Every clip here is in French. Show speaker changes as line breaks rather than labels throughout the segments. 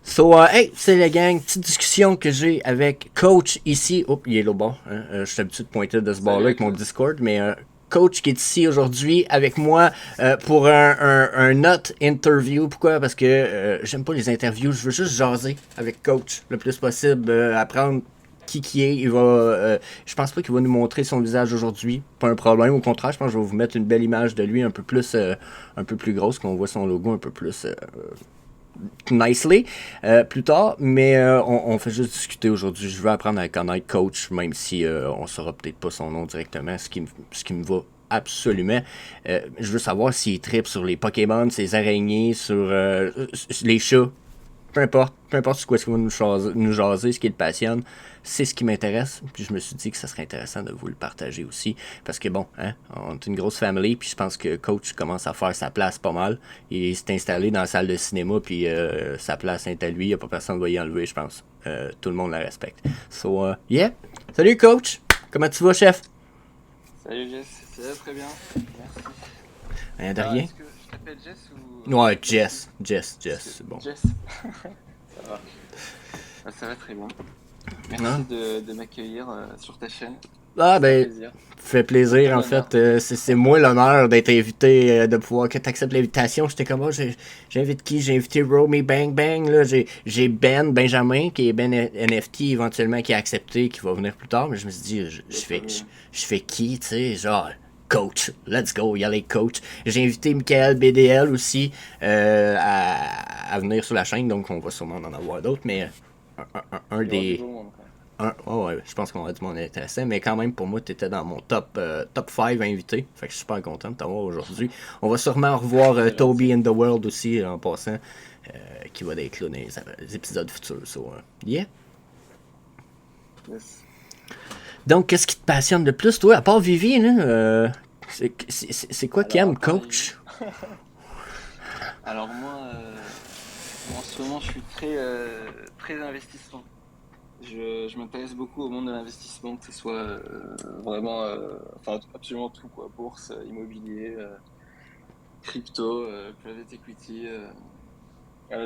Hey, c'est la gang. Petite discussion que j'ai avec Coach ici. Oh, il est là bon. Hein? Je suis habitué de pointer de ce bord-là avec mon Discord, mais Coach qui est ici aujourd'hui avec moi pour un not interview. Pourquoi? Parce que j'aime pas les interviews. Je veux juste jaser avec Coach le plus possible, apprendre qui est. Je pense pas qu'il va nous montrer son visage aujourd'hui. Pas un problème. Au contraire, je pense que je vais vous mettre une belle image de lui un peu plus grosse, qu'on voit son logo un peu plus nicely plus tard, mais on fait juste discuter aujourd'hui. Je veux apprendre à connaître Coach, même si on saura peut-être pas son nom directement, ce qui me va absolument. Je veux savoir s'il tripe sur les Pokémon, ses araignées, sur les chats, peu importe sur quoi ce qu'il va nous jaser, ce qui le passionne, c'est ce qui m'intéresse. Puis je me suis dit que ça serait intéressant de vous le partager aussi. Parce que bon, hein, on est une grosse famille, puis je pense que Coach commence à faire sa place pas mal. Il s'est installé dans la salle de cinéma, puis sa place est à lui. Il n'y a pas personne qui va y enlever, je pense. Tout le monde la respecte. Yeah! Salut Coach! Comment tu vas, chef?
Salut Jess, ça va très bien, merci.
Rien de rien?
Est-ce que je t'appelle Jess ou...
Ouais, Jess, c'est bon.
Jess, ça va. Ça va très bien. Merci
Non?
de m'accueillir sur ta chaîne.
Ah,
Ça
fait plaisir en
l'honneur.
fait. C'est moi l'honneur d'être invité, de pouvoir que tu acceptes l'invitation. J'étais comme, j'invite qui? J'ai invité Romy Bang Bang, là. J'ai Ben Benjamin, qui est Ben NFT éventuellement, qui a accepté, qui va venir plus tard. Mais je me suis dit, je fais qui, tu sais, genre, Coach, let's go, y aller Coach. J'ai invité Michael BDL aussi à venir sur la chaîne, donc on va sûrement en avoir d'autres, mais un
Il y aura du
des...
beau monde, quoi.
Ouais, je pense qu'on a du monde intéressant, mais quand même, pour moi, tu étais dans mon top 5 invités. Fait que je suis super content de t'avoir aujourd'hui. On va sûrement revoir
C'est
Toby
gentil.
in the World aussi, en passant, qui va être là dans les épisodes futurs. Yeah.
Yes.
Donc, qu'est-ce qui te passionne le plus, toi, à part Vivi, là? C'est quoi qui
Alors, à
aime,
part
Coach?
Alors moi, en ce moment, je suis très investissement. Je m'intéresse beaucoup au monde de l'investissement, que ce soit vraiment, enfin absolument tout quoi, bourse, immobilier, crypto, private equity.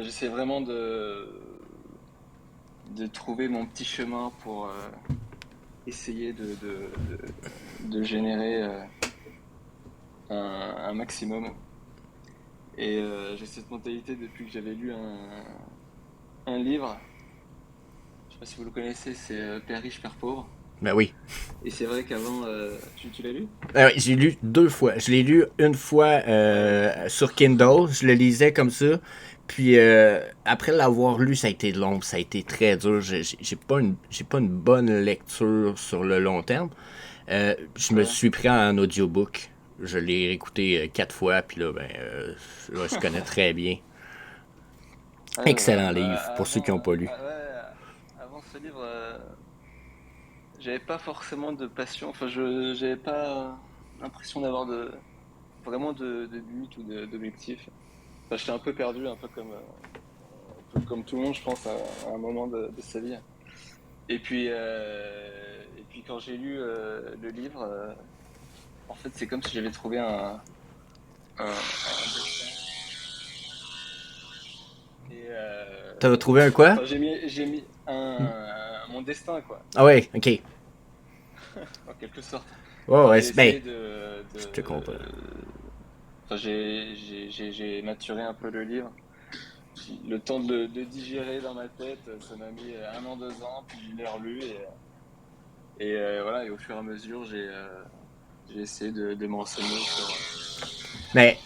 J'essaie vraiment de trouver mon petit chemin pour essayer de générer un maximum. Et j'ai cette mentalité depuis que j'avais lu un livre. Je sais pas si vous le connaissez, c'est Père riche, Père pauvre.
Ben oui.
Et c'est vrai qu'avant, tu l'as lu?
Ouais, j'ai lu 2 fois. Je l'ai lu une fois
Ouais,
sur Kindle. Je le lisais comme ça. Puis après l'avoir lu, ça a été long, ça a été très dur. J'ai pas une bonne lecture sur le long terme. Je me
ouais.
suis pris en audiobook. Je l'ai écouté 4 fois, puis là, je connais très bien.
Ouais,
Excellent livre, pour ceux qui
avant,
n'ont pas lu.
ouais, avant ce livre, j'avais pas forcément de passion. Enfin, j'avais pas l'impression d'avoir vraiment de but ou d'objectif. Enfin, j'étais un peu perdu, un peu comme tout le monde, je pense, à un moment de sa vie. Et puis quand j'ai lu le livre, en fait, c'est comme si j'avais trouvé un destin. Et
T'as trouvé un quoi?
enfin, j'ai mis mon destin, quoi,
Ah ouais, ok.
en quelque sorte.
Ouais,
Enfin,
ouais,
j'ai essayé
je te comprends.
enfin, j'ai maturé un peu le livre. Le temps de le digérer dans ma tête, ça m'a mis 1 an, 2 ans, puis je l'ai relu et voilà. Et au fur et à mesure, j'ai essayé de me renseigner
Mais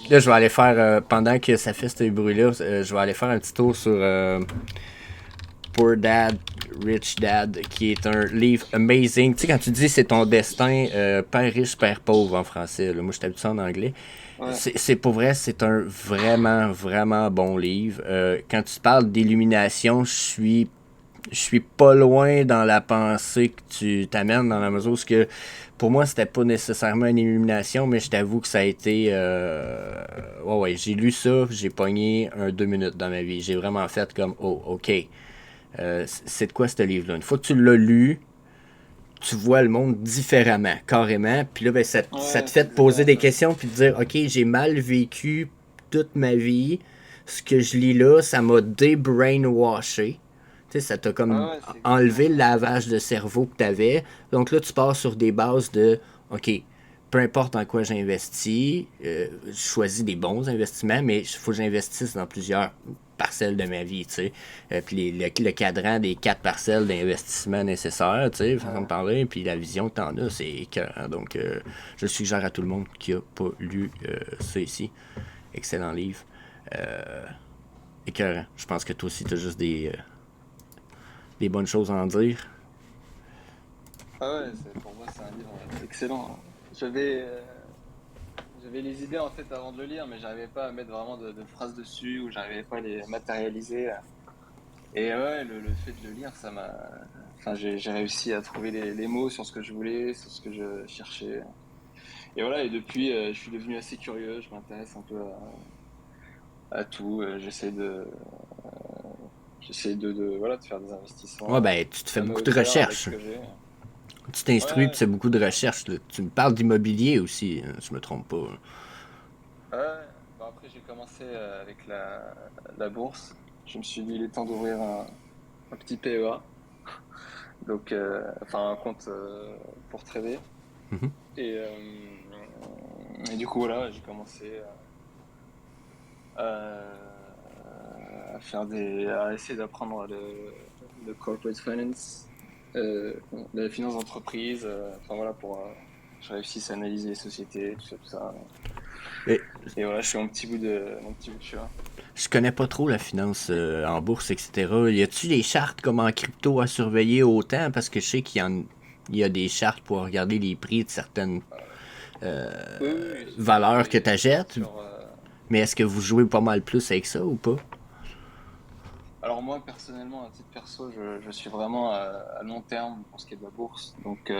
là, je vais aller faire, pendant que ça fait ce bruit-là, je vais aller faire un petit tour sur Poor Dad, Rich Dad, qui est un livre amazing. Tu sais, quand tu dis c'est ton destin, père riche, père pauvre en français, là, moi je t'habitue en anglais.
Ouais,
C'est pour vrai, c'est un vraiment, vraiment bon livre. Quand tu parles d'illumination, je suis pas loin dans la pensée que tu t'amènes dans la mesure où pour moi c'était pas nécessairement une illumination, mais je t'avoue que ça a été ouais, j'ai lu ça, j'ai pogné 2 minutes dans ma vie, j'ai vraiment fait comme oh ok. C'est de quoi ce livre là, une fois que tu l'as lu, tu vois le monde différemment, carrément. Puis là, ça
ouais,
te
c'est
fait te poser
exactement
des
ça.
questions puis te dire, OK, j'ai mal vécu toute ma vie. ce que je lis là, ça m'a débrainwashé. Tu sais, ça t'a comme
Ah ouais, c'est exactement
enlevé le
ça.
lavage de cerveau que t'avais. Donc là, tu pars sur des bases de, OK, peu importe dans quoi j'investis, je choisis des bons investissements, mais il faut que j'investisse dans plusieurs parcelles de ma vie, tu sais. Puis le cadran des 4 parcelles d'investissement nécessaires, tu sais, façon de
Ouais.
parler, puis la vision que t'en as, c'est écœurant. Donc, je suggère à tout le monde qui a pas lu ça ici. Excellent livre. Euh, Écœurant. Je pense que toi aussi, t'as juste des bonnes choses à en dire.
Ah ouais, pour moi, c'est un livre excellent. J'avais les idées en tête avant de le lire, mais j'arrivais pas à mettre vraiment de phrases dessus ou j'arrivais pas à les matérialiser. Et ouais, le fait de le lire, ça m'a. Enfin, j'ai réussi à trouver les mots sur ce que je voulais, sur ce que je cherchais. Et voilà, et depuis, je suis devenu assez curieux, je m'intéresse un peu à tout. J'essaie voilà, de faire des
Ouais,
investissements
ben, tu te fais
à ma
beaucoup de
hauteur avec ce
recherches.
que j'ai.
Tu t'instruis, puis
Ouais,
tu fais beaucoup de recherches. Là. Tu me parles d'immobilier aussi, hein, je me trompe pas.
ouais. Bon, après, j'ai commencé avec la bourse. Je me suis dit, il est temps d'ouvrir un petit PEA, donc, enfin, un compte pour trader.
Mhm.
Et du coup, voilà, j'ai commencé à à essayer d'apprendre le corporate finance, la finance d'entreprise. Enfin voilà, pour je réussisse à analyser les sociétés, tout ça.
Mais
Et voilà, je suis mon petit bout de chemin.
je connais pas trop la finance en bourse, etc. Y a-tu des chartes comme en crypto à surveiller autant? Parce que je sais il y a des chartes pour regarder les prix de certaines
Oui, oui, oui,
valeurs que tu achètes.
sur.
Mais est-ce que vous jouez pas mal plus avec ça ou pas?
Alors moi, personnellement, à titre perso, je suis vraiment à long terme pour ce qui est de la bourse. Donc,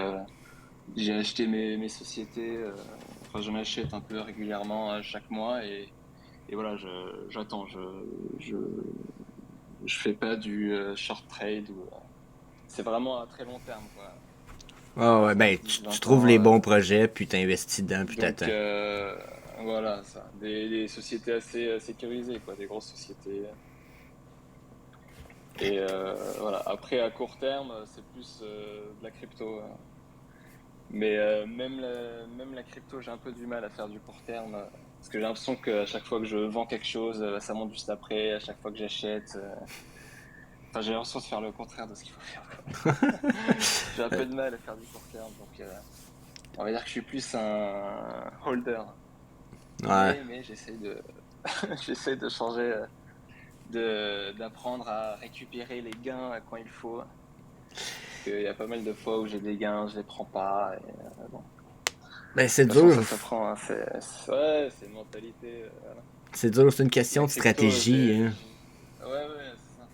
j'ai acheté mes sociétés. Enfin, j'en achète un peu régulièrement chaque mois et voilà, j'attends. Je, je fais pas du short trade c'est vraiment à très long terme, quoi.
Ah ouais,
5,
ben,
10,
tu
20
trouves
ans.
les bons projets, puis t'investis dedans, puis
Donc,
t'attends.
voilà, ça. Des sociétés assez sécurisées, quoi. Des grosses sociétés. Et voilà. Après, à court terme, c'est plus de la crypto. Mais même la crypto, j'ai un peu du mal à faire du court terme. Parce que j'ai l'impression qu'à chaque fois que je vends quelque chose, ça monte juste après. À chaque fois que j'achète. Enfin, j'ai l'impression de faire le contraire de ce qu'il faut faire, quoi. J'ai un peu de mal à faire du court terme. Donc, on va dire que je suis plus un holder.
Ouais.
Mais j'essaie de, j'essaie de changer, d'apprendre à récupérer les gains quand il faut. Parce qu'il y a pas mal de fois où j'ai des gains, je les prends pas. Et, bon.
Ben, c'est
De toute façon,
dur.
ça s'apprend, hein. Ouais, c'est une mentalité. Voilà.
C'est dur, c'est une question
La
de
crypto,
stratégie, hein.
ouais, ouais, c'est ça.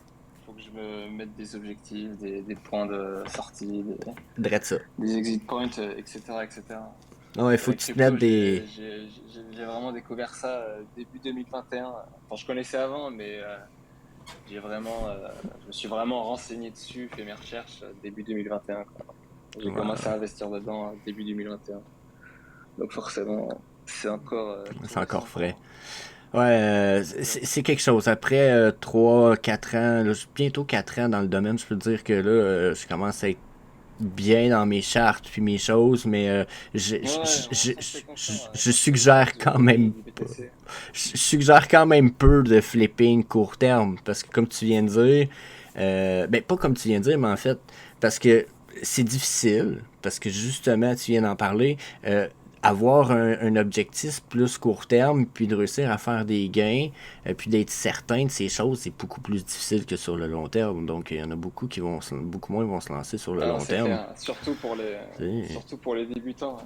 Faut que je me mette des objectifs, des points de sortie,
Drette ça.
des exit points, etc., etc.
Ouais, il faut
La
que tu te mettes
crypto,
des.
j'ai vraiment découvert ça début 2021. Enfin, je connaissais avant, mais je me suis vraiment renseigné dessus, fait mes recherches début 2021, quoi. J'ai commencé à
Ouais,
investir dedans début 2021. Donc forcément, c'est encore tout
c'est encore
récent pour
frais.
moi.
Ouais,
Exact.
c'est quelque chose. Après 3, 4 ans, là, bientôt 4 ans dans le domaine, je peux te dire que là, je commence à être bien dans mes chartes puis mes choses, mais
Ouais, on sent que t'es confiant
je
quand tu me parles
suggère quand même
du BTC.
je suggère quand même peu de flipping court terme parce que comme tu viens de dire, ben pas comme tu viens de dire, mais en fait parce que c'est difficile parce que justement tu viens d'en parler, avoir un objectif plus court terme puis de réussir à faire des gains puis d'être certain de ces choses c'est beaucoup plus difficile que sur le long terme donc il y en a beaucoup qui vont beaucoup moins vont se lancer sur le
Ah non,
long
c'est
terme.
clair,
C'est-
surtout pour les débutants, hein.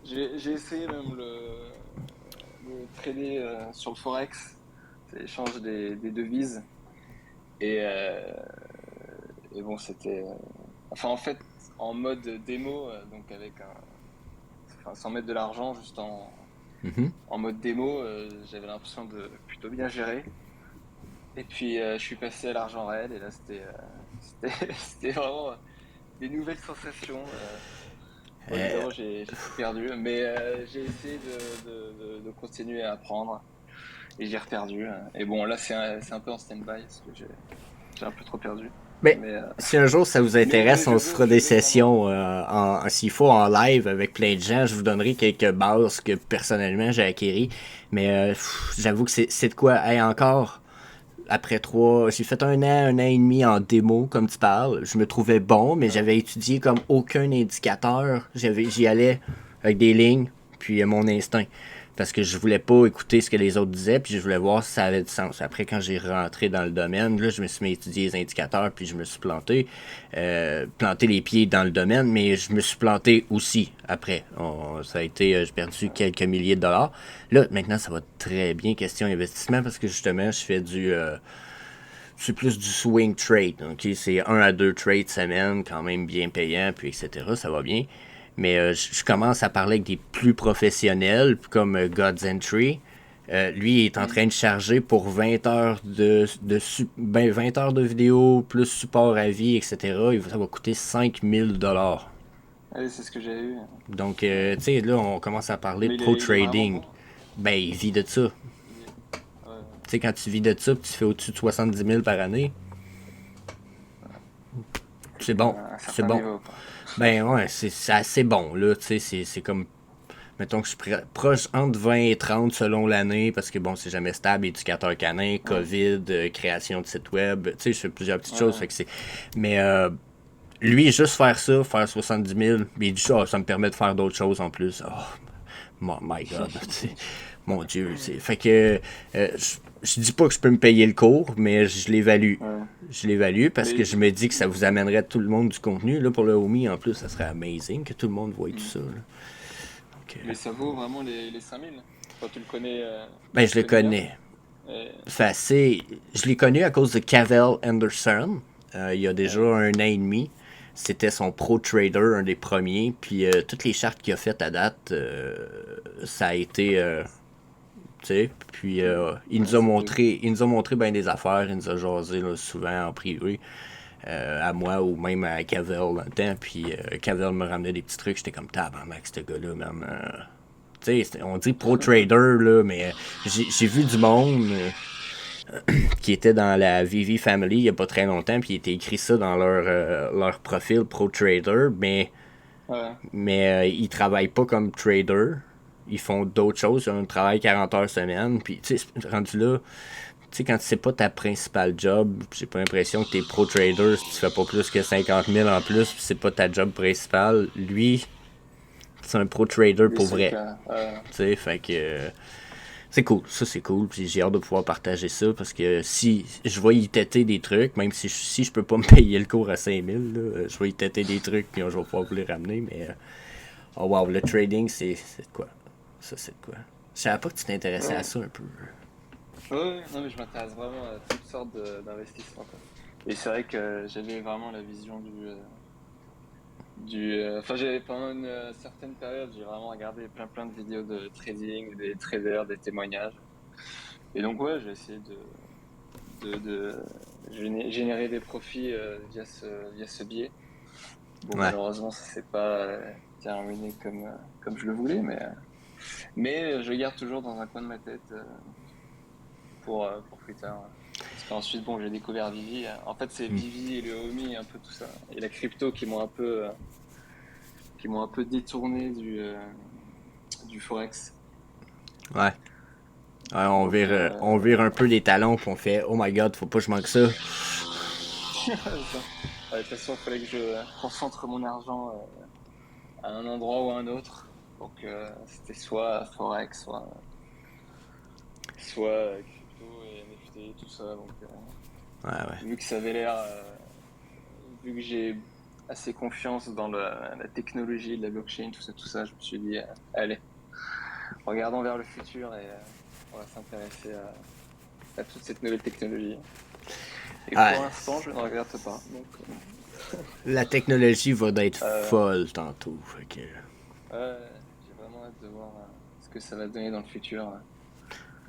J'ai essayé même le trader sur le Forex, c'est l'échange des devises. Et, euh, et bon, c'était. Enfin, en fait, en mode démo, donc enfin, sans mettre de l'argent, juste
Mhm.
en mode démo, j'avais l'impression de plutôt bien gérer. Et puis, je suis passé à l'argent réel, et là, c'était vraiment des nouvelles sensations. Bon,
Euh,
évidemment, j'ai tout perdu, mais j'ai essayé de continuer à apprendre. et j'ai reperdu. Et bon, là, c'est un peu en stand-by parce que j'ai un peu trop perdu.
Mais
Mais,
si un jour ça vous
mais
intéresse, on se fera
je
des
veux vraiment.
sessions, s'il faut, en live avec plein de gens. Je vous donnerai quelques bases que personnellement j'ai acquéries. Mais j'avoue que c'est de quoi. Hey, encore, après j'ai fait un an et demi en démo, comme tu parles. Je me trouvais bon, mais
Ouais,
j'avais étudié comme aucun indicateur. J'y allais avec des lignes, puis mon instinct. Parce que je voulais pas écouter ce que les autres disaient, puis je voulais voir si ça avait du sens. Après, quand j'ai rentré dans le domaine, là, je me suis mis à étudier les indicateurs, puis je me suis planté. Planté les pieds dans le domaine, mais je me suis planté aussi après. Ça a été, j'ai perdu quelques milliers de dollars. Là, maintenant, ça va très bien, question investissement, parce que justement, je fais c'est plus du swing trade. Okay? C'est un à deux trades semaine, quand même bien payant, puis etc. Ça va bien. Mais je commence à parler avec des plus professionnels, comme God's Entry. Lui, il est en
mm.
train de charger pour 20 heures 20 heures de vidéo, plus support à vie, etc. Ça va coûter 5000 $.
Ouais, c'est ce que j'ai eu.
Donc,
Ouais.
tu sais, là, on commence à parler de
Mais
pro
il est vraiment
trading.
bon.
Ben, il vit de ça.
Il est- Ouais,
Tu sais, quand tu vis de ça, tu fais au-dessus de 70 000 par année,
c'est
c'est
quand même
bon.
un
C'est
certain
bon.
niveau, quoi.
Ben ouais, c'est assez bon, là. Tu sais, c'est comme. Mettons que je suis proche entre 20 et 30 selon l'année, parce que bon, c'est jamais stable, éducateur canin,
Ouais,
COVID, création de site web. Tu sais, je fais plusieurs petites choses,
ouais,
fait que c'est. Mais lui, juste faire ça, faire 70 000, mais il dit ça, ça me permet de faire d'autres choses en plus. Oh, my God, tu sais. Mon Dieu, c'est. Fait que. Je dis pas que je peux me payer le cours, mais je l'évalue.
ouais.
Je l'évalue parce que
Mais,
je me dis que ça vous amènerait tout le monde du contenu. Là, pour le Omi, en plus, ça serait amazing que tout le monde voit tout
mm.
ça. Là. Donc,
mais ça vaut vraiment les 5000. Enfin,
ben,
tu
je
le
le
connais bien.
connais.
Et-
C'est assez. Je l'ai connu à cause de Cavell Anderson. Il y a déjà
ouais,
un an et demi. C'était son pro trader, un des premiers. Puis toutes les chartes qu'il a faites à date, ça a été. Tu sais, puis
ouais, c'était.
il nous a montré bien des affaires, il nous a jasé là, souvent en privé, à moi ou même à Cavell dans le temps, puis Cavell me ramenait des petits trucs, j'étais comme tabarnak, ce gars-là, même. Tu sais, on dit pro trader, là, mais j'ai vu du monde qui était dans la Vivi Family il y a pas très longtemps, puis il était écrit ça dans leur profil pro trader,
Ouais,
ils travaillent pas comme trader. Ils font d'autres choses. Ils ont un travail 40 heures semaine. Puis, tu sais, rendu là, tu sais, quand c'est pas ta principale job, j'ai pas l'impression que t'es pro trader si tu fais pas plus que 50 000 en plus, puis c'est pas ta job principale. Lui, c'est un pro trader
lui,
pour
c'est le
vrai.
cas.
Tu sais, fait que. C'est cool, ça c'est cool, puis j'ai hâte de pouvoir partager ça parce que si je vais y têter des trucs, même si je peux pas me payer le cours à 5000, là, je vais y têter des trucs puis je vais pouvoir vous les ramener, mais oh wow, le trading c'est de quoi? Ça c'est de quoi? Je savais pas que tu t'intéressais à
Ouais,
ça un peu.
ouais, non, mais je m'intéresse vraiment à toutes sortes d'investissements, quoi. Et c'est vrai que j'avais vraiment la vision enfin, j'avais pendant une certaine période, j'ai vraiment regardé plein de vidéos de trading, des traders, des témoignages. Et donc, ouais, j'ai essayé de générer des profits via ce biais. Bon,
Ouais.
malheureusement, ça s'est pas terminé comme je le voulais, mais je garde toujours dans un coin de ma tête pour plus tard. Parce qu'ensuite, bon, j'ai découvert Vivi. En fait, c'est
Hmm.
Vivi et le Omi, un peu tout ça. Et la crypto qui m'ont un peu détourné du Forex.
Ouais. Ouais,
Donc,
on vire un peu les talons puis on fait oh my god, faut pas que je manque ça.
ça. Ouais, de toute façon, il fallait que je concentre mon argent à un endroit ou à un autre. Donc, c'était soit Forex, soit crypto et NFT, tout ça. Donc,
Ouais, ouais.
vu que ça avait l'air, vu que j'ai assez confiance dans la technologie de la blockchain, tout ça, je me suis dit, allez, regardons vers le futur et on va s'intéresser à toute cette nouvelle technologie. Et pour
Ouais.
l'instant, je ne regrette pas. Donc,
La technologie va d'être
euh,
folle tantôt. Fait que.
j'ai vraiment hâte de voir ce que ça va donner dans le futur.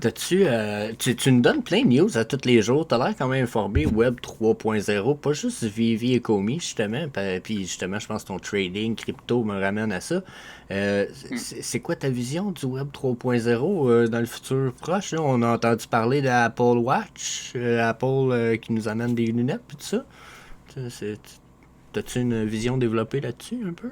Tu nous donnes plein de news à tous les jours. T'as l'air quand même informé Web 3.0, pas juste Vivi et Comi, justement. Puis justement, je pense que ton trading crypto me ramène à ça.
Hmm.
C'est quoi ta vision du Web 3.0 dans le futur proche? Là? On a entendu parler d'Apple Watch, Apple qui nous amène des lunettes, puis tout ça. T'as-tu une vision développée là-dessus un peu?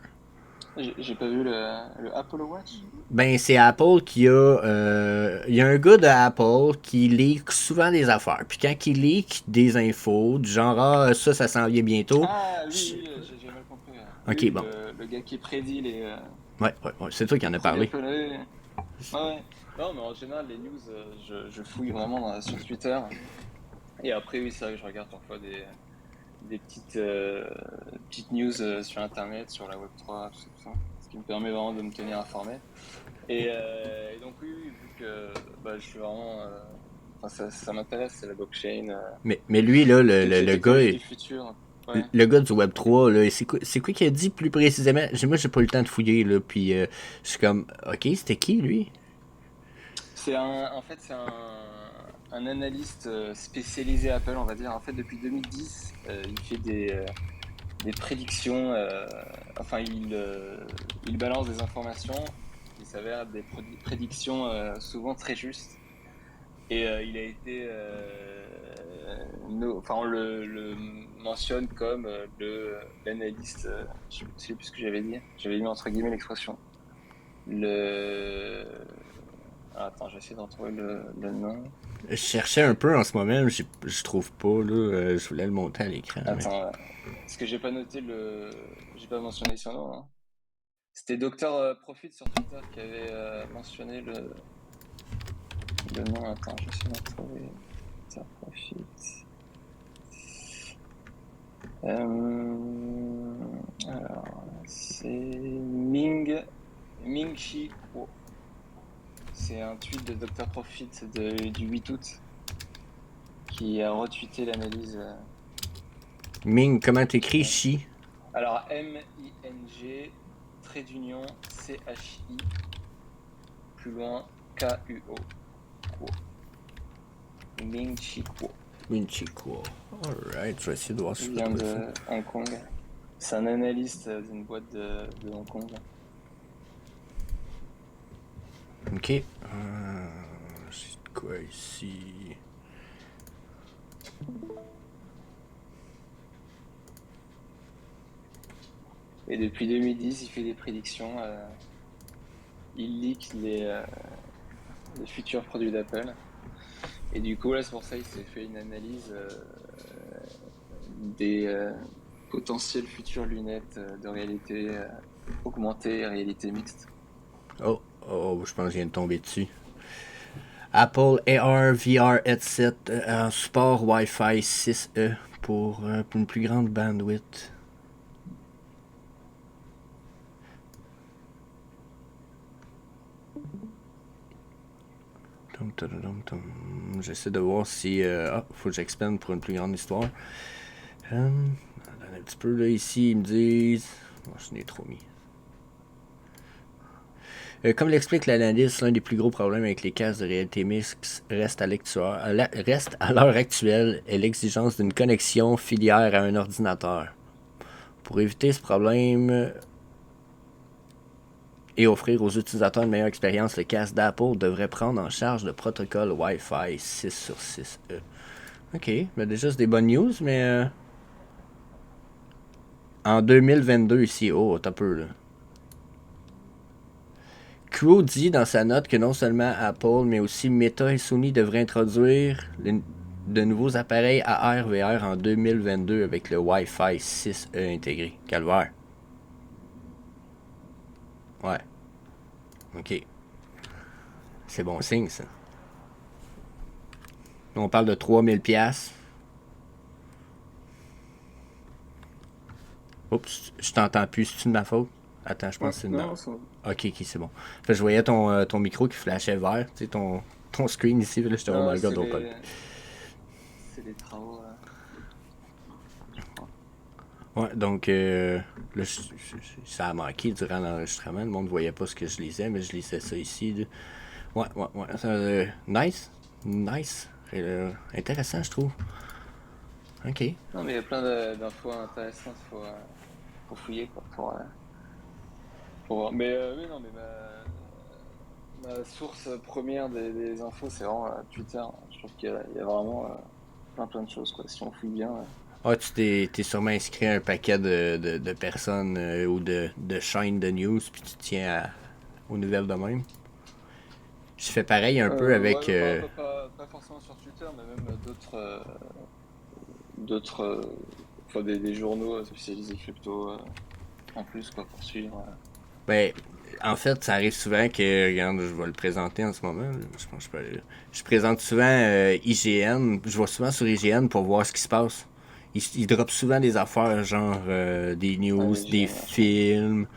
J'ai pas vu le Apple Watch.
Ben, c'est Apple qui a. Il y a un gars de Apple qui leak souvent des affaires. Puis quand il leak des infos, du genre, ah, ça s'en vient bientôt.
Ah
je-
oui, oui, j'ai mal compris. Oui,
Ok,
oui,
bon.
le gars qui prédit
Ouais, ouais, ouais. C'est toi qui en
les
as
produits
parlé.
Apple. Oui, oui. Ouais, ouais. Non, mais en général, les news, je fouille vraiment sur Twitter. Et après, oui, c'est vrai que je regarde parfois des petites news sur Internet, sur la Web3, tout ça. Ce qui me permet vraiment de me tenir informé. Et donc, oui, oui, vu que bah, je suis vraiment. Enfin, ça m'intéresse, c'est la blockchain,
Mais lui, là,
toutes ces
le gars,
technologies du futur. Ouais.
le gars du Web 3, là, c'est quoi qu'il a dit plus précisément? Moi, j'ai pas eu le temps de fouiller, là. Puis je suis comme, ok, c'était qui, lui?
En fait, c'est un analyste spécialisé Apple, on va dire. En fait, depuis 2010, il fait des prédictions. Enfin, il balance des informations qui s'avèrent être des prédictions souvent très justes. Et il a été, enfin, on le mentionne comme l'analyste. Je sais plus ce que j'avais dit. J'avais mis entre guillemets l'expression. Le attends, je vais essayer de retrouver le nom.
Je cherchais un peu en ce moment, je trouve pas, là. Je voulais le monter à l'écran, mais.
Attends, parce que j'ai pas mentionné son nom, hein. C'était Docteur Profit sur Twitter qui avait mentionné le nom. Attends, je vais essayer de retrouver. Docteur Profit. Alors, c'est Ming Chi Kuo. C'est un tweet de Docteur Profit du 8 août qui a retweeté l'analyse.
Ming, comment t'écris Chi?
Alors, M-I-N-G, trait d'union, C-H-I, plus loin, K-U-O, Kuo. Ming Chi Kuo.
Minchi, quoi. Alright, je vais essayer de voir si
Il
je peux
vient
trouver ça.
de Hong Kong. C'est un analyste d'une boîte de Hong Kong.
Ok. C'est quoi ici?
Et depuis 2010, il fait des prédictions. Il leak les futurs produits d'Apple. Et du coup, là, c'est pour ça qu'il s'est fait une analyse des potentielles futures lunettes de réalité augmentée et réalité mixte.
Oh, oh, je pense que je viens de tomber dessus. Apple AR VR headset en support Wi-Fi 6E pour une plus grande bandwidth. J'essaie de voir si. Faut que j'expande pour une plus grande histoire. Un petit peu là, ici, ils me disent. Oh, je n'ai trop mis. Comme l'explique l'analyste, l'un des plus gros problèmes avec les casques de réalité mixte reste à l'heure actuelle est l'exigence d'une connexion filière à un ordinateur. Pour éviter ce problème et offrir aux utilisateurs une meilleure expérience, le casque d'Apple devrait prendre en charge le protocole Wi-Fi 6 sur 6E. Ok, mais déjà c'est des bonnes news, mais en 2022 ici, oh, t'as peu là. Crow dit dans sa note que non seulement Apple, mais aussi Meta et Sony devraient introduire de nouveaux appareils AR/VR en 2022 avec le Wi-Fi 6E intégré. Calvaire. Ouais. Ok. C'est bon signe, ça. On parle de 3000$. Oups, je t'entends plus. C'est-tu de ma faute? Attends, je pense que c'est de ma...
Non, c'est
Ok, ok, c'est bon. Fait, je voyais ton micro qui flashait vert. Tu sais, ton screen ici. Là, j'étais, oh
non,
my god, on parle.
c'est les travaux, je crois.
Ouais, donc là, ça a manqué durant l'enregistrement. Le monde ne voyait pas ce que je lisais, mais je lisais ça ici. Là. Ouais. Nice. Nice. Intéressant, je trouve. Ok.
Non, mais il y a plein d'infos intéressantes, faut fouiller quoi, pour voir. Mais oui, non, mais ma source première des infos, c'est vraiment Twitter. Je trouve qu'il y a vraiment plein de choses quoi. Si on fouille bien.
Ah, t'es sûrement inscrit à un paquet de personnes ou de chaînes de news, puis tu tiens aux nouvelles de même. Je fais pareil un peu avec.
Ouais, pas forcément sur Twitter, mais même d'autres, enfin des journaux spécialisés crypto en plus quoi pour suivre.
Ben, en fait, ça arrive souvent que, regarde, je vais le présenter en ce moment. Je pense que je peux aller là. Je présente souvent IGN. Je vais souvent sur IGN pour voir ce qui se passe. Ils droppent souvent des affaires, genre des
Ouais,
news,
mais
des
j'aime vachement.
films,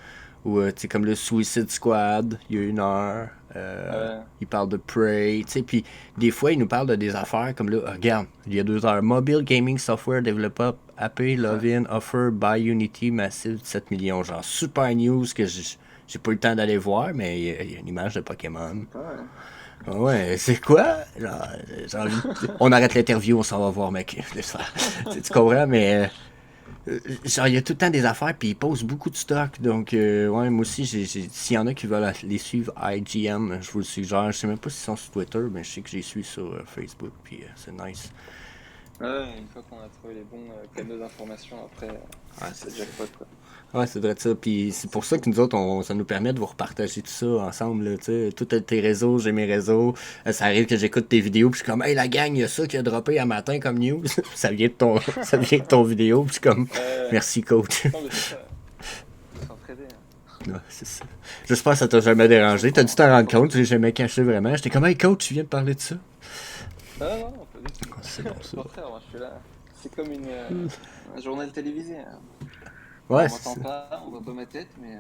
ou tu sais, comme le Suicide Squad, il y a 1 heure.
Ouais,
Ils parlent de Prey, tu sais, puis des fois, ils nous parlent de des affaires comme là, regarde, il y a 2 heures. Mobile Gaming Software Developed Happy Login Offer by Unity Massive 7 millions. Genre, super news que j'ai pas eu le temps d'aller voir, mais il y a une image de Pokémon.
sympa. Ouais.
Ouais, c'est quoi? Genre, j'ai envie on arrête l'interview, on s'en va voir, mec. Tu comprends, mais genre, il y a tout le temps des affaires, puis ils posent beaucoup de stock. Donc, ouais, moi aussi, s'il y en a qui veulent les suivre IGN, je vous le suggère. Je sais même pas s'ils sont sur Twitter, mais je sais que je les suis sur Facebook, puis c'est nice.
Ouais, une fois qu'on a trouvé les bons canaux d'information, après,
Ouais,
c'est jackpot quoi.
ouais, c'est vrai de ça. Puis c'est
C'est
pour ça
fou.
que nous autres, ça nous permet de vous repartager tout ça ensemble. Là, tu sais. Tout tes réseaux, j'ai mes réseaux. Ça arrive que j'écoute tes vidéos, puis je suis comme, hey la gang, il y a ça qui a droppé un matin comme news. Ça vient de ton vidéo, puis je suis comme,
Euh,
merci coach.
non, mais c'est ça. Faut s'entraider, hein.
Ouais, c'est ça. J'espère que ça t'a jamais dérangé. T'as dû t'en rendre compte, j'ai jamais caché vraiment. J'étais comme, hey coach, tu viens de parler de ça.
Ah non, pas du tout.
Ah, c'est bon ça.
Au contraire, moi je suis là. C'est comme un journal télévisé, hein.
Ouais,
On
c'est
m'entend
ça.
pas, on voit pas ma tête, mais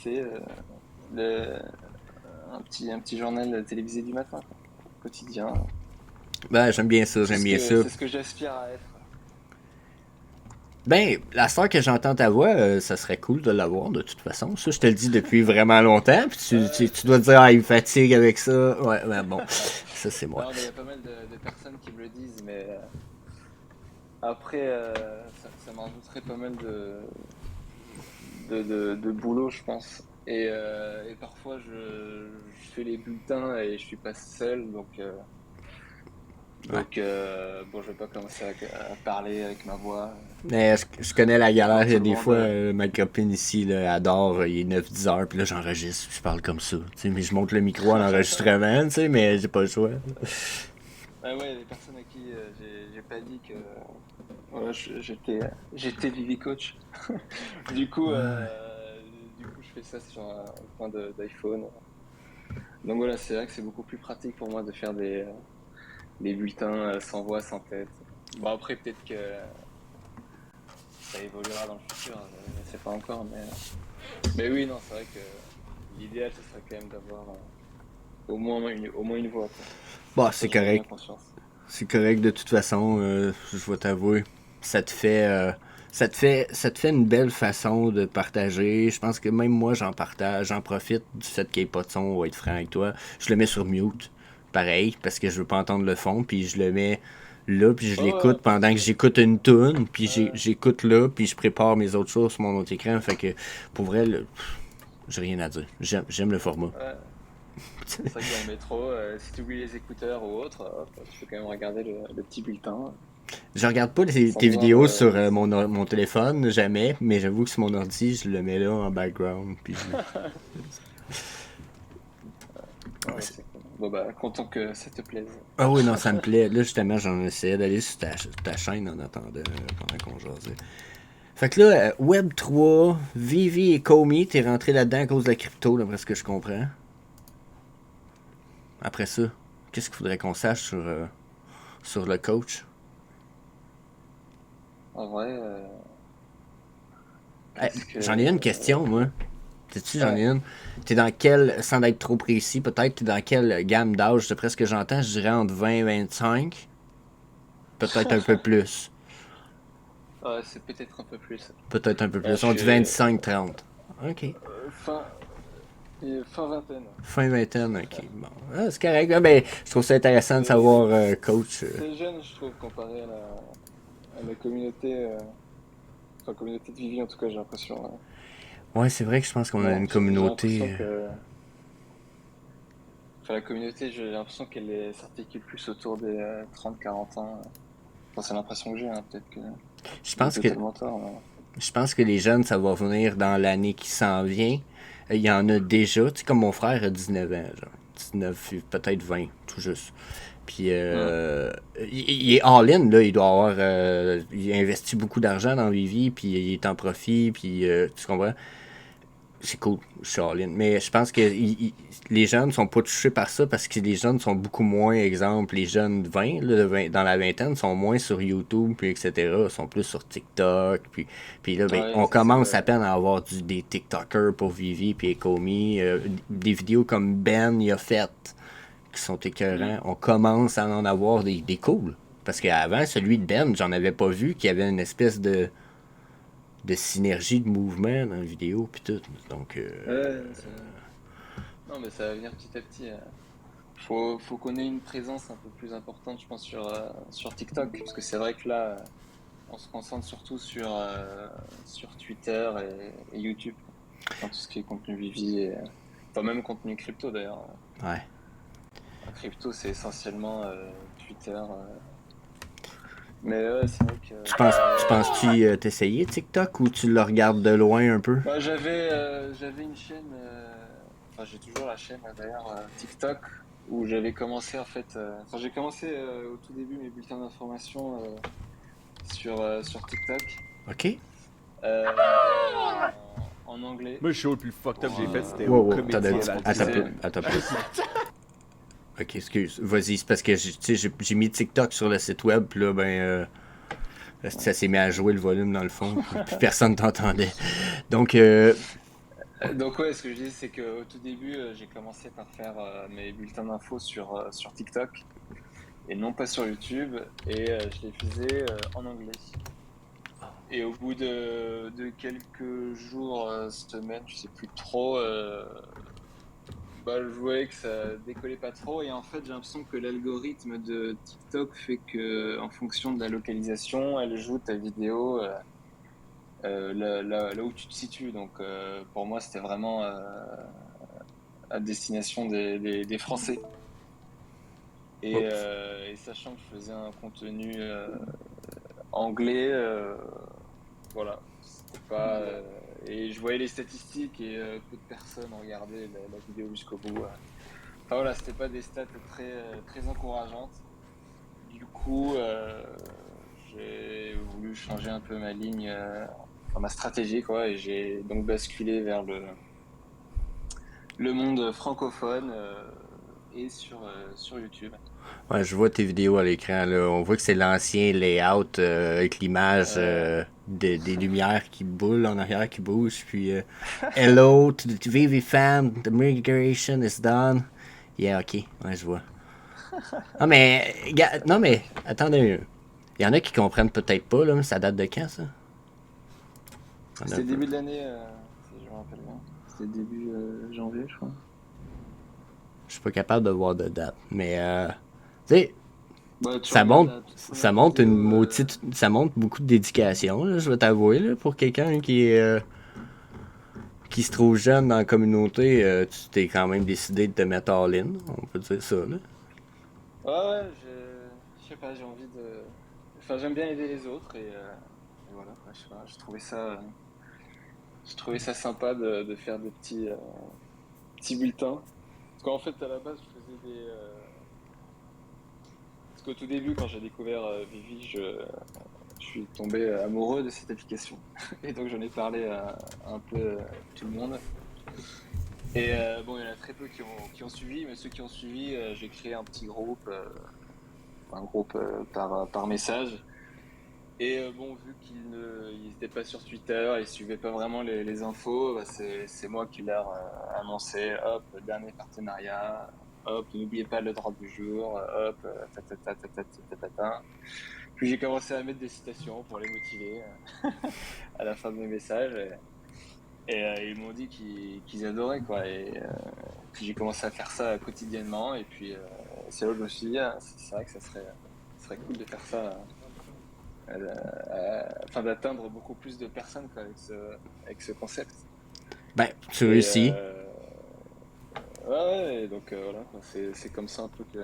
c'est le, un petit journal télévisé du matin, quoi. Quotidien.
Ben, j'aime bien ça, j'aime bien ça.
C'est ce que j'aspire à être.
Ben, la star que j'entends ta voix, ça serait cool de l'avoir de toute façon. Ça, je te le dis depuis vraiment longtemps. Puis tu dois te dire, ah, il me fatigue avec ça. Ouais, ben bon, ça c'est moi.
Non, mais il y a pas mal de personnes qui me le disent, mais après, ça m'en rajouterait pas mal de boulot, je pense. Et parfois, je fais les bulletins et je suis pas seul,
Ouais.
bon, je vais pas commencer à parler avec ma voix
Mais je connais la
devant
galère. Il y
tout
a
le
des fois,
monde.
ma copine ici, là, adore, il est 9-10 heures, puis là, j'enregistre, puis je parle comme ça. Tu sais, mais je monte le micro en enregistrement, tu sais, mais j'ai pas le choix.
Ah ouais, les personnes à qui j'ai pas dit que voilà, j'étais Vivi Coach. Du coup,
Ouais.
je fais ça sur un coin d'iPhone. Donc voilà, c'est vrai que c'est beaucoup plus pratique pour moi de faire des bulletins sans voix, sans tête. Bon après peut-être que ça évoluera dans le futur, je ne sais pas encore, mais oui non, c'est vrai que l'idéal ce serait quand même d'avoir au moins une voix quoi.
Bah,
Ça
c'est
j'en ai bien
correct.
conscience.
C'est correct de toute façon, je vais t'avouer. Ça te fait, ça te fait une belle façon de partager. Je pense que même moi, j'en partage, j'en profite du fait qu'il n'y ait pas de son, on va être franc avec toi. Je le mets sur mute, pareil, parce que je veux pas entendre le fond, puis je le mets là, puis je
Ouais, ouais,
l'écoute
pas de
pendant que
soucis.
j'écoute une tune, puis
Ouais.
j'écoute là, puis je prépare mes autres choses sur mon autre écran. Fait que, pour vrai, j'ai rien à dire. J'aime le format.
Ouais. C'est vrai que dans le métro, si tu oublies les écouteurs ou autre, hop, tu peux quand même regarder le petit bulletin
Je regarde pas
sans
tes
devoir.
vidéos sur mon téléphone, jamais, mais j'avoue que sur mon ordi, je le mets là en background. Puis
Ah ouais, c'est cool. Bon bah, content que ça te plaise.
ah oui, non, ça me plaît. Là, justement, j'en essayais d'aller sur ta chaîne en attendant, pendant qu'on jasait. Fait que là, Web3, Vivi et Comey, t'es rentré là-dedans à cause de la crypto, d'après ce que je comprends. Après ça, qu'est-ce qu'il faudrait qu'on sache sur le coach?
En vrai,
Eh,
qu'est-ce que.
j'en ai une question, moi. Sais-tu, j'en ai
Ouais.
une. T'es dans quel, sans être trop précis, peut-être, t'es dans quelle gamme d'âge, d'après ce que j'entends, je dirais entre 20 et 25, peut-être un peu plus.
Ouais, c'est peut-être un peu plus.
Peut-être un peu
Je
plus. On dit
suis
25-30. Ok.
fin. Et fin vingtaine.
Fin vingtaine, ok. Bon, ah, c'est correct. Ah, ben, je trouve ça intéressant de
C'est
savoir, coach.
c'est jeune, je trouve, comparé à la communauté, enfin, communauté de Vivi, en tout cas, j'ai l'impression.
Ouais, c'est vrai que je pense qu'on a
Bon,
une
j'ai l'impression
communauté.
que. Enfin, la communauté, j'ai l'impression s'articule plus autour des 30-40 ans. Enfin, c'est l'impression que j'ai, hein, peut-être que
Je
j'ai
pense que
totalement tort.
je pense que les jeunes, ça va venir dans l'année qui s'en vient. Il y en a déjà, tu sais, comme mon frère a 19 ans, genre. 19, peut-être 20, tout juste. Puis
Ouais.
il est all-in, là. Il doit avoir. Il investit beaucoup d'argent dans Vivi, puis il est en profit, puis tu comprends? C'est cool, je suis all-in. Mais je pense que les jeunes sont pas touchés par ça parce que les jeunes sont beaucoup moins, exemple, les jeunes de 20, là, dans la vingtaine, sont moins sur YouTube, puis etc. sont plus sur TikTok. Puis là, ben,
Ouais,
on
ça c'est
commence à
vrai.
peine à avoir des TikTokers pour Vivi, puis Ecomi. Des vidéos comme Ben il a fait, qui sont
Mm.
écœurants. On commence à en avoir des cools. Parce qu'avant, celui de Ben, j'en avais pas vu, qu'il y avait une espèce de synergie de mouvement dans la vidéo, puis tout. Donc,
Ouais, non, non, mais ça va venir petit à petit. Faut qu'on ait une présence un peu plus importante, je pense, sur TikTok. Parce que c'est vrai que là, on se concentre surtout sur Twitter et YouTube. Enfin, tout ce qui est contenu Vivi enfin, même contenu crypto d'ailleurs.
ouais.
En crypto, c'est essentiellement Twitter. Mais ouais, c'est vrai que.
Tu penses-tu t'essayer TikTok ou tu le regardes de loin un peu?
Bah, j'avais une chaîne. Enfin, j'ai toujours la chaîne d'ailleurs TikTok où j'avais commencé en fait. Enfin, j'ai commencé au tout début mes bulletins d'information sur TikTok,
Ok?
mais en anglais
Moi, le show le plus fucked up que
pour.
j'ai fait, c'était
Wow,
au
wow, attends un
Comédie à
petit peu. Attends un peu.
C'était.
l'Altitude.
Attends un peu. Ok, excuse. Vas-y, c'est parce que tu sais, j'ai mis TikTok sur le site web, puis là, ben, ça s'est mis à jouer le volume dans le fond, puis personne t'entendait. Donc,
Donc ouais, ce que je disais, c'est qu'au tout début, j'ai commencé par faire mes bulletins d'infos sur TikTok et non pas sur YouTube, et je les faisais en anglais. Et au bout de quelques jours, semaines, je sais plus trop, bah, je voyais que ça décollait pas trop. Et en fait, j'ai l'impression que l'algorithme de TikTok fait que, en fonction de la localisation, elle joue ta vidéo là où tu te situes. Donc, pour moi, c'était vraiment à destination des Français. Et sachant que je faisais un contenu anglais, voilà, c'était pas. Et je voyais les statistiques et peu de personnes regardaient la vidéo jusqu'au bout. Enfin voilà, c'était pas des stats très encourageantes. Du coup, j'ai voulu changer un peu ma ligne, enfin ma stratégie, quoi, et j'ai donc basculé vers le monde francophone et sur YouTube.
ouais, je vois tes vidéos à l'écran, là. On voit que c'est l'ancien layout avec l'image
Ouais.
des lumières qui boulent en arrière, qui bougent, puis Hello to the VV fam, the migration is done. Yeah, ok, ouais, je vois. Ah, mais, non, mais, attendez. Il y en a qui comprennent peut-être pas, là, mais ça date de quand, ça? Attendez un
C'était le
peu.
début de l'année, si je me rappelle bien. C'était début janvier, je crois.
Je suis pas capable de voir de date. Mais, tu sais,
Bah, tu
ça
regardes
montre,
la toute
ça
première
montre une
vidéo.
maudite, ça montre beaucoup de dédication, là, je vais t'avouer, là, pour quelqu'un qui se trouve jeune dans la communauté, tu t'es quand même décidé de te mettre all-in, on peut dire ça, là.
Ouais, ouais, je sais pas, j'ai envie de. Enfin, j'aime bien aider les autres et voilà, quoi, je sais pas, je trouvais ça sympa de faire des petits bulletins. Parce qu'en fait, à la base, je faisais parce qu'au tout début, quand j'ai découvert Vivi, je suis tombé amoureux de cette application. Et donc, j'en ai parlé à un peu tout le monde. Et bon, il y en a très peu qui ont suivi, mais ceux qui ont suivi, j'ai créé un petit groupe, un groupe par message. Et bon, vu qu'ils n'étaient pas sur Twitter, ils suivaient pas vraiment les infos, bah, c'est moi qui leur annonçais, hop, dernier partenariat, hop, n'oubliez pas le drop du jour, hop, ta. Puis j'ai commencé à mettre des citations pour les motiver à la fin de mes messages. Et ils m'ont dit qu'ils adoraient, quoi. Et puis j'ai commencé à faire ça quotidiennement. Et puis c'est là où je me suis dit, ah, c'est vrai que ça serait cool de faire ça, enfin d'atteindre beaucoup plus de personnes, quoi, avec ce concept.
Ben, tu
Et
réussis.
ouais, et donc voilà, quoi. C'est comme ça un peu que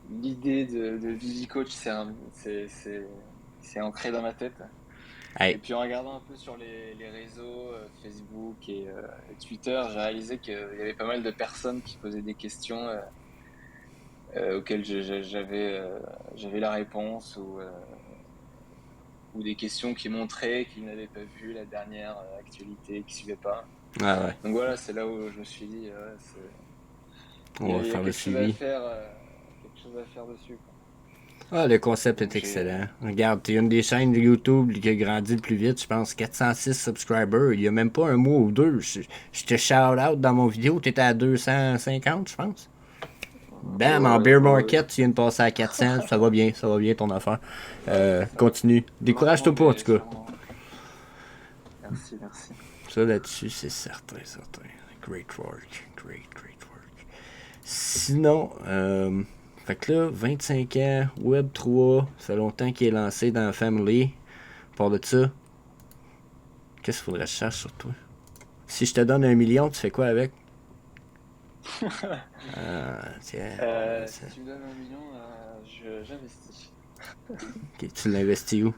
l'idée de Vivi Coach c'est ancré dans ma tête. Et
Hey,
puis en regardant un peu sur les réseaux, Facebook et Twitter, j'ai réalisé qu'il y avait pas mal de personnes qui posaient des questions auxquelles j'avais la réponse, ou des questions qui montraient qu'ils n'avaient pas vu la dernière actualité, qui suivaient pas.
ah ouais,
Donc voilà, c'est là où je me suis dit, ouais,
on va
il y a
faire le
quelque chose à
suivi.
faire, quelque chose à faire dessus, quoi.
Ah, le concept est
Donc j'ai,
excellent. Regarde, t'es une des chaînes de YouTube qui a grandi le plus vite, je pense, 406 subscribers. Il y a même pas un mois ou deux. Je te shout out dans mon vidéo, t'étais à 250, je pense. Bam, en
ouais,
bear
ouais.
market, tu viens de passer à 400. Ça va bien ton affaire.
Ouais, c'est ça.
Continue.
Lentement
Décourage-toi pas, en
mais
tout cas.
sûrement. Merci, merci.
Ça là-dessus, c'est certain, certain. Great work. Great work. Sinon, fait que là, 25 ans, Web3, ça fait longtemps qu'il est lancé dans la family. Pour de ça, qu'est-ce qu'il faudrait que je cherche sur toi? Si je te donne 1 million, tu fais quoi avec? Tiens,
Si tu me donnes 1 million, j'investis.
ok, tu l'investis où?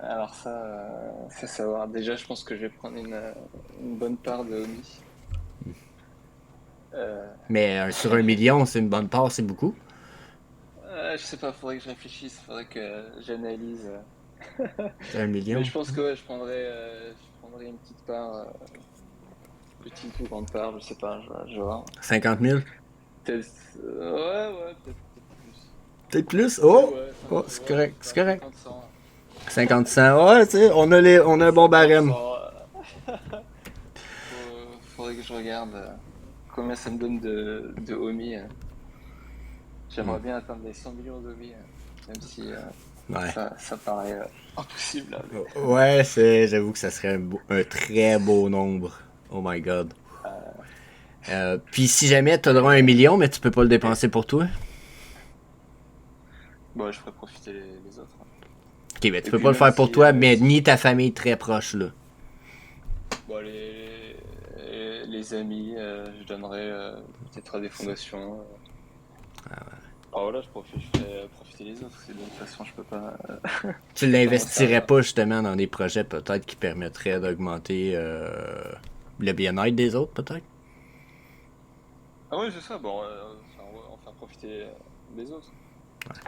Alors ça savoir. Déjà, je pense que je vais prendre une bonne part de Omi. Euh,
Mais sur 1 million, c'est une bonne part, c'est beaucoup.
je sais pas, faudrait que je réfléchisse, faudrait que j'analyse.
C'est un
Mais
million.
je pense que ouais, je prendrais une petite ou grande part, je sais pas, je vais voir.
50 000.
Peut-être, ouais, peut-être plus.
Peut-être plus.
Mais
Oh!
ouais,
Oh, c'est
ouais,
correct, c'est
ça,
correct.
50-100.
50 cents. Ouais, tu sais, on a un bon barème.
50-100. Faudrait que je regarde combien ça me donne de Omi.
Hmm.
J'aimerais bien atteindre les 100 millions d'Omi, même si
Ouais.
ça paraît impossible là.
Ouais, j'avoue que ça serait un très beau nombre. Oh my god. Puis si jamais t'as droit à 1 million, mais tu peux pas le dépenser pour toi.
Bon, je ferais profiter les autres, hein.
Ok, ben tu
Et
peux
puis
pas le
même
faire pour
si,
toi, mais ni ta famille très proche, là.
bon, les amis, je donnerais peut-être à des fondations. Ah voilà, je ferais profiter les autres. De toute façon, je peux pas,
Tu
je peux pas m'en
l'investirais
servir.
pas justement dans des projets peut-être qui permettraient d'augmenter le bien-être des autres, peut-être?
Ah oui, c'est ça. Bon, en faire profiter les autres.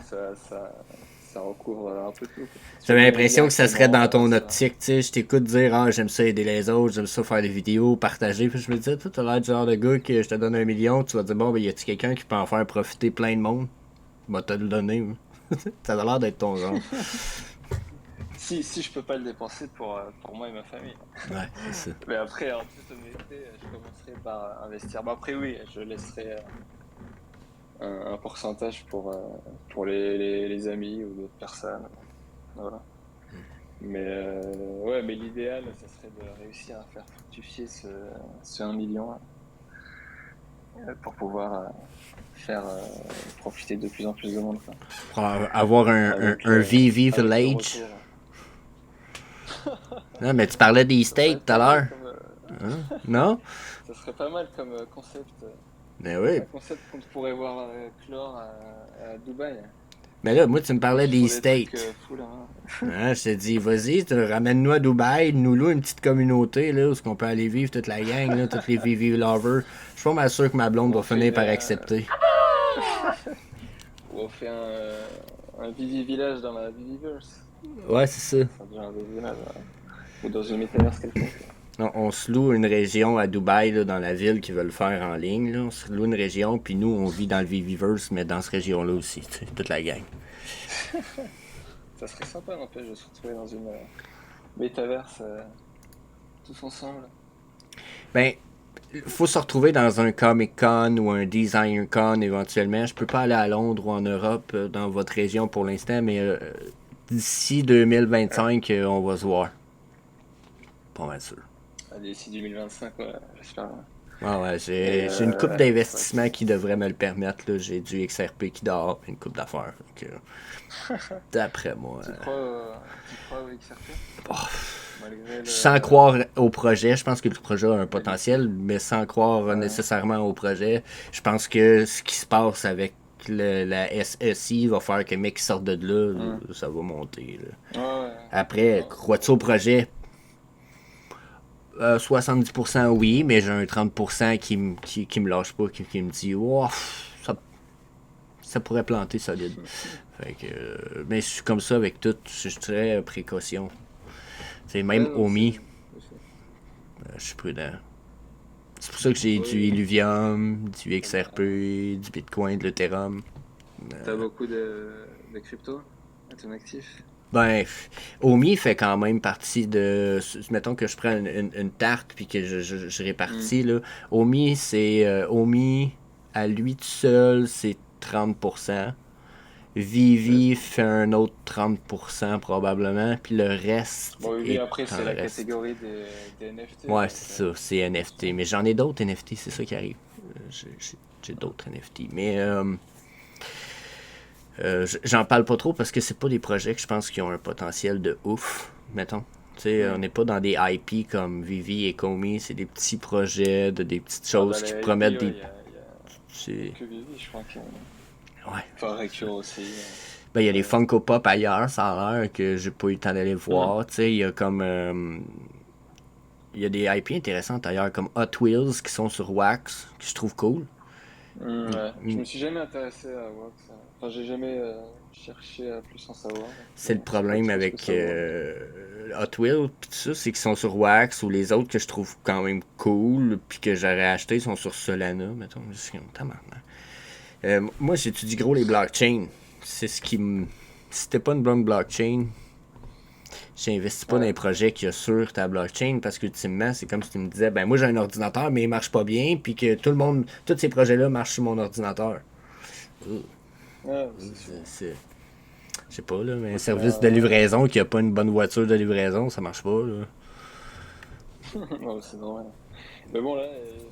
Ça recouvre un peu tout, quoi. Soit
J'avais
donner
l'impression que ça serait
directement,
dans ton
soit.
optique, tu sais, je t'écoute dire, ah, j'aime ça aider les autres, j'aime ça faire des vidéos, partager, puis je me disais, toi, t'as l'air du genre de gars que je te donne 1 million, tu vas dire, bon, ben, y a-tu quelqu'un qui peut en faire profiter plein de monde? Va te le donner, moi. Ça a l'air d'être ton genre.
Si je peux pas le dépenser pour moi et ma famille.
Ouais, c'est ça.
Mais après, en toute honnêteté, je commencerai par investir. Bon, après, oui, je laisserai un pourcentage pour les amis ou d'autres personnes. Voilà. Mais ouais, mais l'idéal, ça serait de réussir à faire fructifier ce 1 million pour pouvoir faire profiter de plus en plus de monde, quoi.
Pour avoir un VV
Avec le
Village.
retour.
Non, mais tu parlais des
Ça serait
States tout à
pas mal
l'heure.
comme,
Hein? Non?
ça serait pas mal comme concept.
Ben oui.
Un concept qu'on pourrait voir clore à Dubaï.
Mais là, moi, tu me parlais
Qui
des
font des trucs
States.
fous là.
Hein, je te dis, vas-y, ramène-nous à Dubaï, nous loue une petite communauté, là, où on peut aller vivre toute la gang, là, tous les VV lovers. Je suis pas mal sûr que ma blonde
Ou
va
on fait
finir par accepter.
ou on fait un Vivi Village dans la Viviverse.
Ouais, c'est ça.
Ça devient un Vivi Village. Ou dans une métaverse quelconque.
On se loue une région à Dubaï, là, dans la ville qui veut le faire en ligne. Là. On se loue une région, puis nous, on vit dans le VVverse, mais dans cette région-là aussi, tu sais, toute la gang.
Ça serait sympa, n'empêche, de se retrouver dans une métaverse tous ensemble.
Ben, faut se retrouver dans un Comic Con ou un Designer Con éventuellement. Je peux pas aller à Londres ou en Europe, dans votre région pour l'instant, mais d'ici
Ouais.
2025, on va se voir. Pas mal sûr.
d'ici 2025, ouais, j'espère.
Ouais,
Et
j'ai une coupe
ouais,
d'investissements qui devrait me le permettre. Là. J'ai du XRP qui dort, une coupe d'affaires. Donc, d'après moi.
tu crois au XRP
Oh,
malgré
sans
le
croire au projet, je pense que le projet a un
qualité?
potentiel, mais sans croire
Ouais.
nécessairement au projet, je pense que ce qui se passe avec la SSI va faire que les mecs qui sortent de là,
Hmm.
ça va monter. Là.
Ouais, ouais.
Après,
Non, c'est
crois-tu au projet? 70% oui, mais j'ai un 30% qui me lâche pas, qui me dit oh, ça pourrait planter solide. Fait que, mais je suis comme ça avec tout, je suis très précaution. C'est
ouais,
même
non, mais
Omi,
c'est-
je suis prudent. C'est pour ça que j'ai du
oui,
Illuvium, du
bah,
XRP, du Bitcoin, de l'Ethereum.
t'as beaucoup de crypto à ton actif?
Ben, Omi fait quand même partie de. Mettons que je prends une tarte puis que je
Hmm.
répartis, là. Omi, c'est. Omi, à lui tout seul, c'est 30%.
Ouais,
Vivi fait un autre 30% probablement, puis le reste
bon, oui,
est
après, c'est
en
la
reste.
catégorie des NFT,
Ouais,
donc
c'est ça, c'est NFT.
forcément.
Mais j'en ai d'autres NFT, c'est ça qui arrive. J'ai d'autres NFT. Mais j'en parle pas trop parce que c'est pas des projets que je pense qui ont un potentiel de ouf, mettons. Tu sais, on
Hmm.
n'est pas dans des IP comme Vivi et Komi, c'est des petits projets, des petites
Ah, dans
choses qui
les IP,
promettent
ouais,
des.
y a
C'est.
que Vivi, je crois que.
Ouais.
Enfin, Recure aussi.
Ben, il y a des
Ouais.
Funko Pop ailleurs, ça a l'air que j'ai pas eu le temps d'aller
Hmm.
voir. Tu sais, il y a comme. Il y a des IP intéressantes ailleurs, comme Hot Wheels qui sont sur Wax, que je trouve cool.
Ouais. Je me suis jamais intéressé à Wax. Enfin, j'ai jamais cherché à plus en savoir. Donc,
C'est le
je sais pas
problème
trop ce que
avec
ça vaut.
Hot Wheels pis tout ça, c'est qu'ils sont sur Wax ou les autres que je trouve quand même cool puis que j'aurais acheté sont sur Solana, mettons. Moi, j'étudie gros les blockchains. C'est ce qui me. Si c'était pas une bonne blockchain, j'investis pas dans les
Ouais.
projets qu'il y a sur ta blockchain parce qu'ultimement, c'est comme si tu me disais, ben moi j'ai un ordinateur mais il marche pas bien puis que tout le monde, tous ces projets-là marchent sur mon ordinateur.
Ouais, c'est sûr.
Je sais pas, là, mais un
Moi, c'est
service de livraison qui a pas une bonne voiture de livraison, ça marche pas, là.
ouais, c'est normal. Mais bon, là,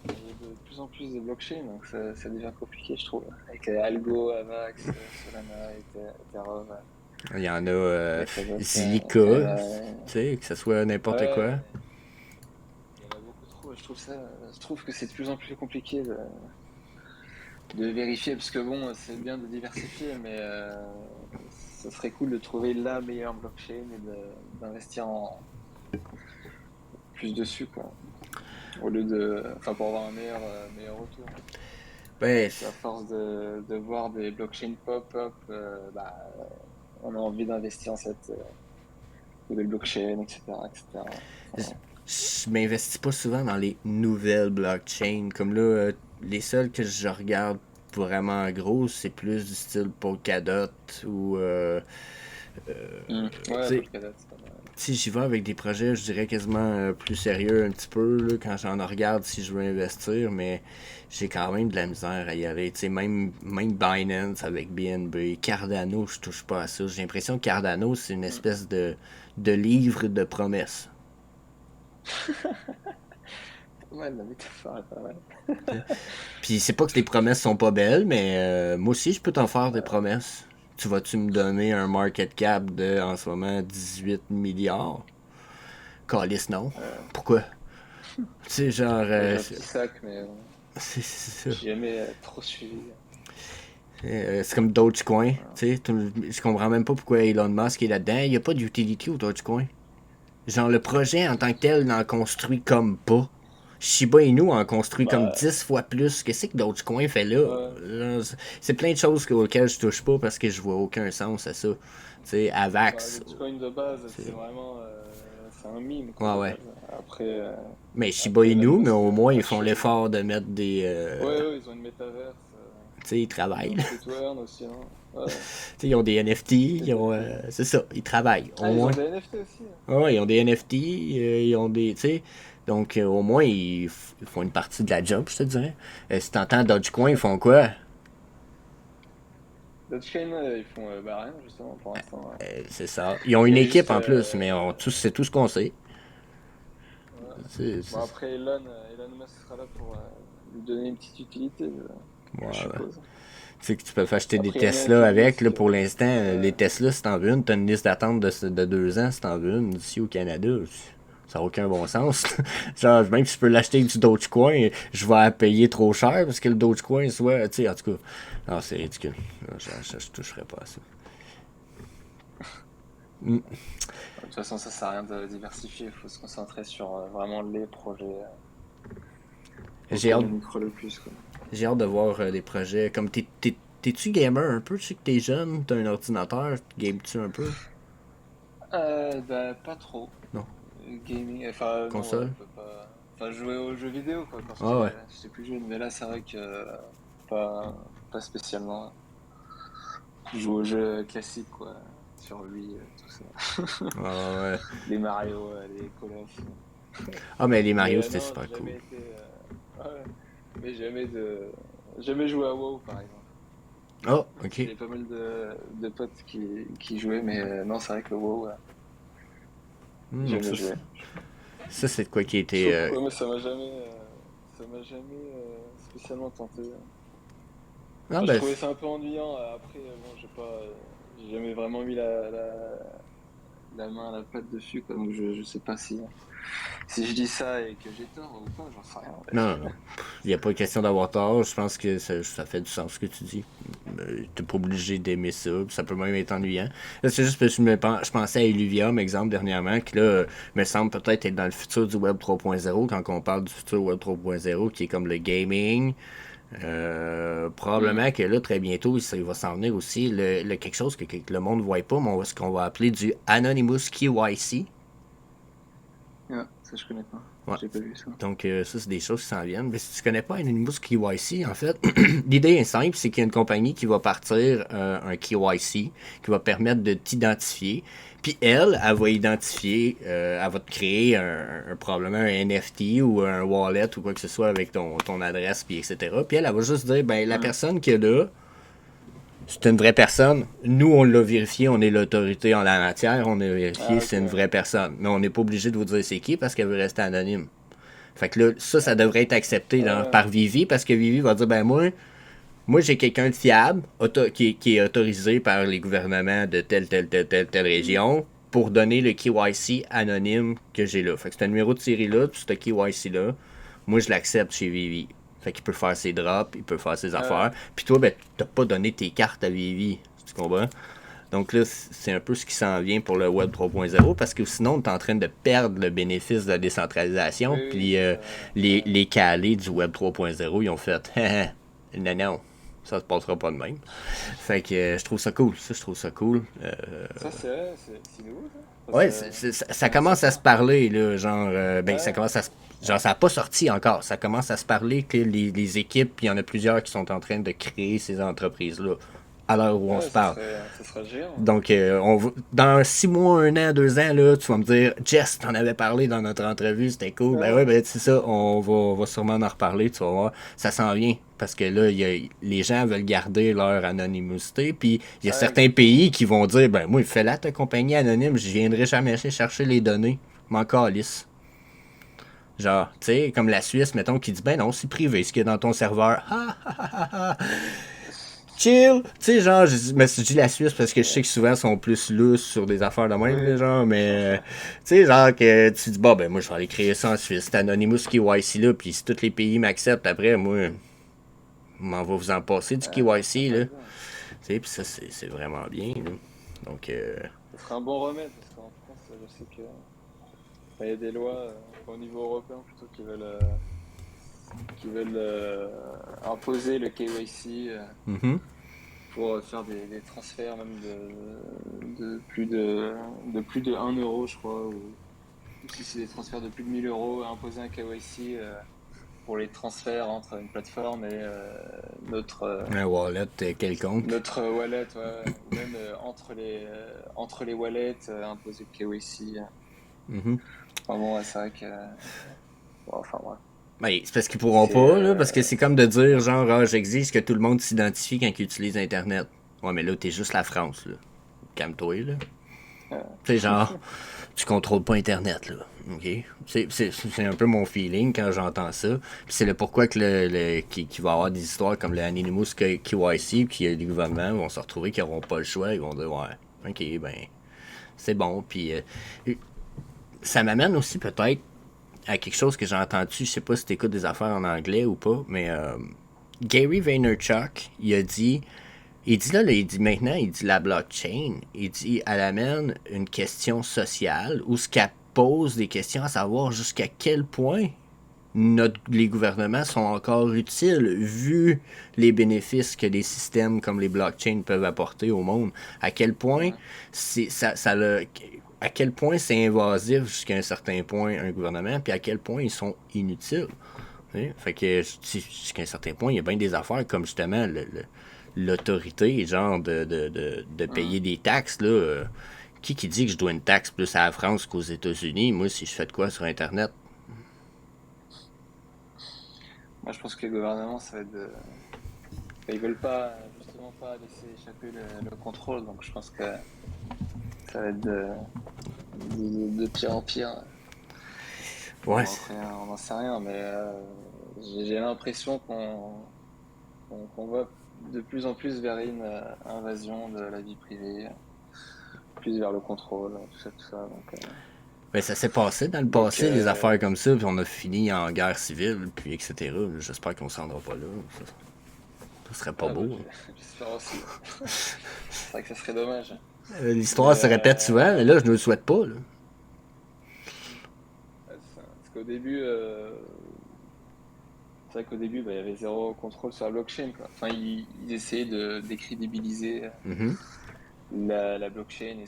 il y a de plus en plus de blockchains, donc ça devient compliqué, je trouve. Avec Algo, Avax, Solana, Ethereum,
Il y en a
il y a quoi d'autre?
Zilliqa,
Enfin,
tu sais, que ce soit n'importe
ouais,
quoi.
il y en a beaucoup trop. Je trouve que c'est de plus en plus compliqué de vérifier, parce que bon, c'est bien de diversifier, mais ça serait cool de trouver la meilleure blockchain et d'investir plus dessus, quoi. Au lieu enfin, pour avoir un meilleur retour.
Ben,
Parce qu'à force de voir des blockchains pop-up, bah, on a envie d'investir en cette nouvelle blockchain, etc., etc. Enfin,
je m'investis pas souvent dans les nouvelles blockchains. Comme là, les seules que je regarde vraiment gros, c'est plus du style Polkadot ou. Tu
ouais,
sais,
Polkadot, c'est pas mal.
si j'y vais avec des projets, je dirais quasiment plus sérieux un petit peu là, quand j'en regarde si je veux investir, mais j'ai quand même de la misère à y aller. Tu sais, même Binance avec BNB, Cardano, je touche pas à ça. J'ai l'impression que Cardano, c'est une
Mm.
espèce de livre de promesses.
Pas mal, la métaphore est pas mal.
Puis c'est pas que les promesses sont pas belles, mais moi aussi je peux t'en faire des promesses. Tu vas-tu me donner un market cap de en ce moment 18 milliards? Calice non.
Euh,
Pourquoi? Tu sais, genre.
moi, j'ai un petit sac, mais
C'est ça.
j'ai jamais trop suivi.
C'est comme Dogecoin.
Voilà.
Tu sais, je comprends même pas pourquoi Elon Musk est là-dedans. Il n'y a pas d'utility au Dogecoin. Genre, le projet en tant que tel n'en construit comme pas. Shiba Inu en construit comme
Bah,
10 fois plus. Qu'est-ce que Dogecoin fait là?
ouais.
C'est plein de choses auxquelles je touche pas parce que je vois aucun sens à ça. Tu sais,
Bah,
Avax.
Dogecoin de base, c'est
c'est-
vraiment, c'est un mime, quoi,
Ouais,
de
ouais.
base. Après,
Mais Shiba
après Elon
Inu, mais
Musk
au moins,
a
ils font
changé.
l'effort de mettre des.
Ouais, ouais, ils ont une métaverse.
Tu sais, ils
Ils
travaillent.
ont
Là.
Sweet Earn aussi, hein. Ouais.
Tu sais, ils ont des NFT. Ils ont,
TTP.
c'est ça, ils travaillent. Au
Ah, ils ont
moins.
des NFT aussi, hein.
Ouais, ils ont des NFT, ils ont des. Tu sais. Donc, au moins, ils font une partie de la job, je te dirais. Si t'entends Dogecoin, ils font quoi?
Dogecoin, ils font bah, rien, justement, pour l'instant.
C'est ça. Ils ont
Il
une
y a
équipe
juste.
en plus, mais c'est tout ce qu'on sait.
Ouais. Bon, après, Elon Musk sera là pour lui donner une petite utilité, je suppose.
Tu sais que tu peux acheter des
Après, il y en a
Tesla
qui
avec,
disent
là,
que-
pour l'instant. Les Tesla, si t'en veux une, t'as une liste d'attente de 2 ans si t'en veux une. Ici au Canada, ça n'a aucun bon sens. Genre, même si je peux l'acheter avec du Dogecoin, je vais payer trop cher parce que le Dogecoin, soit, tu sais, en tout cas, non, c'est ridicule. Non, je toucherai pas à ça.
De toute façon, ça sert à rien de diversifier. Il faut se concentrer sur vraiment les projets
J'ai hâte,
auxquels on y croit le plus, quoi.
j'ai hâte de voir des projets. Comme t'es-tu gamer un peu? Je sais que t'es jeune, t'as un ordinateur, games-tu un peu?
Bah, pas trop.
Non.
Gaming, enfin, non, ouais,
Console?
pas. Enfin, jouer aux jeux vidéo, quoi, quand
Ah ouais.
j'étais plus jeune. Mais là, c'est vrai que pas, pas spécialement. Je joue aux jeux classiques, quoi. Sur lui, tout ça.
Ah ouais.
Les Mario, les Call of.
Ah, mais les
Mais
Mario, c'était
non,
super
j'ai
cool.
jamais été. Ouais, mais jamais joué à WoW, par exemple.
Oh,
Même si
ok.
j'avais pas mal de potes qui jouaient, mais non, c'est vrai que le WoW, jamais joué.
Ça, c'est de quoi qui
Je sais
était.
pas pourquoi, mais ça m'a jamais spécialement tenté.
Ah,
Enfin, je
ben,
trouvais ça un peu ennuyant. Après, bon, j'ai jamais vraiment mis la main à la pâte dessus, quoi. Donc je sais pas si je dis ça et que j'ai tort ou pas, j'en sais rien.
non, non. Il n'y a pas question d'avoir tort. Je pense que ça fait du sens ce que tu dis. T'es pas obligé d'aimer ça. Ça peut même être ennuyant. Là, c'est juste parce que je pensais à Illuvium, exemple, dernièrement, qui là, me semble peut-être être dans le futur du Web 3.0, quand on parle du futur Web 3.0, qui est comme le gaming.
Hmm.
Probablement que là, très bientôt, il va s'en venir aussi quelque chose que le monde ne voit pas, mais ce qu'on va appeler du Anonymous KYC.
Ah, ça, je connais pas.
Ouais.
J'ai pas vu ça.
Donc, ça, c'est des choses qui s'en viennent. Mais si tu connais pas Anonymous KYC, en fait, l'idée est simple, c'est qu'il y a une compagnie qui va partir un KYC qui va permettre de t'identifier. Puis elle va identifier, elle va te créer probablement un NFT ou un wallet ou quoi que ce soit avec ton adresse, puis etc. Puis elle va juste dire, ben, la
Hmm.
personne qui est là, c'est une vraie personne. Nous, on l'a vérifié, on est l'autorité en la matière, on a vérifié,
Ah, ok.
c'est une vraie personne. Mais on n'est pas obligé de vous dire c'est qui parce qu'elle veut rester anonyme. Fait que là, ça devrait être accepté
Ah,
par Vivi parce que Vivi va dire, ben moi j'ai quelqu'un de fiable qui est autorisé par les gouvernements de telle
hmm.
région pour donner le KYC anonyme que j'ai là. Fait que c'est un numéro de série là, puis ce KYC-là, moi je l'accepte chez Vivi. Fait qu'il peut faire ses drops, il peut faire ses affaires. Puis toi, ben, t'as pas donné tes cartes à Vivi. Tu comprends? Donc là, c'est un peu ce qui s'en vient pour le Web 3.0 parce que sinon, on est en train de perdre le bénéfice de la décentralisation.
Oui, oui,
Puis
c'est ça. Ouais.
les calés du Web 3.0, ils ont fait non, non, ça se passera pas de même. Fait que je trouve ça cool. Ça, je trouve ça cool.
Ça, c'est vrai, c'est nouveau, ça?
Ouais, ça
Comment ça
commence à se
part?
parler, là, genre, ben, ça
Ouais.
commence à se. Genre, ça n'a pas sorti encore. Ça commence à se parler que les équipes, puis il y en a plusieurs qui sont en train de créer ces entreprises-là à l'heure où on se
Ouais,
parle.
ça serait géant.
Donc, dans 6 mois, 1 an, 2 ans, là, tu vas me dire, Jess, t'en avais parlé dans notre entrevue, c'était cool. Ben
Ouais.
ouais, ben c'est ça, on va sûrement en reparler, tu vas voir. Ça s'en vient. Parce que là, les gens veulent garder leur anonymité. Puis, il y a
Ouais,
certains
exactement.
pays qui vont dire, ben moi, fais-la ta compagnie anonyme, je viendrai jamais chercher les données. M'en calisse. Genre, tu sais, comme la Suisse, mettons, qui dit, ben non, c'est privé ce qu'il y a dans ton serveur. Chill. Tu sais, genre, mais je dis la Suisse parce que je sais que souvent ils sont plus lousses sur des affaires de même, là,
Oui,
genre,
ça
mais
change
tu
pas.
sais, genre, que tu dis, bon, ben, moi, je vais aller créer ça en Suisse. C'est Anonymous KYC là, puis si tous les pays m'acceptent, après, moi, m'en va vous en passer du
Ça
KYC,
peut
là. Tu
être bien.
sais, puis ça, c'est vraiment bien, là. Donc,
Ça serait un bon remède parce qu'en France, je sais que il y a des lois au niveau européen plutôt qui veulent imposer le KYC
mhm.
pour faire des transferts même de plus de 1 euro, je crois, ou si c'est des transferts de plus de 1 000 euros, imposer un KYC pour les transferts entre une plateforme et
Un wallet quelconque.
notre wallet, ouais, ou même entre les wallets, imposer le KYC.
Mhm.
Enfin bon, ouais, c'est vrai que. Bon, enfin, ouais.
Ben, c'est parce qu'ils pourront
C'est.
pas, là, parce que c'est comme de dire, genre, ah, j'exige que tout le monde s'identifie quand ils utilisent Internet. Ouais, mais là, t'es juste la France, là. Calme-toi, là. Tu sais, genre, tu contrôles pas Internet, là. OK? C'est un peu mon feeling quand j'entends ça. Puis c'est le pourquoi que qu'il va y avoir des histoires comme le Anonymous KYC, puis les gouvernements vont se retrouver qu'ils n'auront pas le choix. Ils vont dire, ouais, OK, ben, c'est bon. Puis ça m'amène aussi peut-être à quelque chose que j'ai entendu. Je sais pas si tu écoutes des affaires en anglais ou pas, mais Gary Vaynerchuk, il dit maintenant, il dit la blockchain, il dit, elle amène une question sociale où ce qu'elle pose des questions à savoir jusqu'à quel point les gouvernements sont encore utiles vu les bénéfices que des systèmes comme les blockchains peuvent apporter au monde. À quel point à quel point c'est invasif jusqu'à un certain point un gouvernement, puis à quel point ils sont inutiles. Fait que jusqu'à un certain point, il y a bien des affaires comme justement l'autorité, genre de payer des taxes. Là, qui dit que je dois une taxe plus à la France qu'aux États-Unis? Moi, si je fais de quoi sur Internet?
Moi, je pense que les gouvernements, ça va être ils veulent pas, justement pas laisser échapper le contrôle, donc je pense que ça va être de pire en pire.
Ouais.
On n'en sait rien, mais j'ai l'impression qu'on va de plus en plus vers une invasion de la vie privée, plus vers le contrôle, tout ça. Donc,
Ben, ça s'est passé dans le passé, des affaires comme ça, puis on a fini en guerre civile, puis etc. J'espère qu'on s'en rendra pas là. Ça serait pas beau.
J'espère aussi. C'est vrai que ça serait dommage.
L'histoire se répète souvent, mais là, je ne le souhaite pas. Là.
Parce qu'au début, c'est vrai qu'au début, il y avait zéro contrôle sur la blockchain, quoi. Enfin, ils essayaient de décrédibiliser la blockchain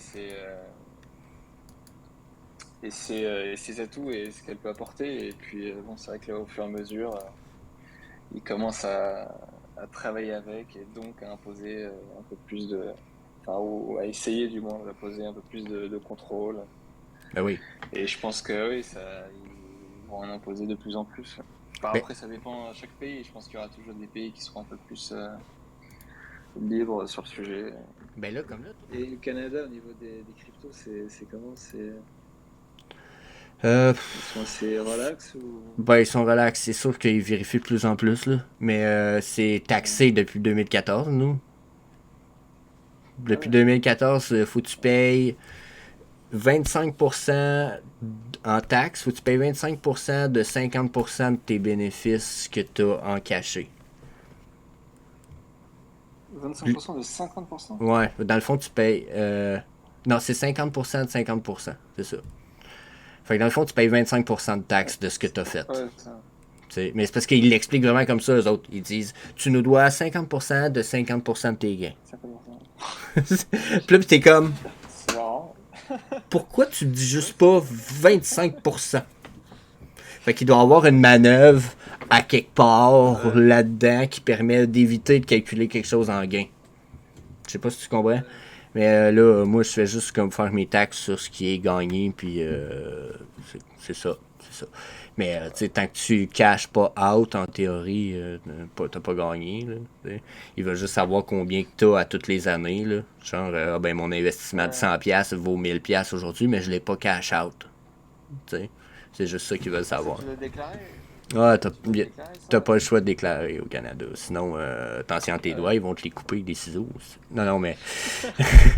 et ses atouts et ce qu'elle peut apporter. Et puis, bon, c'est vrai que là, au fur et à mesure, ils commencent à travailler avec et donc à imposer un peu plus enfin, ou à essayer du moins d'imposer un peu plus de contrôle.
Ben oui.
Et je pense que oui, ils vont en imposer de plus en plus.
Ben,
Après, ça dépend à chaque pays. Je pense qu'il y aura toujours des pays qui seront un peu plus libres sur le sujet.
ben là, comme là.
Et le Canada, au niveau des cryptos, c'est comment
Euh,
Ils sont assez relax ou...
ben, ils sont relax. C'est sûr qu'ils vérifient de plus en plus, là. Mais c'est taxé depuis 2014, nous.
Ah
Depuis
ouais.
2014, faut que tu payes 25% en taxes, faut que tu payes 25% de 50% de tes bénéfices que tu as en cachet.
25% de 50%?
Ouais, dans le fond, tu payes. Non, c'est 50% de 50%. C'est ça. Fait que dans le fond, tu payes 25% de taxes de ce que tu as fait.
Ouais, ça.
T'sais, mais c'est parce qu'ils l'expliquent vraiment comme ça, eux autres. Ils disent tu nous dois 50% de 50% de tes gains.
50%.
Puis là, t'es comme
C'est marrant.
pourquoi tu dis juste pas 25%? Fait qu'il doit y avoir une manœuvre à quelque part là-dedans qui permet d'éviter de calculer quelque chose en gain. Je sais pas si tu comprends. Mais là, moi, je fais juste comme faire mes taxes sur ce qui est gagné, puis c'est ça. C'est ça. Mais tu sais, tant que tu caches pas out, en théorie, t'as pas gagné. Là, il va juste savoir combien que t'as à toutes les années. Là. Genre, ben, mon investissement de 100$ vaut 1000$ aujourd'hui, mais je l'ai pas cash out. T'sais. C'est juste ça qu'ils veulent savoir.
Tu l'as déclaré?
Ah,
Tu dois déclarer
t'as
ça?
pas le choix de déclarer au Canada. Sinon, attention à tes doigts, ils vont te les couper avec des ciseaux. Non, non, mais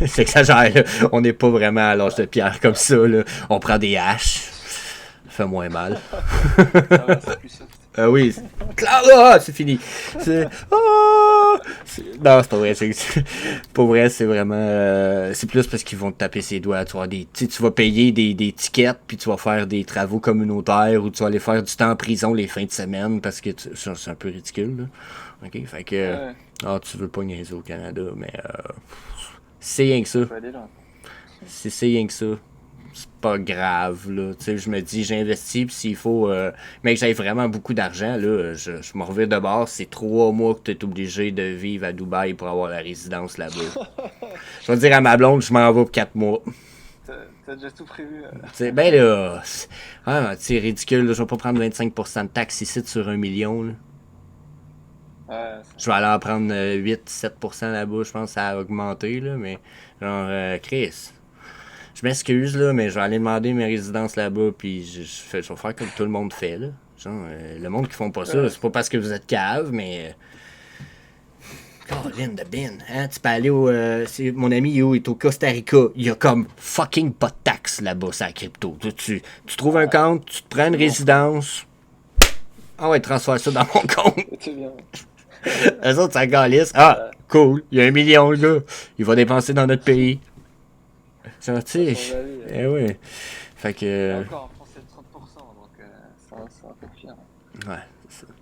c'est exagère. Là. On n'est pas vraiment à l'âge de pierre comme ça. Là. On prend des haches. Ça fait moins mal.
Ça va, c'est plus soft.
Oui. Ah, c'est fini. Non, c'est pas vrai. Pour vrai, c'est vraiment. C'est plus parce qu'ils vont te taper ses doigts. Tu vas payer des tickets, puis tu vas faire des travaux communautaires, ou tu vas aller faire du temps en prison les fins de semaine, parce que c'est un peu ridicule. Là. OK? Fait que. Tu veux pas niaiser au Canada, mais. C'est rien que ça. C'est rien que ça. C'est pas grave, là. Tu sais, je me dis, j'investis, puis s'il faut, mais que j'aille vraiment beaucoup d'argent, là, je me reviens de bord, c'est 3 mois que tu es obligé de vivre à Dubaï pour avoir la résidence là-bas. Je vais dire à ma blonde, je m'en vais pour 4 mois.
T'as déjà tout prévu.
T'sais, ben là, c'est ridicule, là, je vais pas prendre 25% de taxes ici sur 1 million, là. Je vais aller en prendre 8-7% là-bas, je pense que ça a augmenté, là, mais genre, Chris. Je m'excuse, là, mais je vais aller demander mes résidences là-bas, puis je vais faire comme tout le monde fait, là. Genre, le monde qui font pas ça, c'est pas parce que vous êtes cave, mais... Caroline de bin, hein? Tu peux aller au... mon ami, il est au Costa Rica. Il y a comme fucking pas de taxes là-bas, ça, la crypto. Tu trouves un compte, tu te prends une résidence... Ah ouais, transfère ça dans mon compte.
C'est bien.
Eux autres, ça galisse. Ah, cool. Il y a 1 million, le gars. Il va dépenser dans notre pays. Ça, tu sais. Eh oui. Fait
Et
que.
encore, en France, c'est 30%, donc ça va faire fier.
Ouais, c'est ça.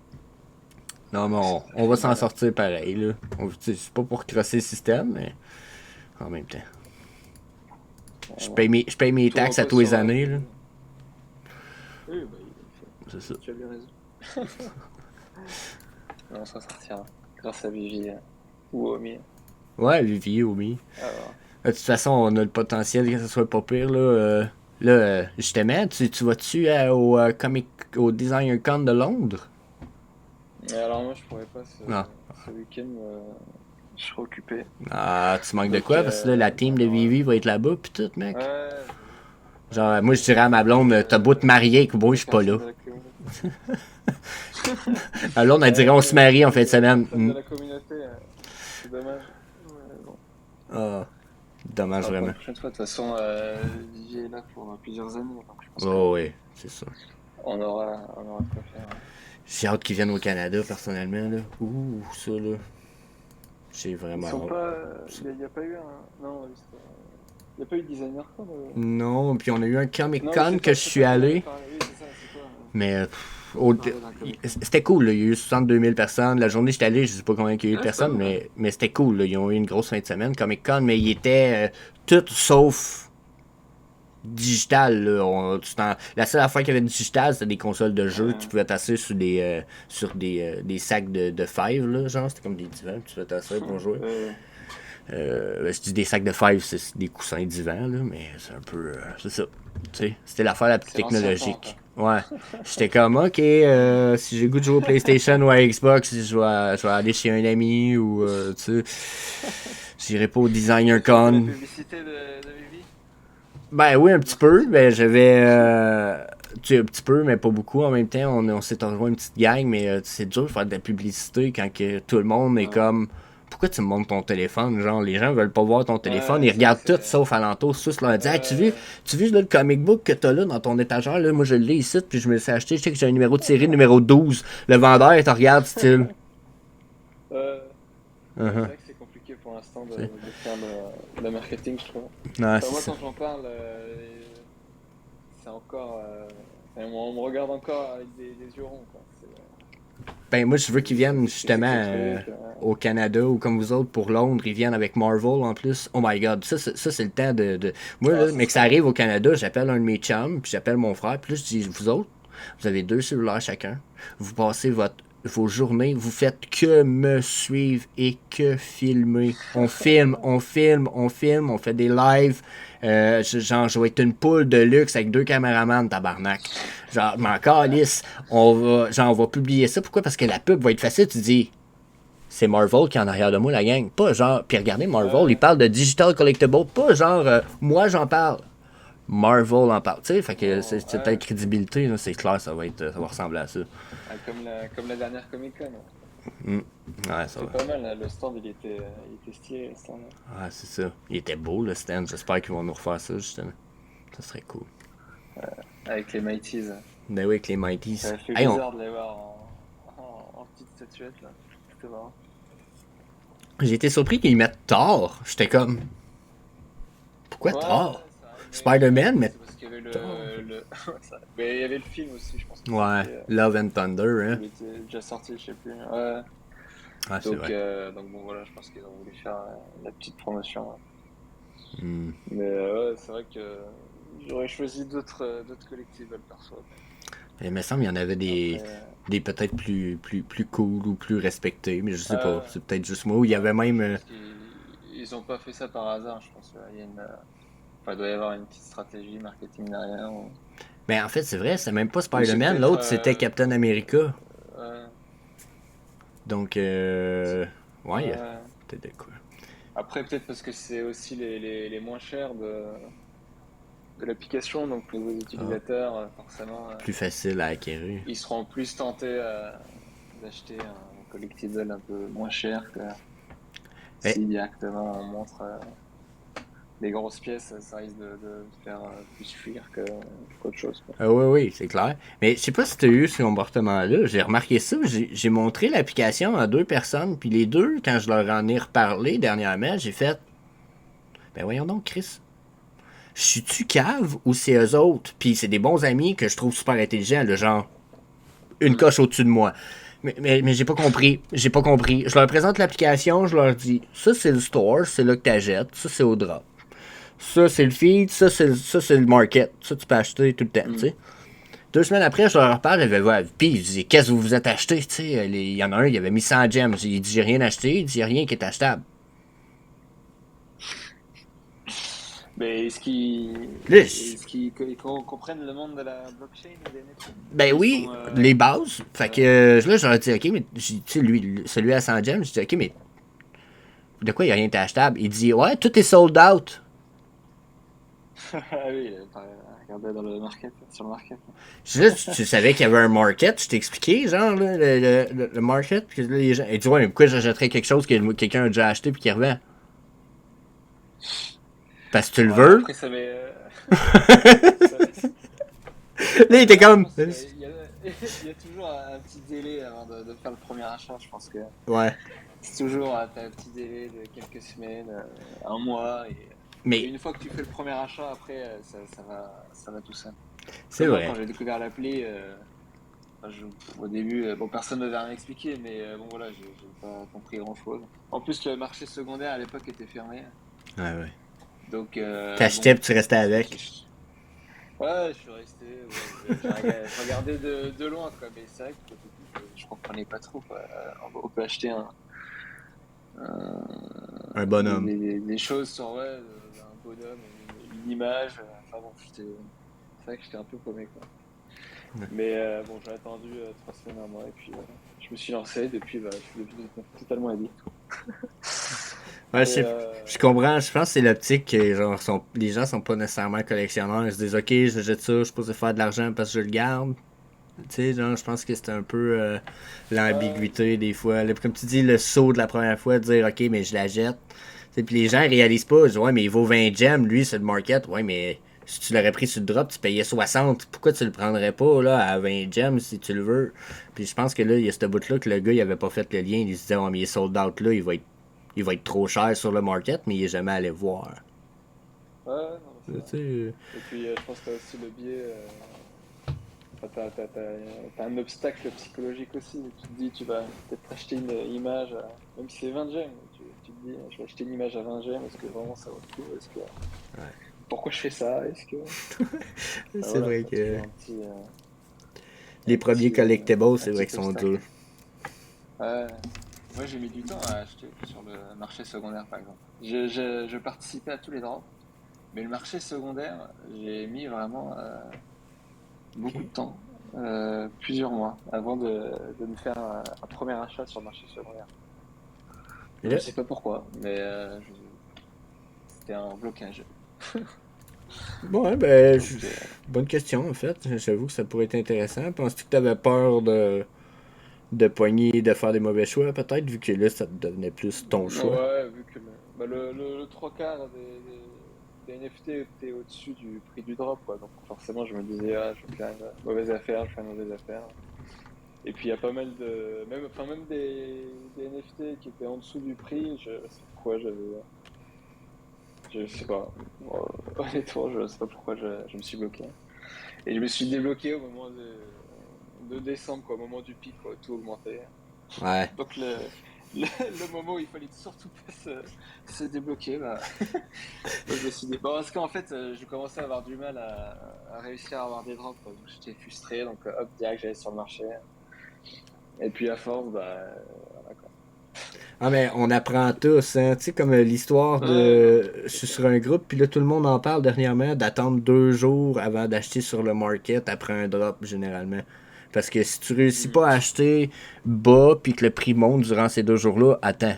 Non, mais on va s'en sortir pareil, là. C'est pas pour crosser le système, mais. En même temps. Je paye mes
Tout
taxes à
repose
tous les
sur la
années, là.
commune. Oui, bah,
C'est ça.
tu as bien raison. On s'en sortira. Grâce à Vivi ou Omi.
Ouais, Vivier, Omi.
Alors,
De toute façon, on a le potentiel que ça soit pas pire, là. Justement, tu vas-tu au Designer Con de Londres?
alors moi, je pourrais pas
Non.
ce week-end. Je serai occupé.
Ah, tu manques de
Donc,
quoi? Parce que là, la team de
alors,
Vivi va être là-bas, pis tout, mec.
ouais,
Genre, moi, je dirais à ma blonde, t'as beau te marier, que moi, je suis pas là. Ma blonde, elle dirait, on se marie en fin de semaine.
De la communauté, c'est dommage. Bon.
Ah, dommage,
Pour la
vraiment.
prochaine fois, de toute façon, Vivi est là pour plusieurs années. Donc je pense
Oh, oui, c'est ça.
qu'on aura de quoi faire.
J'ai hâte qu'ils viennent au Canada, personnellement, là. Ouh, ça, là. J'ai vraiment
Ils sont
hâte.
pas. Il n'y a pas eu un. Non, il n'y a pas eu de designer quoi.
Non, puis on a eu un Comic
Non,
Con que je suis allé.
Oui, c'est ça, c'est quoi
Mais c'était cool, là. Il y a eu 62 000 personnes. La journée que j'étais allé, je sais pas combien il y a eu de personnes, mais c'était cool. Là. Ils ont eu une grosse fin de semaine, Comic Con, mais il était tout sauf digital. Là. La seule affaire qu'il y avait de digital, c'était des consoles de jeu. Tu pouvais t'asseoir sur des sacs de fèves, là, genre. C'était comme des divans, tu pouvais t'asseoir pour jouer. Je dis des sacs de fèves, c'est des coussins divans, là, mais c'est un peu. C'est ça. Tu sais, c'était l'affaire la plus technologique. Ouais. J'étais comme, ok, si j'ai le goût de jouer au PlayStation ou à Xbox, je vais aller chez un ami ou, tu sais, j'irai pas au Designer Con.
La publicité de Vivi?
Ben oui, un petit peu. Ben j'avais. Tu sais, un petit peu, mais pas beaucoup en même temps. On s'est rejoint une petite gang, mais c'est dur de faire de la publicité quand que tout le monde est comme. Pourquoi tu me montres ton téléphone? Genre, les gens veulent pas voir ton téléphone. Ils regardent tout sauf alentour. Tous leur disent, hey, tu vu là, le comic book que t'as là dans ton étagère? Là, moi, je l'ai ici, puis je me l'ai acheté. Je sais que j'ai un numéro de série numéro 12. Le vendeur, il te regarde, style.
C'est vrai que c'est compliqué pour l'instant de faire le marketing, je trouve.
Ouais,
moi, quand j'en parle, c'est encore. On me regarde encore avec des yeux ronds. Quoi.
Ben, moi, je veux qu'ils viennent justement au Canada ou comme vous autres pour Londres. Ils viennent avec Marvel en plus. Oh my god, ça c'est le temps de. Moi, là, mais que ça arrive au Canada, j'appelle un de mes chums, puis j'appelle mon frère, puis là, je dis, vous autres, vous avez 2 cellulaires chacun. Vous passez vos journées, vous faites que me suivre et que filmer. On filme, on fait des lives. Genre, je vais être une poule de luxe avec 2 caméramans, tabarnak. Genre, je m'en calisse. On va publier ça. Pourquoi? Parce que la pub va être facile. Tu dis, c'est Marvel qui est en arrière de moi, la gang. Pas genre, puis regardez, Marvel, il parle de digital collectible. Pas genre, moi j'en parle. Marvel en parle. Tu sais, fait que c'est ta crédibilité, là, c'est clair, ça va ressembler à ça.
Comme la dernière Comic Con.
Ouais, ça
C'était
va.
pas mal, le stand il était stylé. Le stand.
Ouais, c'est ça. Il était beau le stand. J'espère qu'ils vont nous refaire ça, justement. Ça serait cool.
Avec les Mighties.
Ben oui, avec les Mighties.
Ça fait bizarre de les voir en petite statuette là. C'était marrant.
J'ai été surpris qu'ils mettent Thor. J'étais comme. Pourquoi Thor? Spider-Man, mais.
Parce qu'il y avait mais il y avait le film aussi, je pense.
Ouais, Love and Thunder, hein.
Il était déjà sorti, je sais plus. Ouais.
Ah, c'est vrai.
Donc bon, voilà, je pense qu'ils ont voulu faire la petite promotion.
Mm.
Mais ouais, c'est vrai que j'aurais choisi d'autres collectibles perso.
Il me semble qu'il y en avait des peut-être plus cool ou plus respectés, mais je sais pas. C'est peut-être juste moi. Où il y avait même.
Ils ont pas fait ça par hasard, je pense. Il doit y avoir une petite stratégie marketing derrière.
Mais en fait, c'est vrai, c'est même pas Spider-Man. L'autre, c'était Captain America. Donc, ouais, il y a peut-être de quoi.
Après, peut-être parce que c'est aussi les moins chers de l'application, donc les nouveaux utilisateurs, forcément,
Plus facile à acquérir.
ils seront plus tentés d'acheter un collectible un peu moins cher que
Eh,
si directement on montre les grosses pièces, ça risque de faire plus fuir qu'autre chose, quoi.
oui, oui, c'est clair. Mais je sais pas si tu as eu ce comportement-là. J'ai remarqué ça. J'ai montré l'application à 2 personnes, puis les deux, quand je leur en ai reparlé dernièrement, j'ai fait ben voyons donc, Chris. Je suis-tu cave ou c'est eux autres? Puis c'est des bons amis que je trouve super intelligents, le genre une
Mm.
coche au-dessus de moi. Mais j'ai pas compris. J'ai pas compris. Je leur présente l'application, je leur dis ça c'est le store, c'est là que t'achètes, ça c'est au drop. Ça c'est le feed, ça c'est le market. Ça tu peux acheter tout le temps, tu
Mm.
sais. 2 semaines après, je leur reparle, j'avais vu, puis je dis qu'est-ce que vous vous êtes acheté, tu sais. Il y en a un, il avait mis 100 gems. Il dit j'ai rien acheté, il dit rien qui est achetable.
Mais
Là,
est-ce qu'ils comprennent le monde de la blockchain et des NFT?
ben
Ils
oui,
sont,
les bases. Fait
ouais.
que là, j'aurais dit, ok, mais tu sais, lui, celui à 100 gems, je dis, ok, mais de quoi il n'y a rien d'achetable? Il dit, ouais, tout est sold out.
Ah oui, regardez dans le market, sur le market.
Je dis, là, tu savais qu'il y avait un market, je t'ai expliqué, genre, là, le market. Puis là, les gens, il dit, ouais, mais pourquoi j'achèterais quelque chose que quelqu'un a déjà acheté puis qui revend? Parce que tu le
Ouais,
veux.
après, ça met. Ça-
Là, il était
Après, je
comme.
pense il y a toujours un petit délai avant de faire le premier achat. Je pense que
Ouais.
c'est toujours t'as un petit délai de quelques semaines, un mois. Et
Mais
une fois que tu fais le premier achat, après, ça va tout seul.
c'est
Comme moi, quand
vrai.
j'ai découvert l'appli, enfin, au début, bon, personne ne m'avait rien expliqué, mais bon, voilà, j'ai pas compris grand-chose. En plus, le marché secondaire à l'époque était fermé.
Ouais, ouais.
Donc,
T'achetais
bon,
puis tu restais avec.
ouais, je suis resté, ouais, je regardais de loin, quoi, mais c'est vrai qu'au début, je comprenais pas trop, quoi. On peut acheter
Un bonhomme.
des choses sur, ouais, un bonhomme, une image, enfin bon, c'est vrai que j'étais un peu paumé, quoi. Mais bon, j'ai attendu 3 semaines, un mois, et puis je me suis lancé, depuis, bah, je suis devenu totalement addict.
Ouais,
Et
je comprends. Je pense que c'est l'optique que genre, les gens sont pas nécessairement collectionneurs. Ils se disent, ok, je jette ça, je suis supposé faire de l'argent parce que je le garde. Tu sais, genre, je pense que c'est un peu
ouais,
l'ambiguïté des fois. Là, comme tu dis, le saut de la première fois, de dire, ok, mais je la jette. Puis les gens réalisent pas. Ils disent, ouais, mais il vaut 20 gems, lui, c'est le market. Ouais, mais si tu l'aurais pris sur le drop, tu payais 60. Pourquoi tu le prendrais pas là, à 20 gems si tu le veux? Puis je pense que là, il y a ce bout-là que le gars, il avait pas fait le lien. Il se disait, ouais, mais il est sold out là, il va être trop cher sur le market, mais il est jamais allé voir.
ouais, non, mais c'est
Tu
vrai.
sais,
Et puis, je pense que t'as aussi le biais. Enfin, t'as un obstacle psychologique aussi. Tu te dis, tu vas peut-être acheter une image, même si c'est 20 gemmes, tu te dis, je vais acheter une image à 20 gemmes, est-ce que vraiment ça vaut le coup? Pourquoi je fais ça?
c'est
Voilà,
vrai
t'as
que
toujours
les premiers collectibles,
un
c'est vrai
petit
qu'ils sont
obstacle.
durs.
Ouais. Moi, j'ai mis du temps à acheter sur le marché secondaire, par exemple. Je participais à tous les drops, mais le marché secondaire, j'ai mis vraiment beaucoup de temps, plusieurs mois, avant de me faire un premier achat sur le marché secondaire.
Et
Je
là,
sais pas pourquoi, mais c'était un blocage.
bon, ouais, ben,
Donc,
bonne question en fait. J'avoue que ça pourrait être intéressant. Penses-tu que t'avais peur de pogner, de faire des mauvais choix peut-être, vu que là, ça devenait plus ton choix?
ouais, vu que le trois quarts des NFT étaient au-dessus du prix du drop, quoi. Donc forcément, je me disais, ah, je vais faire une mauvaise affaire, je vais faire une mauvaise affaire. Et puis il y a pas mal de, même des NFT qui étaient en dessous du prix, je sais pas pourquoi je sais pas. Honnêtement, je sais pas pourquoi je me suis bloqué. Et je me suis débloqué au moment de décembre, quoi, au moment du pic, quoi, tout augmentait.
Ouais.
Donc le moment où il fallait surtout pas se débloquer, bah, moi, je me suis dit, bon, parce qu'en fait, je commençais à avoir du mal à réussir à avoir des drops, quoi. Donc j'étais frustré, donc hop, direct, j'allais sur le marché. Et puis à force, bah, voilà, quoi.
Ah, mais on apprend tous, hein. Tu sais, comme l'histoire
Ouais, non,
de.
mais
Je
c'est
suis
clair.
sur un groupe, puis là, tout le monde en parle dernièrement, d'attendre 2 jours avant d'acheter sur le market après un drop, généralement. Parce que si tu réussis
Mm.
pas à acheter bas, puis que le prix monte durant ces 2 jours-là, attends.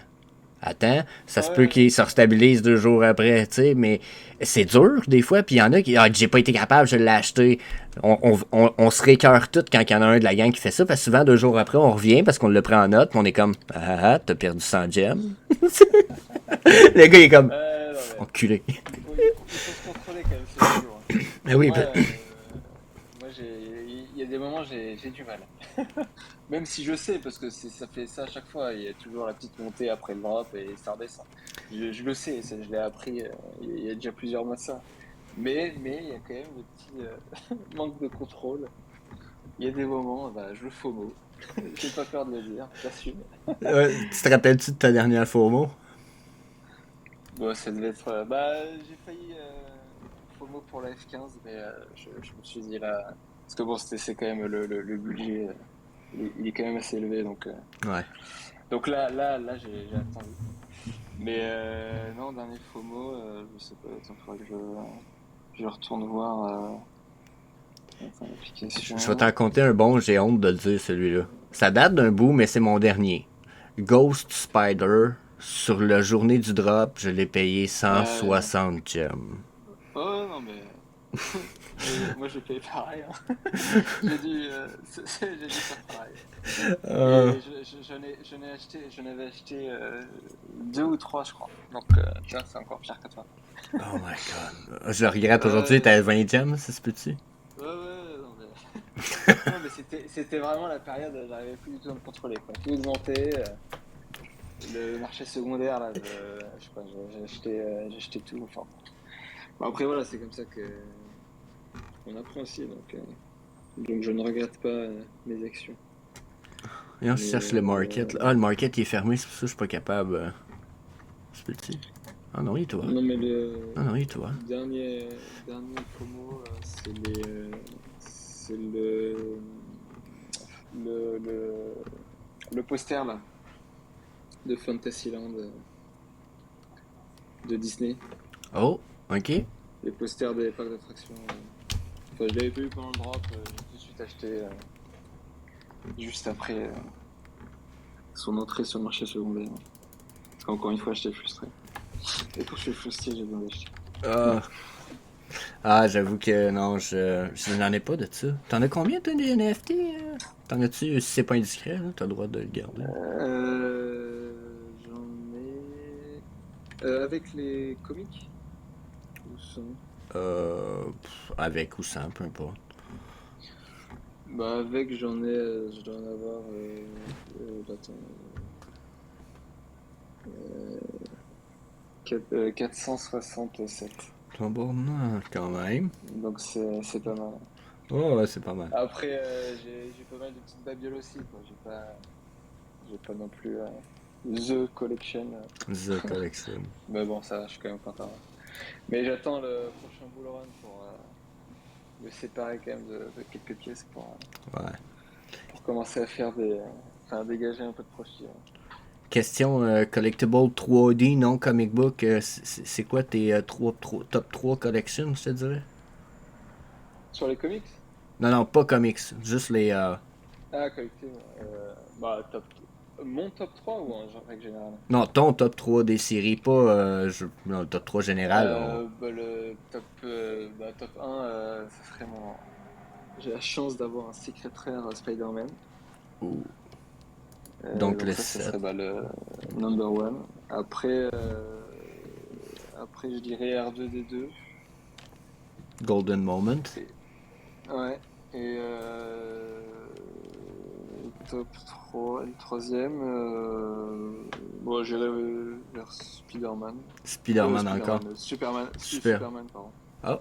attends, ça se peut
Ouais,
qu'il se restabilise 2 jours après, tu sais, mais c'est dur des fois, puis il y en a qui, j'ai pas été capable, je l'ai acheté. On se récœure tout quand il y en a un de la gang qui fait ça, parce que souvent 2 jours après, on revient parce qu'on le prend en note, puis on est comme, t'as perdu 100 gemmes. Le gars il est comme,
non mais
enculé.
il faut se contrôler quand même, c'est toujours.
Mais oui,
Moi, moi il y a des moments j'ai du mal. Même si je sais, parce que ça fait ça à chaque fois, il y a toujours la petite montée après le drop et ça redescend. Je le sais, je l'ai appris il y a déjà plusieurs mois de ça. Mais il y a quand même des petits manques de contrôle. Il y a des moments, bah, je le FOMO. J'ai pas peur de le dire, j'assume.
tu te rappelles-tu de ta dernière FOMO?
Bon, ça devait être. Bah, j'ai failli FOMO pour la F15, mais je me suis dit là. Parce que bon, c'est quand même le budget, il est quand même assez élevé,
Ouais.
donc là j'ai attendu. Mais non, dernier FOMO, je sais pas, il faudrait que je retourne voir
Je vais t'en
l'application.
raconter un bon, j'ai honte de le dire celui-là. Ça date d'un bout, mais c'est mon dernier. Ghost Spider, sur la journée du drop, je l'ai payé
Euh,
160 gemmes.
oh non, mais moi j'ai payé pareil, hein. J'ai dû, j'ai dû faire pareil.
Euh,
Et j'en avais acheté deux ou trois, je crois. Donc, tu vois, c'est encore pire que toi.
oh my god. Je le regrette aujourd'hui,
Euh,
t'avais 20 gemmes, ça se peut-tu?
ouais, non, mais, non, mais c'était vraiment la période où j'arrivais plus du tout à me contrôler, quoi. Tout augmentait. Le marché secondaire, là, je sais pas, j'ai acheté tout. Enfin, bon, après, voilà, c'est comme ça que on apprend aussi. Donc je ne regrette pas mes actions.
Viens, je
Mais
cherche le market. Ah, le market il est fermé, c'est pour ça que je suis pas capable. Se peut-tu? Ah non, il est toi.
non, mais
Ah non, il est toi.
dernier FOMO, c'est le, le poster là de Fantasyland de Disney.
Oh, ok.
Les posters des parcs d'attractions. Enfin, je l'avais pas eu pendant le drop, j'ai tout de suite acheté juste après son entrée sur le marché secondaire. Parce qu'encore une fois, j'étais frustré. Et quand je suis frustré, j'ai besoin d'acheter.
Ah, j'avoue que non, je n'en ai pas de ça. T'en as combien, toi, des NFT? T'en as-tu, si c'est pas indiscret, là, t'as le droit de le garder.
J'en ai. Avec les comics ou sans?
Avec ou sans, peu importe.
Bah, avec, je dois en avoir. Attends. 467.
Tabarnak, quand même.
Donc c'est pas mal.
Oh, ouais, c'est pas mal.
Après, j'ai pas mal de petites babioles aussi, quoi. J'ai pas non plus The Collection.
The Collection.
Mais bon, ça, je suis quand même content. Mais j'attends le prochain bull run pour me séparer quand même de quelques pièces
Ouais.
pour commencer à faire enfin, dégager un peu de profit.
Question collectible 3D, non comic book. C'est quoi tes top 3 collections, je te dirais?
Sur les comics?
Non, non, pas comics. Juste les.
Ah, collective. Bah, mon top 3 ou en règle générale?
Non, ton top 3 des séries, pas non, le top 3 général.
Bah, le top 1, ça serait mon. J'ai la chance d'avoir un Secret Rare Spider-Man.
Ou- donc
Donc
le
ça
7.
serait bah, le number one. Après je dirais R2D2.
Golden Moment.
Et, ouais. Et top 3, le troisième, bon, j'irais vers Spider-Man.
Spider-Man encore.
Spider-Man, Superman,
Super.
Superman, pardon.
Oh,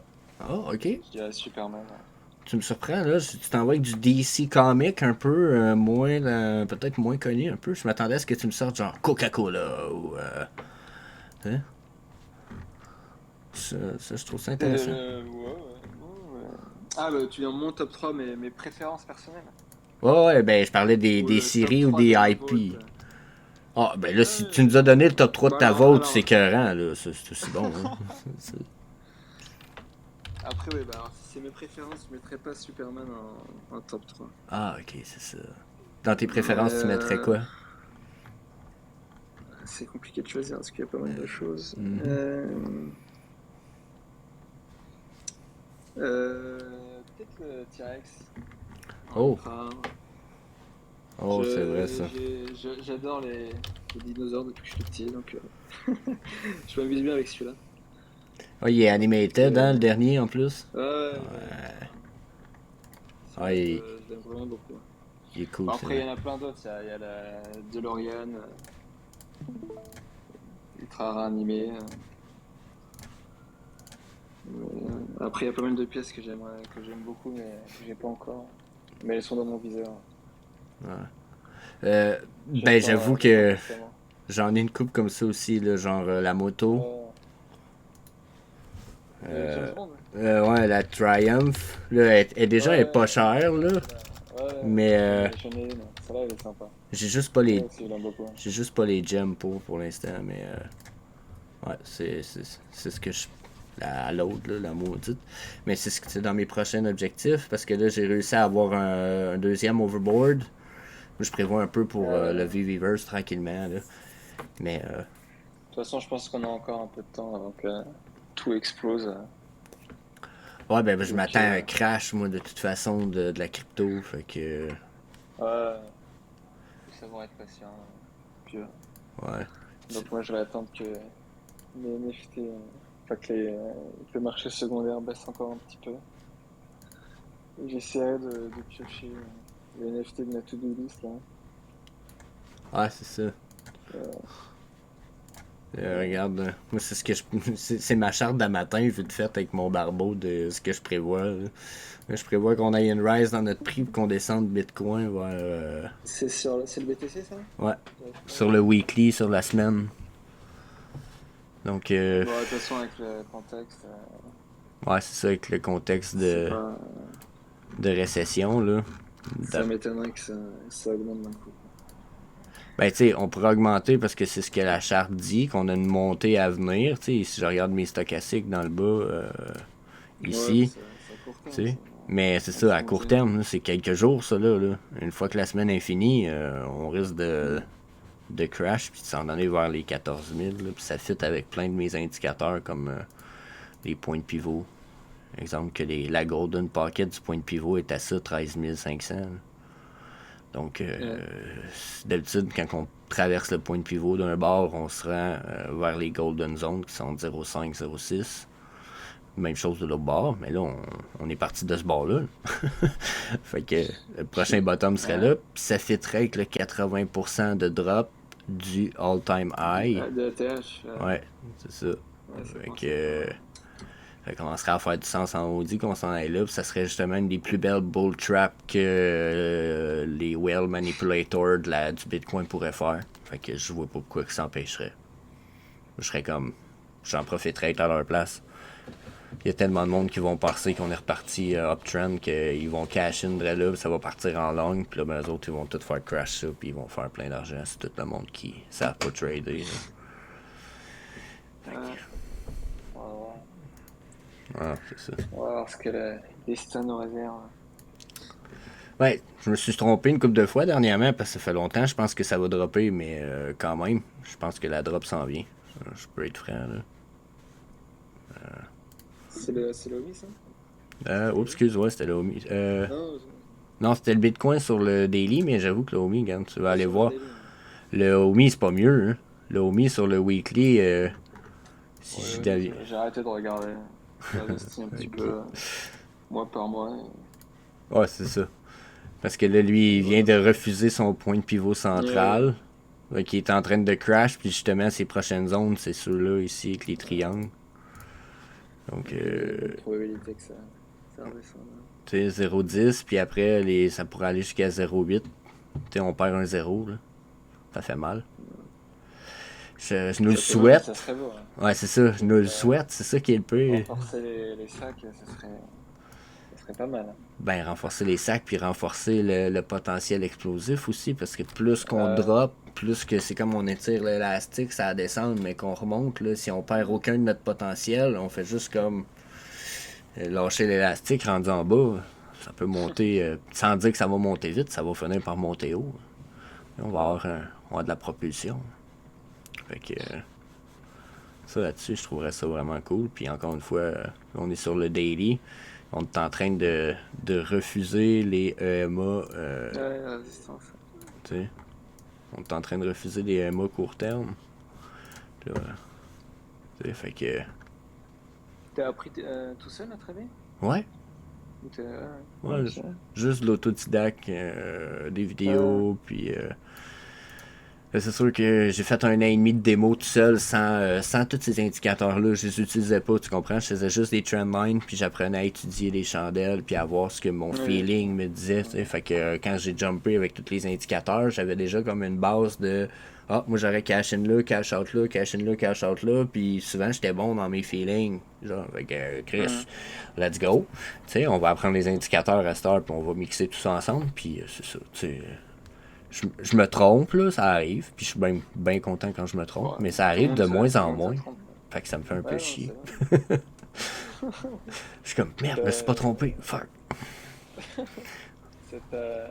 oh, ok.
Je dirais Superman. Ouais.
Tu me surprends là. Tu t'envoies avec du DC comic un peu moins, peut-être moins connu un peu. Je m'attendais à ce que tu me sortes genre Coca-Cola ou. Hein? Ça, je trouve ça intéressant.
Ouais. Ah, bah, tu viens mon top 3, mes préférences personnelles.
Ouais, ouais, ben je parlais des,
Ou
des
le top
séries ou
3
des
de ma
IP.
vote.
Ah, ben là, si tu nous as donné le top 3 de
Bah
ta vote, c'est
alors,
écœurant, là. C'est aussi bon, hein. C'est-
après, oui, bah, alors, si c'est mes préférences, je mettrais pas Superman en top 3.
Ah, ok, c'est ça. Dans tes
Mais
préférences, tu mettrais quoi?
c'est compliqué de choisir parce qu'il y a pas mal de choses. Peut-être le T-Rex.
Oh.
Ultra.
Oh, c'est vrai ça.
J'adore les dinosaures depuis que je suis petit, donc je m'amuse bien avec celui-là.
Oh, il est animated, hein, le dernier en plus.
Ouais.
Ah,
Celui-là, je l'aime vraiment beaucoup.
il est cool,
Bon,
c'est
après, il
vrai.
y en a plein d'autres. Il y a la DeLorean, ultra rare animé. Après, il y a pas mal de pièces que j'aime beaucoup, mais que j'ai pas encore. Mais elles sont dans mon viseur.
Ben, j'avoue
J'attends
que
patiemment.
j'en ai une coupe comme ça aussi, là, genre la moto.
Euh, de James Bond?
Ouais, la Triumph. Là, elle est pas
Ouais,
chère, là.
ouais,
Mais
j'en ai une. Celle-là, elle est sympa.
j'ai juste pas
Celle-là
les.
aussi, je l'aime beaucoup.
J'ai juste pas les gems pour l'instant, mais ouais, c'est ce que je. À l'autre, là, la maudite. Mais c'est dans mes prochains objectifs parce que là, j'ai réussi à avoir un deuxième overboard. Je prévois un peu pour le VVverse tranquillement, là. Mais
De toute façon, je pense qu'on a encore un peu de temps avant que tout explose.
ouais, ben je
Donc,
m'attends à un crash, moi, de toute façon, de la crypto. Fait que.
ouais, faut savoir être patient. Puis,
Ouais.
donc, moi, je vais attendre que les NFT, enfin, que le marché secondaire baisse encore un petit peu. Et j'essaierai de piocher les NFT de ma to-do list, là.
Ouais, c'est ça.
Euh,
Regarde, moi, c'est ce que je. C'est ma charte d'un matin, vite faite avec mon barbeau de ce que je prévois. Là. Je prévois qu'on aille une rise dans notre prix et qu'on descende Bitcoin vers.
c'est le BTC, ça?
Ouais. Sur le weekly, sur la semaine. Donc,
Bon, de toute façon, avec le contexte,
ouais, c'est ça, avec le contexte
c'est pas.
de récession, là.
Ça m'étonnerait que ça augmente d'un coup.
Ben, tu sais, on pourrait augmenter parce que c'est ce que la charte dit, qu'on a une montée à venir. Tu sais, si je regarde mes stochastiques dans le bas,
Ouais, mais
ici,
c'est à court
tu
terme,
sais.
ça.
Mais c'est
On
ça,
se
à court
monter.
terme, là, c'est quelques jours, ça, là. Une fois que la semaine est finie, on risque de crash puis de s'en aller vers les 14 000. Là, puis ça fit avec plein de mes indicateurs comme les points de pivot. Exemple que la Golden Pocket du point de pivot est à ça, 13 500. Là. Donc,
Ouais.
d'habitude, quand on traverse le point de pivot d'un bord, on se rend vers les Golden Zones qui sont 0,5, 0,6. Même chose de l'autre bord, mais là, on est parti de ce bord-là. Fait que le prochain bottom serait
Ouais.
là, puis ça fitterait avec le 80% de drop du all-time high.
De ATH,
Ouais, c'est ça.
ouais, ça
Fait
commence à faire.
que ça commencerait à faire du sens en Audi qu'on s'en aille là, puis ça serait justement une des plus belles bull traps que les well manipulators du Bitcoin pourraient faire. Fait que je vois pas pourquoi ça s'empêcherait. Je serais comme. J'en profiterais à leur place. Il y a tellement de monde qui vont passer qu'on est reparti uptrend qu'ils vont cash in de là, ça va partir en long, puis là, ben, eux autres, ils vont tout faire crash ça, puis ils vont faire plein d'argent. C'est tout le monde qui savent pas trader. Fait
Ouais.
que,
On va voir.
c'est ça.
On va voir ce que le destin nous réserve.
Ouais, je me suis trompé une couple de fois dernièrement parce que ça fait longtemps. Je pense que ça va dropper, mais quand même, je pense que la drop s'en vient. Je peux être franc là.
C'est le Omi, ça?
Oups, excuse-moi, c'était le Omi.
Non,
Non, c'était le Bitcoin sur le daily, mais j'avoue que le Omi, regarde, tu vas aller
sur le
voir.
daily.
Le Omi, c'est pas mieux. Hein. Le Omi sur le weekly, si je
Ouais,
devais.
j'ai arrêté de regarder. J'investis un petit
Ok.
peu mois par mois.
Ouais, c'est ça. Parce que là, lui, il vient
Voilà.
de refuser son point de pivot
Ouais.
central. Qui est en train de crash, puis justement, ses prochaines zones, c'est ceux-là ici avec les triangles. Donc,
Il y a une bonne probabilité que ça redescende.
tu sais, 0,10, puis après, ça pourrait aller jusqu'à 0,8. Tu sais, on perd un 0, là. Ça fait mal. Je nous le
Ça fait mal, mais ça
souhaite.
serait beau. Hein.
Ouais, c'est ça, je nous le
Euh,
souhaite. C'est ça qui est le peu.
renforcer les sacs, ça serait pas mal. Hein.
Ben, renforcer les sacs, puis renforcer le potentiel explosif aussi, parce que plus qu'on
Euh,
drop, plus que c'est comme on étire l'élastique, ça descend, mais qu'on remonte, là, si on perd aucun de notre potentiel, on fait juste comme lâcher l'élastique rendu en bas. Ça peut monter, sans dire que ça va monter vite, ça va finir par monter haut. Et on va avoir de la propulsion. Fait que ça là-dessus, je trouverais ça vraiment cool. Puis encore une fois, on est sur le daily. On est en train de refuser les EMA.
Ouais, résistance.
Tu sais, on est en train de refuser les EMA court terme. Là, tu sais, fait que.
T'as appris tout seul à travailler?
Ouais,
Ou t'as-
ouais,
c'est vrai.
juste de l'autodidacte, des vidéos, puis. C'est sûr que j'ai fait un an et demi de démo tout seul sans tous ces indicateurs-là. Je les utilisais pas, tu comprends? Je faisais juste des trendlines, puis j'apprenais à étudier les chandelles, puis à voir ce que mon
Ouais,
feeling me disait. Tu sais. Fait que quand j'ai jumpé avec tous les indicateurs, j'avais déjà comme une base de ah, moi j'aurais cash in là, cash out là, cash in là, cash out là, puis souvent j'étais bon dans mes feelings. Genre, avec Chris, let's go. Tu sais, on va apprendre les indicateurs à cette heure, puis on va mixer tout ça ensemble, puis c'est ça, tu sais. Je me trompe, là, ça arrive. Puis je suis bien content quand je me trompe.
ouais,
Mais ça arrive de moins
tout le
en
monde se
moins.
trompe.
Fait que ça me fait un peu
Ouais, non,
chier.
c'est vrai.
Je suis comme, merde, je me suis pas
T'as
trompé. Fuck.
ça t'as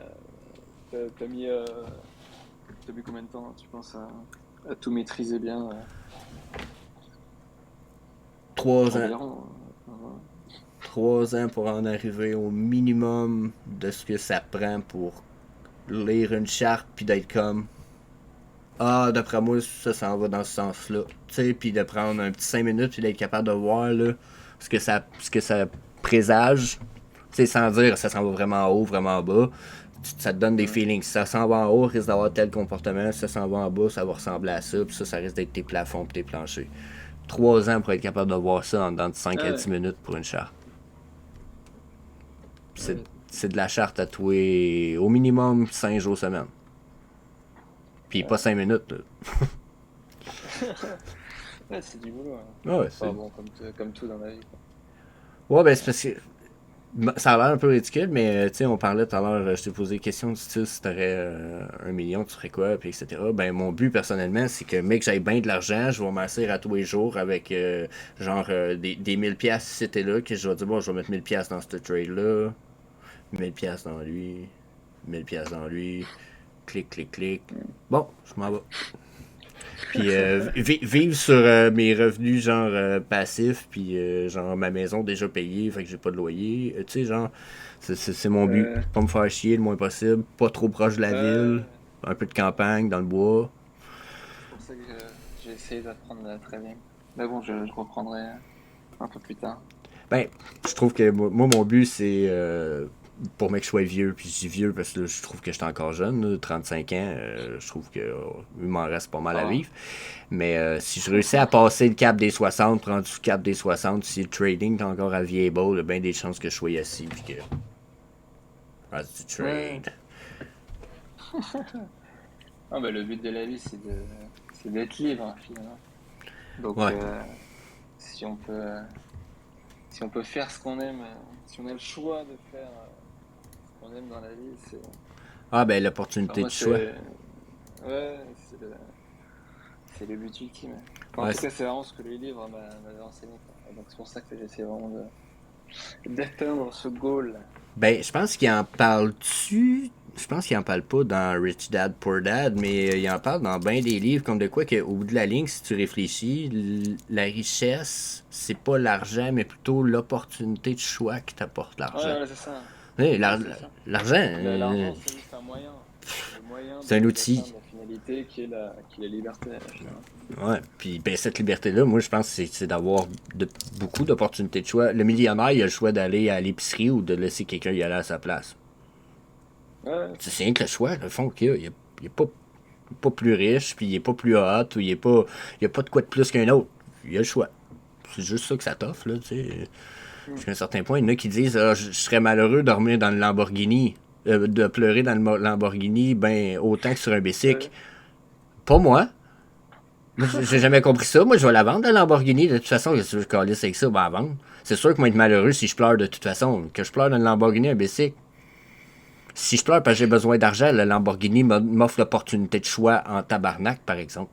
mis combien de temps, tu penses, à tout maîtriser bien
3 ans.
environ?
3 ans pour en arriver au minimum de ce que ça prend pour lire une charte puis d'être comme ah, d'après moi, ça s'en va dans ce sens-là. Tu sais, puis de prendre un petit 5 minutes puis d'être capable de voir là, ce que ça présage. Tu sais, sans dire ça s'en va vraiment en haut, vraiment en bas. Ça te donne des feelings. Si ça s'en va en haut, risque d'avoir tel comportement. Si ça s'en va en bas, ça va ressembler à ça. Puis ça risque d'être tes plafonds puis tes planchers. 3 ans pour être capable de voir ça en dedans de 5 à
Ah
10
ouais.
minutes pour une charte.
Ouais,
C'est de la charte à touer au minimum 5 jours semaine. Puis pas 5 minutes. Là.
ouais, c'est du boulot, hein.
Ouais,
Enfin
c'est.
bon, comme tout dans la vie, quoi.
Ouais, ben c'est parce que. Ça a l'air un peu ridicule, mais tu sais, on parlait tout à l'heure, je t'ai posé des questions du style si t'aurais 1 million, tu ferais quoi, puis etc. Ben, mon but personnellement, c'est que, mec, j'aille bien de l'argent, je vais m'asseoir à tous les jours avec des 1000$ si c'était là, que je vais dire, bon, je vais mettre 1000$ dans ce trade-là, 1000$ dans lui, 1000$ dans lui, clic, clic, clic. Bon, je m'en vais. Puis vivre sur mes revenus genre passifs, puis genre ma maison déjà payée, fait que j'ai pas de loyer. Tu sais, genre, c'est mon but.
Euh,
Pas me faire chier le moins possible, pas trop proche de la ville,
ouais,
un peu de campagne, dans le bois.
c'est pour ça que j'ai essayé d'apprendre très bien. Mais bon, je reprendrai un peu plus tard.
Ben, je trouve que moi mon but, c'est pour mec que je sois vieux, puis je dis vieux parce que là, je trouve que j'étais encore jeune, là, 35 ans, je trouve que il m'en reste pas mal
Ça
à
va.
vivre. Mais si je réussis à passer le cap des 60, prendre du cap des 60, si le trading est encore à viable, il y a bien des chances que je sois assis, puis que je fasse du
Ouais.
trade.
Ah, bah, le but de la vie, c'est d'être libre, hein, finalement. Donc,
Ouais.
si on peut, euh, si on peut faire ce qu'on aime, si on a le choix de faire ce qu'on aime dans la vie,
Ah ben
enfin,
l'opportunité
moi,
de choix.
ouais, c'est le but ultime. Enfin, en
Ouais,
tout cas, c'est vraiment ce que les livres m'avaient enseigné, quoi. Et donc, c'est pour ça que j'essaie vraiment d'atteindre ce goal.
ben, je pense qu'il en parle-tu. Je pense qu'il en parle pas dans Rich Dad Poor Dad, mais il en parle dans bien des livres, comme de quoi qu'au bout de la ligne, si tu réfléchis, la richesse, c'est pas l'argent, mais plutôt l'opportunité de choix qui t'apporte
Ouais,
l'argent.
voilà, c'est ça.
Oui,
Ouais, c'est ça.
l'argent,
L'argent, c'est juste un moyen. C'est le moyen
c'est un outil.
d'atteindre la finalité qui est la liberté, finalement.
Ouais, puis ben, cette liberté-là, moi, je pense que c'est d'avoir beaucoup d'opportunités de choix. Le millionnaire, il a le choix d'aller à l'épicerie ou de laisser quelqu'un y aller à sa place.
Ouais,
C'est rien que le choix, le fond qu'il y a. Il est pas plus riche, puis il est pas plus hot, ou il y a pas de quoi de plus qu'un autre. Il y a le choix. C'est juste ça que ça t'offre, là, tu sais.
mm,
Jusqu'à un certain point, il y en a qui disent ah, je serais malheureux de dormir dans le Lamborghini, de pleurer dans le Lamborghini, ben autant que sur un bicycle.
ouais.
Pas moi. Moi, j'ai jamais compris ça. Moi, je vais la vendre, la Lamborghini. De toute façon, qu'est-ce que je calisse avec ça? Ben, à vendre. C'est sûr que moi, être malheureux si je pleure de toute façon. Que je pleure dans le Lamborghini, un bicycle. Si je pleure parce que j'ai besoin d'argent, le Lamborghini m'offre l'opportunité de choix en tabarnak, par exemple.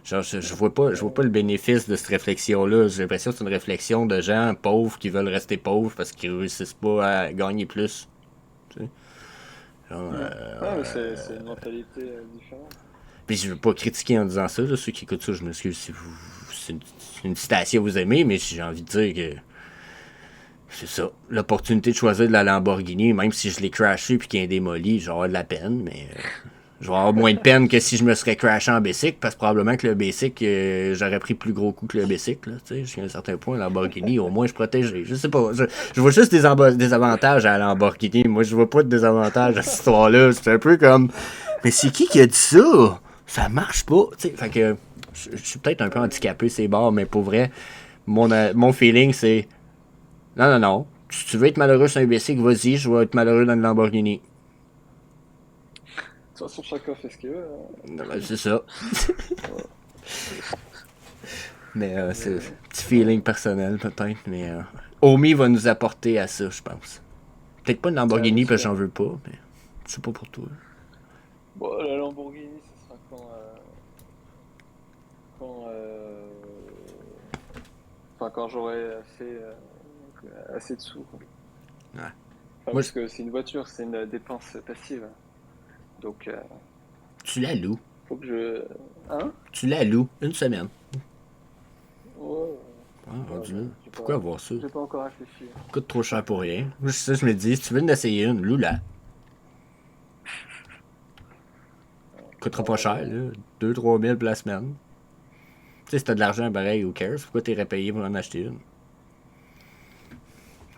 Genre, je vois pas le bénéfice de cette réflexion-là. J'ai l'impression que c'est une réflexion de gens pauvres qui veulent rester pauvres parce qu'ils réussissent pas à gagner plus. Tu sais? Genre,
Mm. Ouais, mais c'est une mentalité différente.
Puis je veux pas critiquer en disant ça, là, ceux qui écoutent ça, je m'excuse si c'est une citation que vous aimez, mais j'ai envie de dire que c'est ça. L'opportunité de choisir de la Lamborghini, même si je l'ai crashé puis qu'il est démoli, j'aurais de la peine, mais je vais avoir moins de peine que si je me serais crashé en Bessic, parce que probablement que le Bessic, j'aurais pris plus gros coup que le Bessic, là, tu sais, jusqu'à un certain point, la Lamborghini, au moins je protégerais. Je sais pas, je vois juste des avantages à la Lamborghini, moi je vois pas de désavantages à cette histoire-là, c'est un peu comme, mais c'est qui a dit ça? Ça marche pas, tu sais, fait que, je suis peut-être un peu handicapé, c'est barre, mais pour vrai, mon feeling c'est, non, si tu veux être malheureux sur un Bessic, vas-y, je vais être malheureux dans une Lamborghini.
De toute façon, chacun fait ce qu'il veut.
Non, ben, c'est ça.
Ouais.
Mais c'est un
Mais,
petit
ouais.
feeling personnel peut-être. Mais Omi va nous apporter à ça, je pense. Peut-être pas une
Ah,
Lamborghini parce que
j'espère.
j'en veux pas, mais c'est pas pour toi.
Bon, la Lamborghini, ce sera quand, enfin, quand j'aurai fait assez de sous, quoi.
Ouais.
Enfin,
Moi,
parce que c'est une voiture, c'est une dépense passive. Donc,
tu la loues.
faut que je. Hein?
Tu la loues une semaine.
Ouais,
Ah,
ouais,
rendu là.
bon,
Pourquoi avoir ça?
j'ai pas encore réfléchi.
Coûte trop cher pour rien. Moi, c'est ça, je me dis, si tu veux en essayer une, loue-la. Coûtera pas
Non,
cher, là. 2-3 000 pour la semaine. Tu sais, si t'as de l'argent pareil, who cares? Pourquoi t'irais payer pour en acheter une?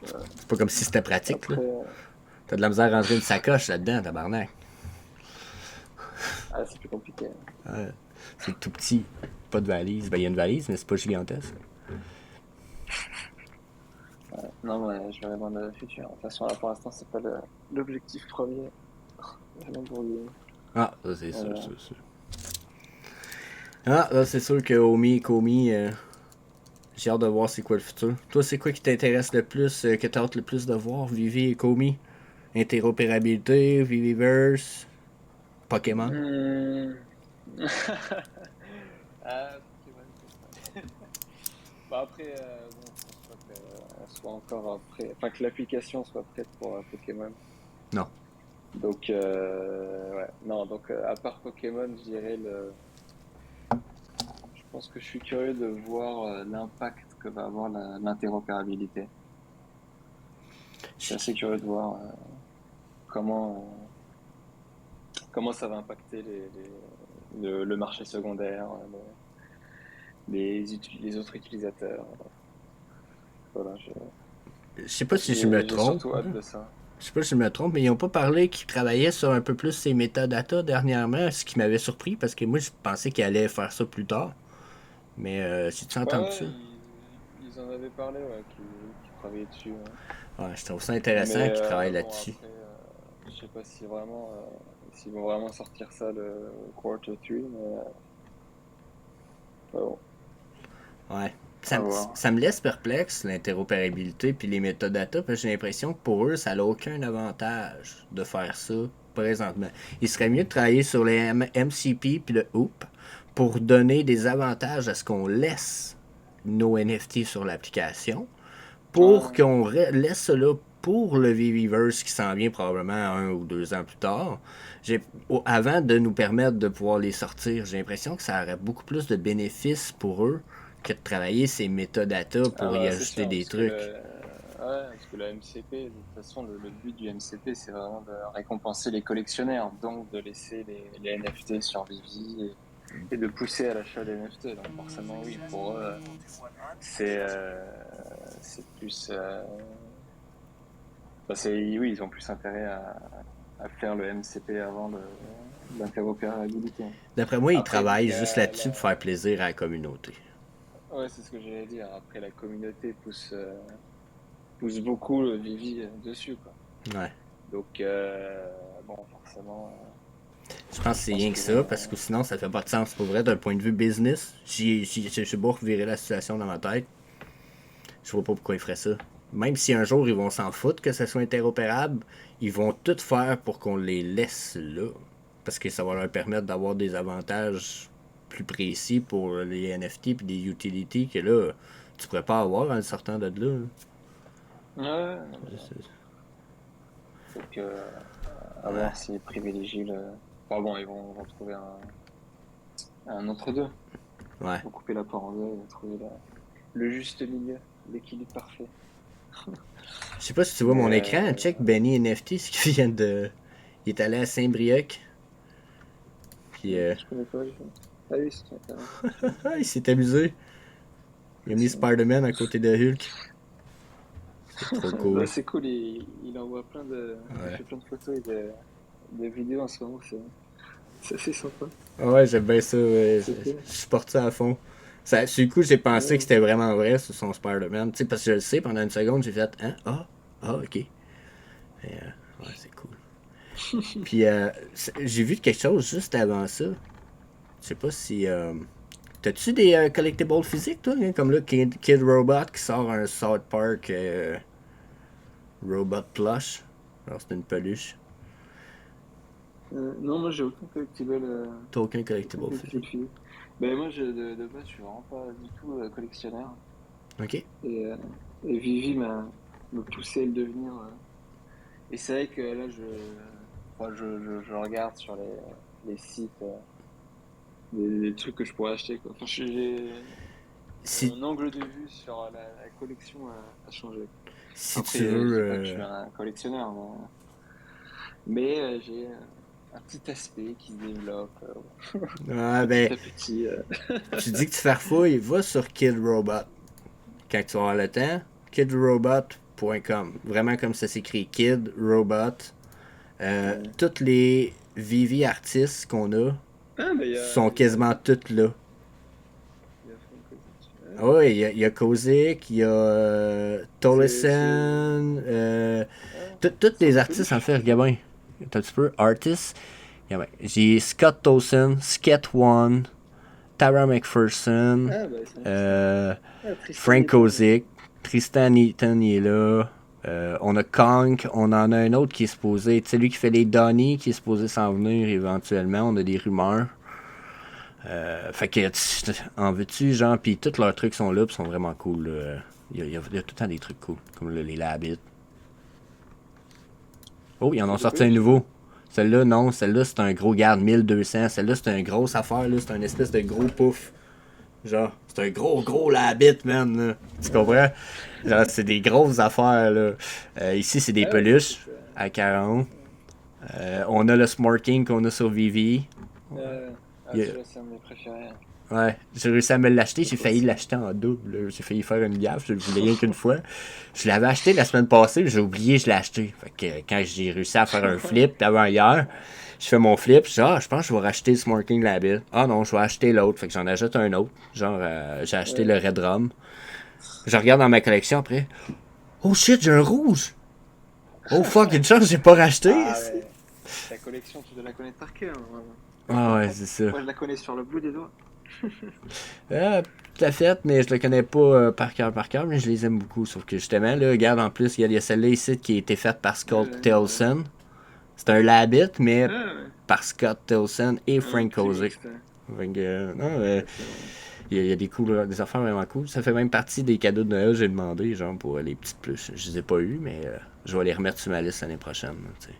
C'est pas comme si c'était pratique, là.
après,
T'as de la misère à rentrer une sacoche là-dedans, tabarnak.
ah, c'est plus compliqué.
Ouais. C'est tout petit. Pas de valise. Ben, il y a une valise, mais c'est pas gigantesque.
Non, mais je verrai dans le futur. De toute façon, là, pour l'instant, c'est pas l'objectif premier. La Lamborghini.
Ah, ça c'est sûr,
Voilà.
sûr, sûr. Ah, là c'est sûr que Omi, Komi, j'ai hâte de voir c'est quoi le futur. Toi, c'est quoi qui t'intéresse le plus, que t'as hâte le plus de voir, Vivi et Komi? Interopérabilité, Viviverse, Pokémon?
Hmm. Ah, Pokémon, c'est ça. Bah après, bon, je pense pas qu'on soit encore prêt, enfin que l'application soit prête pour Pokémon.
Non.
Donc, ouais, non, donc à part Pokémon, je dirais je pense que je suis curieux de voir l'impact que va avoir l'interopérabilité. Je suis assez curieux de voir comment, comment ça va impacter le marché secondaire, les autres utilisateurs. Voilà,
Je sais pas si je me
j'ai
trompe.
surtout hâte de ça.
Je sais pas si je me trompe, mais ils ont pas parlé qu'ils travaillaient sur un peu plus ces métadatas dernièrement, ce qui m'avait surpris parce que moi je pensais qu'ils allaient faire ça plus tard. Mais si tu
Ouais,
entends ça,
ouais, ils en avaient parlé, ouais, qui travaillaient dessus, ouais.
ouais, je trouve ça intéressant
Mais
qu'ils travaillent
bon,
là-dessus.
après, je sais pas si vraiment, s'ils vont vraiment sortir ça le quarter 3, mais bon,
Ouais.
à voir.
Ça me laisse perplexe, l'interopérabilité puis les métadatas, parce que j'ai l'impression que pour eux, ça n'a aucun avantage de faire ça présentement. Il serait mieux de travailler sur les MCP puis le OOP pour donner des avantages à ce qu'on laisse nos NFT sur l'application, pour
Ouais,
qu'on laisse cela pour le Viviverse qui s'en vient probablement 1 ou 2 ans plus tard. Avant de nous permettre de pouvoir les sortir, j'ai l'impression que ça aurait beaucoup plus de bénéfices pour eux que de travailler ces métadatas
ah
pour y
bah c'est
ajouter
sûr,
des trucs.
ouais, parce que le MCP, de toute façon, le but du MCP, c'est vraiment de récompenser les collectionneurs, donc de laisser les NFT sur Vivi et de pousser à l'achat des NFT. Donc forcément, oui, pour eux, c'est c'est plus, bah, oui, ils ont plus intérêt à faire le MCP avant l'interopérabilité.
D'après moi, ils
Après, vu
travaillent
que
juste là-dessus pour faire plaisir à la communauté.
ouais, c'est ce que j'allais dire. Après, la communauté pousse beaucoup le Vivi dessus, quoi.
Ouais.
Donc, bon, forcément,
Je pense que
je
c'est
pense
rien que
qu'ils
ça,
vont.
parce que sinon, ça fait pas de sens pour vrai d'un point de vue business. Je sais pas revirer la situation dans ma tête. Je vois pas pourquoi ils feraient ça. Même si un jour ils vont s'en foutre que ça soit interopérable, ils vont tout faire pour qu'on les laisse là. Parce que ça va leur permettre d'avoir des avantages plus précis pour les NFT et des utilities que là, tu pourrais pas avoir en sortant de là.
Ouais, non, mais donc, à
Ouais.
voir s'ils privilégient le. Enfin bon, ils vont trouver un entre-deux.
Ouais.
Faut couper la part en deux et trouver le juste milieu, l'équilibre parfait.
Je sais pas si tu vois
Mais
mon écran. Check Benny NFT, ce qui vient de. Il est allé à Saint-Brieuc. Puis
je connais pas. Ah oui, c'est intéressant.
il s'est amusé. Il a mis Spider-Man à côté de Hulk. C'est trop
Bah,
cool.
c'est cool, il envoie il
Ouais.
fait plein de photos et de vidéos en ce moment, c'est assez sympa.
Ah ouais, j'aime bien ça. Ouais.
C'est cool.
Je supporte ça à fond. Ça, sur le coup, j'ai pensé que
Ouais.
c'était vraiment vrai sur son Spider-Man. Tu sais, parce que je le sais, pendant une seconde, j'ai fait hein? Ok. Mais, ouais, c'est cool. Puis, j'ai vu quelque chose juste avant ça. Je sais pas si. T'as-tu des collectibles physiques, toi? Hein? Comme là, Kid Robot qui sort un South Park Robot Plush. Alors, c'est une peluche.
Non, moi j'ai
T'as aucun
aucun
collectible
collectible
physique.
physique. Ben moi de base je suis vraiment pas du tout collectionneur
Ok.
et, euh, et Vivi m'a poussé à le devenir. Et c'est vrai que là je regarde sur les sites des trucs que je pourrais acheter quoi. Enfin,
Si,
mon angle de vue sur la collection a changé.
si
Après
tu
je
veux.
dis pas que je suis un collectionneur mais j'ai un petit aspect qui se développe
Ah, ben,
petit à petit.
tu dis que tu farfouilles, va sur Kid Robot. Quand tu vas avoir le temps, kidrobot.com. Vraiment comme ça s'écrit, Kid Robot.
Ouais.
Toutes les Vivi artistes qu'on a
Ah, mais
sont
il y a
quasiment toutes là.
Frank Kozik.
Ah ouais, il y a Kozik, il y a
C'est.
Tolleson,
Ah,
toutes
c'est
les
en
artistes en
peluche?
fait, Gabin. Attends un petit peu, artistes. Gabin. J'ai Scott Tolson, Sket One, Tara McPherson,
Ah, bah, c'est intéressant.
euh,
Ah, Tristan
Frank
Newton aussi.
Kozik, Tristan Eaton il est là. On a Kong, on en a un autre qui est supposé, tu sais, lui qui fait les Donnie, qui est supposé s'en venir éventuellement. On a des rumeurs. Fait que, en veux-tu, genre, pis tous leurs trucs sont là, pis sont vraiment cool. Il y a tout le temps des trucs cool, comme les Labbit. Oh, ils en
C'est
ont
des
sorti un
peluches?
nouveau. Celle-là, non, celle-là, c'est un gros garde 1200. Celle-là, c'est une grosse affaire, là, c'est un espèce de gros pouf. Genre, c'est un gros Labbit, man, là. Tu comprends? Genre, c'est des grosses affaires, là. Ici, c'est des
Ah, ouais,
peluches à 40.
ouais.
On a le Smorking qu'on a sur Vivi.
Ah,
Il y a-
celui-là, c'est un de mes préférés.
Ouais, j'ai réussi à me l'acheter.
Trop
J'ai
trop
failli
stylé.
l'acheter en double. J'ai failli faire une gaffe. Je le voulais rien qu'une fois. Je l'avais acheté la semaine passée, mais j'ai oublié, je l'ai acheté. Fait que quand j'ai réussi à faire un flip avant hier, je fais mon flip. Je dis, je pense que je vais racheter le Smoking Labbit. Ah non, je vais acheter l'autre. Fait que j'en achète un autre. Genre, j'ai acheté le
Ouais.
Red Rum. Je regarde dans ma collection après. Oh shit, j'ai un rouge. Oh fuck, une chance, j'ai pas racheté.
Ah, ouais. Ta collection, tu dois la connaître par cœur, hein, vraiment.
Ah ouais, c'est ça.
Moi, je la connais sur le bout des doigts.
Tout à fait, mais je le connais pas par cœur, mais je les aime beaucoup. Sauf que justement, là, regarde, en plus, il y a celle-là ici qui a été faite par Scott
Ouais.
Tillson. C'est un Labbit, mais
Ah, ouais.
par Scott Tillson et
Un
Frank
petit
Kozik.
mixte.
Fait que, non,
Exactement.
il y a des, des affaires vraiment cool. Ça fait même partie des cadeaux de Noël que j'ai demandé, genre pour les petites plus. Je les ai pas eu, mais je vais les remettre sur ma liste l'année prochaine. Tu sais,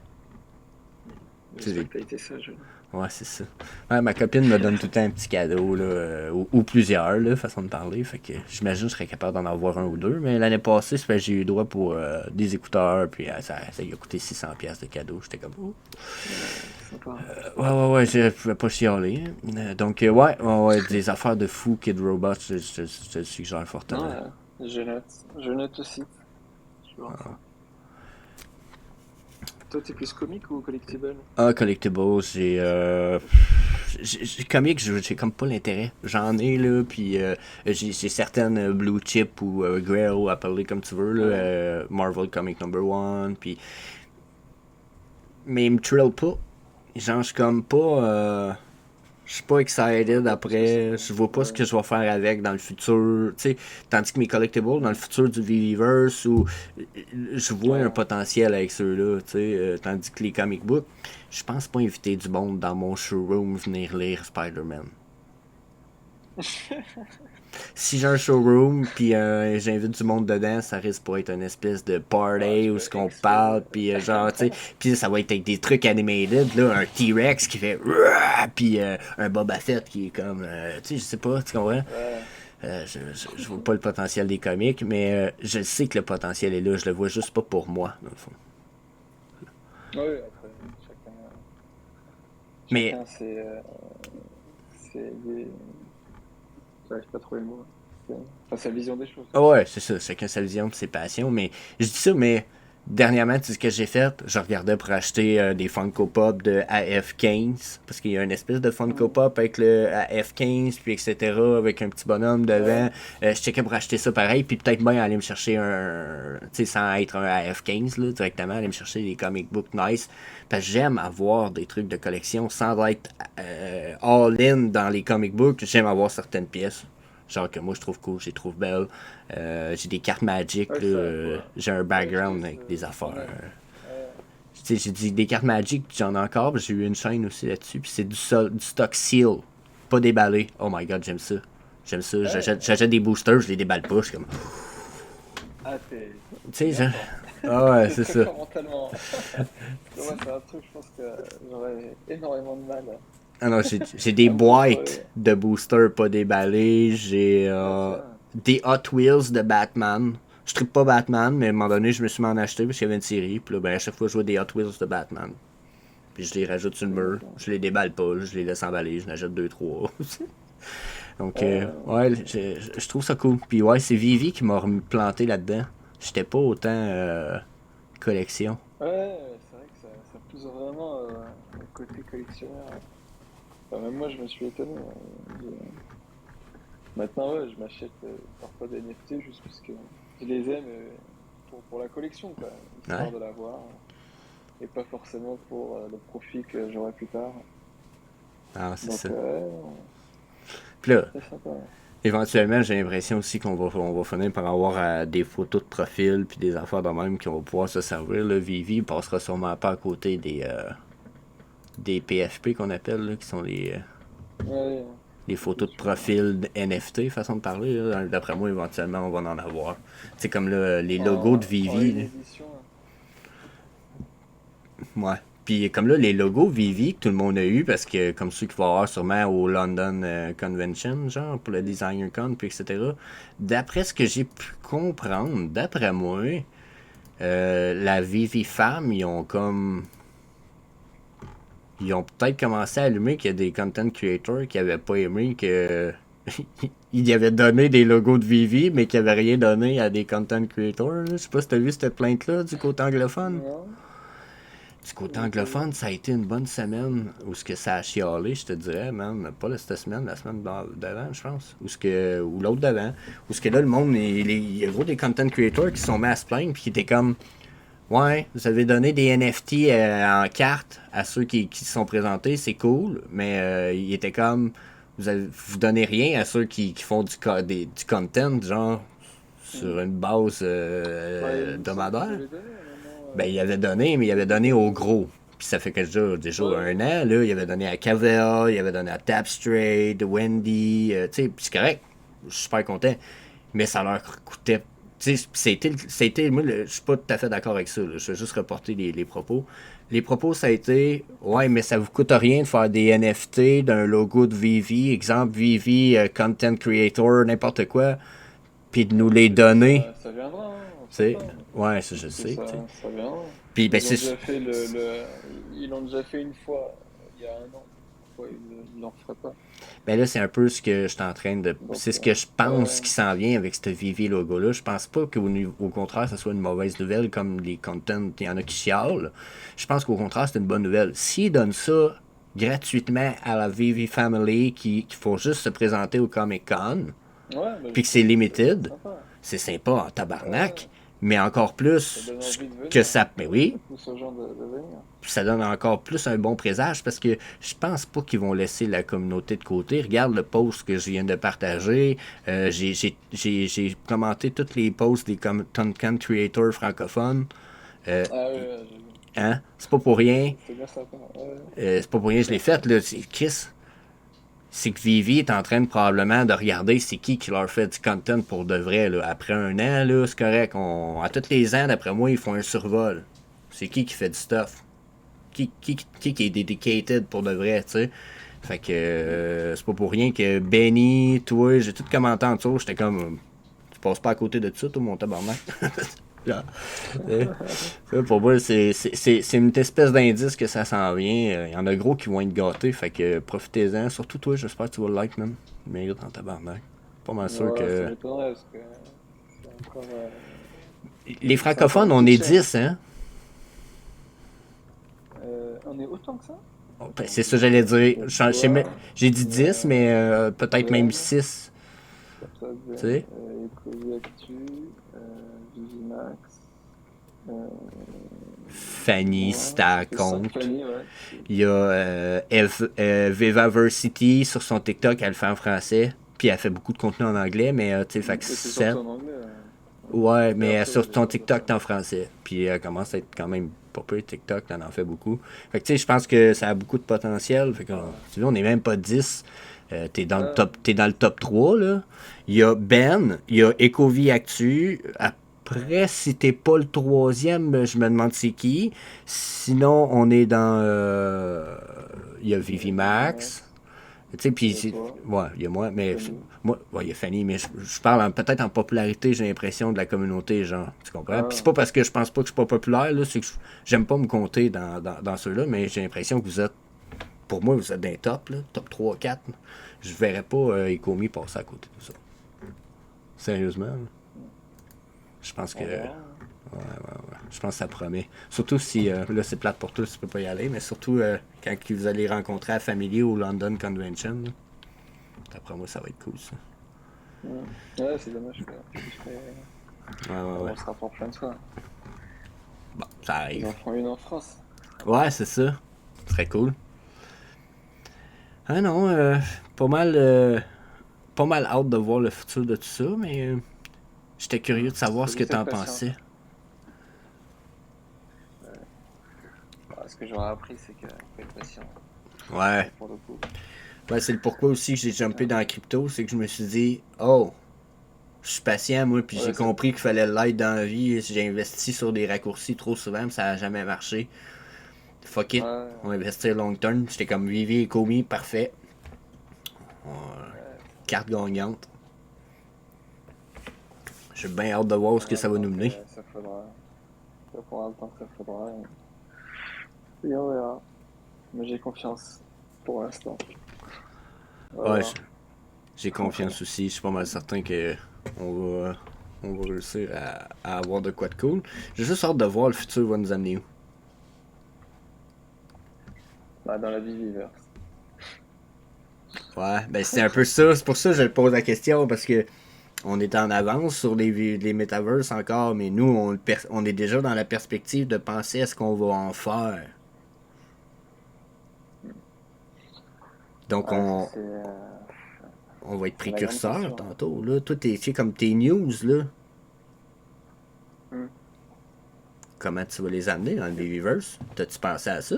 J'espère que t'as été sage.
ouais, c'est ça. Ouais, ma copine me donne tout le temps un petit cadeau, là, ou plusieurs, là, façon de parler. Fait que j'imagine que je serais capable d'en avoir un ou deux. Mais l'année passée, c'est parce que j'ai eu droit pour des écouteurs, puis ça lui a coûté 600$ de cadeau. J'étais comme, oh.
Sympa.
Ouais, je pouvais pas chialer. Hein. Donc, ouais, des affaires de fou, Kid Robot, je te le suggère
Non,
fortement.
je note. Je note aussi. Je vais voir ça. Toi, t'es plus comique ou collectible?
Ah, Collectibles, comics, j'ai comme pas l'intérêt. J'en ai, là, puis j'ai certaines Blue Chip ou Grail, appelez comme tu veux, là,
Ouais.
Marvel Comic Number One, puis. Mais ils me thrill pas. Genre, je suis comme pas. Je suis pas excited
Pas plus que ça.
après. Je vois pas ce
Ouais.
que je vais faire avec dans le futur. Tu sais, tandis que mes collectibles, dans le futur du Viviverse, où je vois un
Ouais.
potentiel avec ceux-là. Tu sais, tandis que les comic books, je pense pas inviter du monde dans mon showroom venir lire Spider-Man. Si j'ai un showroom, puis j'invite du monde dedans, ça risque pour être une espèce de
Ouais,
party
tu
où
peux
ce qu'on
exploser.
parle, puis genre, tu sais, puis ça va être avec des trucs animated, là, un T-Rex qui fait Rah! Puis un Boba Fett qui est comme, tu sais, je sais pas, tu comprends?
Ouais,
Je vois pas le potentiel des comiques, mais je sais que le potentiel est là, je le vois juste pas pour moi, dans le fond.
ouais, après, chacun,
Mais
chacun c'est des... J'arrive pas à trouver le mot. Enfin, sa vision des choses,
ah
quoi.
ouais, c'est ça, chacun sa vision pis ses passions, mais je dis ça, mais dernièrement, tu sais ce que j'ai fait? Je regardais pour acheter des Funko Pop de AF-15, parce qu'il y a une espèce de Funko
Mm.
Pop avec le AF-15, puis etc., avec un petit bonhomme devant.
Ouais,
Je checkais pour acheter ça pareil, puis peut-être bien aller me chercher un, tu sais, sans être un AF-15, là, directement, aller me chercher des comic books nice, parce que j'aime avoir des trucs de collection sans être all-in dans les comic books, j'aime avoir certaines pièces. Genre que moi je trouve cool, je les trouve belles. J'ai des cartes Magic,
ouais,
là,
ça, faut,
j'ai un
faut acheter
background avec des
quand
affaires.
même. Ouais,
Tu sais, j'ai dit des cartes Magic, j'en ai encore, j'ai eu une chaîne aussi là-dessus, puis c'est du stock seal, pas déballé. Oh my god, j'aime ça. J'aime ça.
ouais.
J'achète des boosters, je les déballe pas, je suis comme.
Ah,
Tu
t'es
sais,
bien fort.
ah ouais,
T'es
c'est
très
ça.
fort mentalement. Parce que moi, c'est un truc, je pense que j'aurais énormément de mal
Ah non, j'ai des
à me
boîtes
contrôler.
de boosters pas déballés. J'ai
Ouais, tu vois.
des Hot Wheels de Batman. Je trippe pas Batman, mais à un moment donné, je me suis mis en acheter parce qu'il y avait une série. Puis là, ben, à chaque fois, je vois des Hot Wheels de Batman. Puis je les rajoute sur le mur.
D'accord.
Je les déballe pas, je les laisse emballer. Je n'achète deux, trois. Donc,
Ouais,
ouais, je trouve ça cool. Puis ouais, c'est Vivi qui m'a planté là-dedans. J'étais pas autant collection.
ouais, c'est vrai que ça pousse vraiment le côté collectionneur. Enfin, même moi, je me suis étonné. Maintenant, ouais, je m'achète parfois des NFT juste parce que je les aime pour la collection, quoi,
Ouais.
histoire de l'avoir, et pas forcément pour le profit que j'aurai plus tard.
Ah, c'est
Donc,
ça.
ouais,
Puis là,
très sympa.
éventuellement, j'ai l'impression aussi on va finir par avoir des photos de profil puis des affaires de même qui vont pouvoir se servir. Le Vivi passera sûrement pas à côté des PFP qu'on appelle, là, qui sont
Ouais,
les
ça c'est
photos de
sûr.
profil NFT, façon de parler. Là. D'après moi, éventuellement, on va en avoir. C'est comme là, les logos de
En une
Vivi.
édition, hein.
Ouais. Puis comme là, les logos Vivi que tout le monde a eu, parce que comme ceux qu'il va y avoir sûrement au London Convention, genre, pour le Designer Con, puis etc. D'après ce que j'ai pu comprendre, d'après moi, la Vivi Femme, ils ont comme. Ils ont peut-être commencé à allumer qu'il y a des content creators qui avaient pas aimé que. Ils y avaient donné des logos de Vivi, mais qui avaient rien donné à des content creators. Là. Je sais pas si t'as vu cette plainte-là du côté anglophone.
Non,
Du côté
j'ai pas vu.
anglophone, ça a été une bonne semaine où ce que ça a chialé, je te dirais, man. Pas cette semaine, la semaine d'avant, je pense. Ou l'autre d'avant. Où ce que là, le monde, il y a gros des content creators qui sont mis à se plaindre puis qui étaient comme ouais, vous avez donné des NFT en carte à ceux qui se sont présentés, c'est cool, mais il était comme vous donnez rien à ceux qui font du content, genre
Hmm.
sur une base
Ouais, il me semble qu'ils
hebdomadaire.
avaient donné à un moment
Ben, il avait donné, mais il avait
quelques
donné au
années.
gros. Puis ça fait que déjà
Ouais,
un
ouais,
an, là, il avait donné à Cavell, il avait donné à Tapstrade, Wendy, tu sais, puis c'est correct. Je suis super content. Mais ça leur coûtait. Tu sais, moi, je suis pas tout à fait d'accord avec ça. Là. Je vais juste reporter les propos. Les propos, ça a été, ouais, mais ça vous coûte rien de faire des NFT d'un logo de Vivi, exemple Vivi, Content Creator, n'importe quoi, puis de
ouais,
nous
mais
les donner.
ça viendra, hein, on
Tu
sait
sais,
pas, hein.
ouais, ça je
Parce que
sais, tu sais.
ça viendra.
Puis, ben,
Ils ont
c'est.
déjà fait ils l'ont déjà fait une fois, il y a un an. Pourquoi ils ne l'en referaient pas?
Ben là, c'est un peu ce que je suis en train de.
Donc,
C'est ce que je pense
ouais,
qui s'en vient avec ce Vivi logo-là. Je pense pas qu'au contraire, ça soit une mauvaise nouvelle comme les contents, il y en a qui chialent. Je pense qu'au contraire, c'est une bonne nouvelle. S'ils donnent ça gratuitement à la Vivi Family qui font juste se présenter au Comic Con,
ouais, bah
puis que c'est
justement, ça va être
limited,
sympa.
c'est sympa en tabarnak,
Ouais,
mais encore
ça
plus
donne envie de
que
venir.
ça. Mais oui,
Ça pousse aux gens de venir.
ça donne encore plus un bon présage parce que je pense pas qu'ils vont laisser la communauté de côté. Regarde le post que je viens de partager. J'ai commenté tous les posts des content creators francophones. Euh,
Ah ouais, ouais, j'ai vu.
hein? C'est pas pour rien.
C'était bien sympa. Ouais.
C'est pas pour rien que je l'ai fait. Là. Chris, c'est que Vivi est en train de probablement de regarder c'est qui leur fait du content pour de vrai. Là. Après un an, là, c'est correct. À tous les ans, d'après moi, ils font un survol. C'est qui fait du stuff? Qui est dedicated pour de vrai, tu sais? Fait que c'est pas pour rien que Benny, toi, j'ai tout commenté en dessous. J'étais comme, tu passes pas à côté de ça, toi, mon tabarnak. Là, pour moi, c'est une espèce d'indice que ça s'en vient. Il y en a gros qui vont être gâtés, fait que profitez-en. Surtout toi, j'espère que tu vas le like, man. Mais dans tabarnak. Pas mal sûr
Ouais, ça
que.
m'étonnerait parce que c'est encore.
Les
C'est encore
francophones,
une
on
petite
est
chaîne.
10, hein?
On est autant que ça?
Ben,
Attends,
c'est ça que j'allais dire.
toi,
J'ai dit 10, mais peut-être même
Ben,
6.
comme ça,
Tu
Ben,
sais?
Ecovi Actu, Vigimax, euh,
Fanny, si
moi,
t'as
ça
un
fait 5
compte.
familles, ouais.
Il y a Vivaversity sur son TikTok, elle le fait en français. Puis elle fait beaucoup de contenu en anglais, mais tu sais, fait que
Mais c'est surtout
7.
en anglais. Ouais.
Ouais,
Et
mais
après, il y a
sur
les
ton TikTok, t'es
anglophones.
en français. Puis elle commence à être quand même pas peu TikTok, t'en en fait beaucoup. Fait que tu sais, je pense que ça a beaucoup de potentiel. Fait que,
Ouais.
tu vois, on n'est même pas 10.
Ouais.
T'es dans le top 3 là. Il y a Ben, il y a Ecovie Actu. Après, si t'es pas le troisième, je me demande c'est qui. Sinon, on est dans. Il y a
Il y a
Vivi Max.
Vigimax,
Tu sais,
il y a
puis,
toi,
ouais, il y a moi, mais
Fanny.
moi, ouais, il y a Fanny, mais je parle peut-être en popularité, j'ai l'impression de la communauté, genre, tu comprends? Puis c'est
Ah,
pas parce que je pense pas que je suis pas populaire, là, c'est que j'aime pas me compter dans ceux-là, mais j'ai l'impression que vous êtes, pour moi, vous êtes dans les top, là, top 3 4. Je verrais pas Ecomi passer à côté de ça. Sérieusement, là. Je pense que,
on verra.
je pense que ça promet. Surtout si, là, c'est plate pour tous, tu peux pas y aller, mais surtout quand vous allez rencontrer à Family ou London Convention, là. D'après moi, ça va être cool, ça.
Mm. Ouais, c'est dommage que tu fais.
Ouais, ouais, ouais.
On se rapproche plein de fois.
Bon, ça
Ils
arrive.
en font une en France. Ce serait bien.
Ouais, c'est ça. Ce serait cool. Ah non, pas mal hâte de voir le futur de tout ça, mais j'étais curieux de savoir
Faut
ce que
juste être
t'en
patient.
pensais.
Ce que j'aurais appris, c'est qu'il faut être patient.
Ouais.
Ça, pour le coup.
Ouais, c'est le pourquoi aussi que j'ai jumpé
Ouais,
dans la crypto, c'est que je me suis dit, oh, je suis patient, moi, puis j'ai
ouais, c'est.
compris qu'il fallait l'être dans la vie. J'ai investi sur des raccourcis trop souvent, mais ça a jamais marché. Fuck it.
Ouais,
On va investir long term. J'étais comme Vivi et Commis, parfait.
ouais,
Carte gagnante. J'ai bien hâte de
ça
voir ce que
prendra
ça
le
va
temps
nous mener.
que ça faudra. Ça prendra le temps que ça faudra. Et on verra. Mais j'ai confiance pour l'instant. On va
Ouais,
voir.
j'ai confiance aussi. Je suis pas mal certain que on va réussir à avoir de quoi de cool. J'ai juste hâte de voir le futur va nous amener où.
Bah, dans la vie Viverse.
Ouais, ben c'est un peu ça. C'est pour ça que je pose la question parce que on est en avance sur les metaverses encore, mais nous, on est déjà dans la perspective de penser à ce qu'on va en faire. Donc,
Ouais, ça c'est
on va être
c'est la grande
précurseur
question.
tantôt. Là. Toi, tu sais, comme tes news, là,
Hmm.
comment tu vas les amener dans le Babyverse? T'as-tu pensé à ça?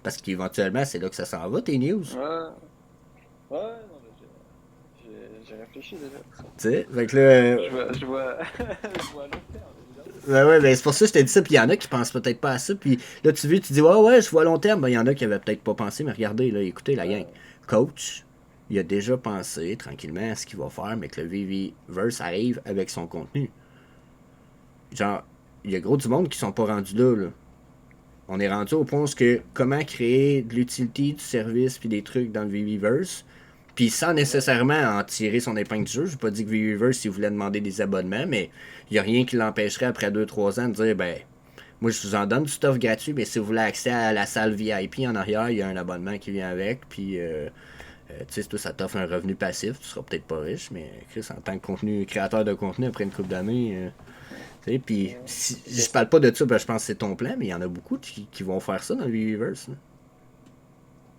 Parce qu'éventuellement, c'est là que ça s'en va, tes news.
Ouais, ouais, non, mais j'ai réfléchi déjà.
Tu sais, fait que là,
Je vois, je vois à long terme, évidemment.
ben ouais, ben c'est pour ça que je t'ai dit ça, puis il y en a qui pensent peut-être pas à ça, puis là, tu dis, ouais, ouais, je vois à long terme, ben il y en a qui avaient peut-être pas pensé, mais regardez, là, écoutez, la gang.
Ouais,
Coach, il a déjà pensé tranquillement à ce qu'il va faire, mais que le VV-Verse arrive avec son contenu. Genre, il y a gros du monde qui sont pas rendus là, là. On est rendu au point où comment créer de l'utilité, du service, puis des trucs dans le VV-Verse, puis sans
ouais,
nécessairement en tirer son épingle du jeu. Je n'ai pas dit que VV-Verse, il voulait demander des abonnements, mais il n'y a rien qui l'empêcherait après 2-3 ans de dire, ben, moi je vous en donne du stuff gratuit, mais si vous voulez accès à la salle VIP en arrière, il y a un abonnement qui vient avec, puis tu sais, toi, ça t'offre un revenu passif, tu seras peut-être pas riche, mais Chris, en tant que créateur de contenu après une couple d'années, tu sais, puis
ouais.
si,
Il y a
je
ça.
parle pas de ça, ben, je pense que c'est ton plan, mais il y en a beaucoup qui vont faire ça dans le Universe.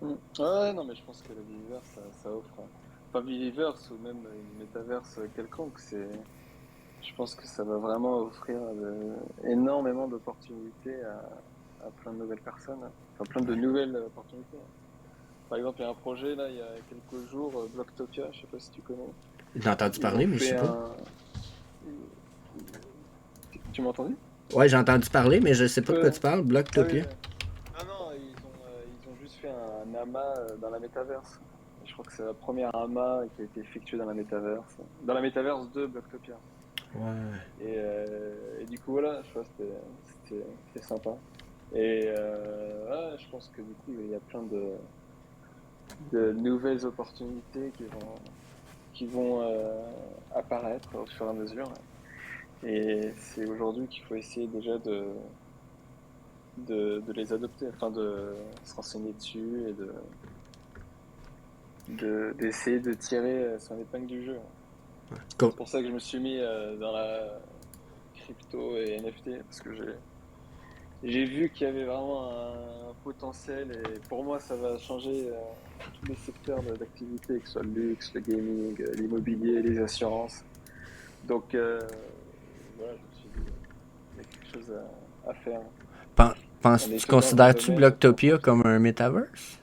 Hmm. Ouais, non, mais je pense que le Viverse, ça offre. Enfin, Viverse ou même une métaverse quelconque, je pense que ça va vraiment offrir énormément d'opportunités à plein de nouvelles personnes. Hein. Enfin, plein de
Ouais.
nouvelles opportunités. Hein. Par exemple, il y a un projet, là, il y a quelques jours, Blocktopia, je sais pas si tu connais.
J'ai entendu
Ils ont
parler, mais je
fait
sais pas.
un... Tu m'as entendu?
Ouais, j'ai entendu parler, mais je sais pas de quoi
Ouais.
tu parles.
Ah oui,
Blocktopia.
ouais. Non, non, ils ont juste fait un amas dans la métaverse. Je crois que c'est la première amas qui a été effectuée dans la métaverse. Dans la métaverse de Blocktopia.
Ouais.
Et du coup, voilà, je crois que c'était sympa. Et ouais, je pense que du coup, il y a plein de nouvelles opportunités qui vont apparaître au fur et à mesure. Et c'est aujourd'hui qu'il faut essayer déjà de les adopter, enfin de se renseigner dessus et d'essayer de tirer son épingle du jeu.
Cool.
C'est pour ça que je me suis mis dans la crypto et NFT, parce que j'ai vu qu'il y avait vraiment un potentiel et pour moi ça va changer tous les secteurs d'activité, que ce soit le luxe, le gaming, l'immobilier, les assurances. Donc voilà, je me suis dit, il y a quelque chose à faire. On est
Tu
que dans un
considères-tu
domaine, peu
Blocktopia
importe.
comme un metaverse?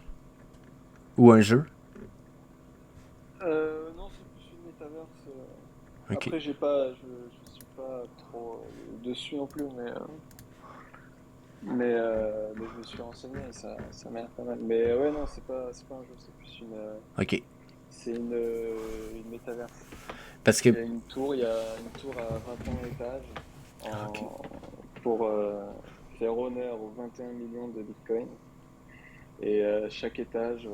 Ou un jeu?
Non, c'est plus une métaverse.
Ok.
Après, je suis pas trop dessus non plus, mais je me suis renseigné et ça m'a l'air pas mal. Mais ouais, non, c'est pas un jeu, c'est plus
Ok.
une métaverse.
Parce que.
Il y a une tour à 21 étages
Ah, ok.
pour faire honneur aux 21 millions de bitcoins. Et chaque étage,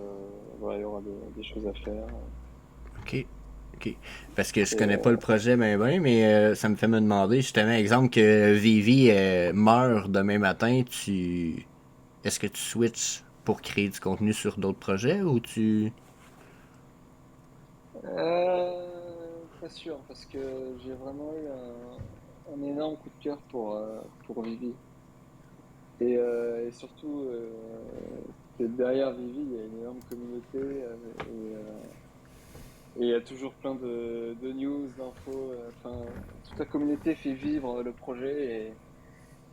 voilà, il y aura des choses à faire.
Ok. Ok. Parce que je
Et
connais pas le projet mais ça me fait me demander, justement, exemple que Vivi meurt demain matin, est-ce que tu switches pour créer du contenu sur d'autres projets ou tu.
pas sûr, parce que j'ai vraiment eu un énorme coup de cœur pour Vivi. Et surtout, que derrière Vivi, il y a une énorme communauté et il y a toujours plein de news, d'infos. Enfin, toute la communauté fait vivre le projet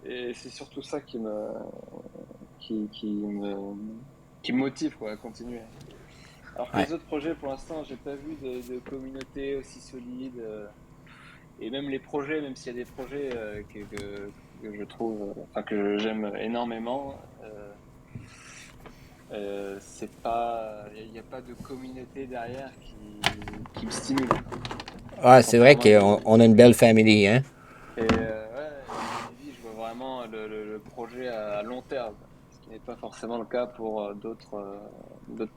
et c'est surtout ça qui, qui me, qui me motive quoi, à continuer. Alors que
Ouais.
les autres projets, pour l'instant, j'ai pas vu de communauté aussi solide. Et même les projets, même s'il y a des projets que je trouve, enfin que j'aime énormément, c'est pas, il n'y a pas de communauté derrière qui me stimule,
Ah, c'est vrai
contrairement à
qu'on
Vivi.
on a une belle famille, hein?
Ouais, et Vivi, je vois vraiment le projet à long terme, ce qui n'est pas forcément le cas pour d'autres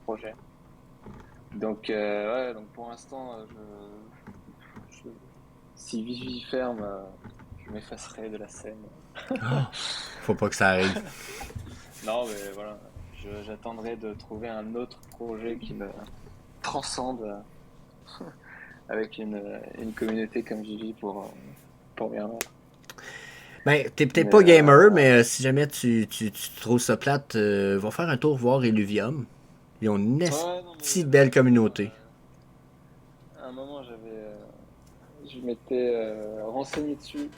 projets. Donc, ouais, donc pour l'instant, je, si Vivi ferme, je m'effacerai de la scène.
Faut pas que ça arrive.
Non, mais voilà, j'attendrai de trouver un autre projet qui me transcende avec une communauté comme Vivi pour m'y remettre.
Ben, t'es peut-être
Mais
pas gamer,
ouais.
mais si jamais tu trouves ça plate, va faire un tour voir Illuvium. Ils ont une
Ouais, non,
si
mais
belle
justement,
communauté.
à un moment, je m'étais renseigné dessus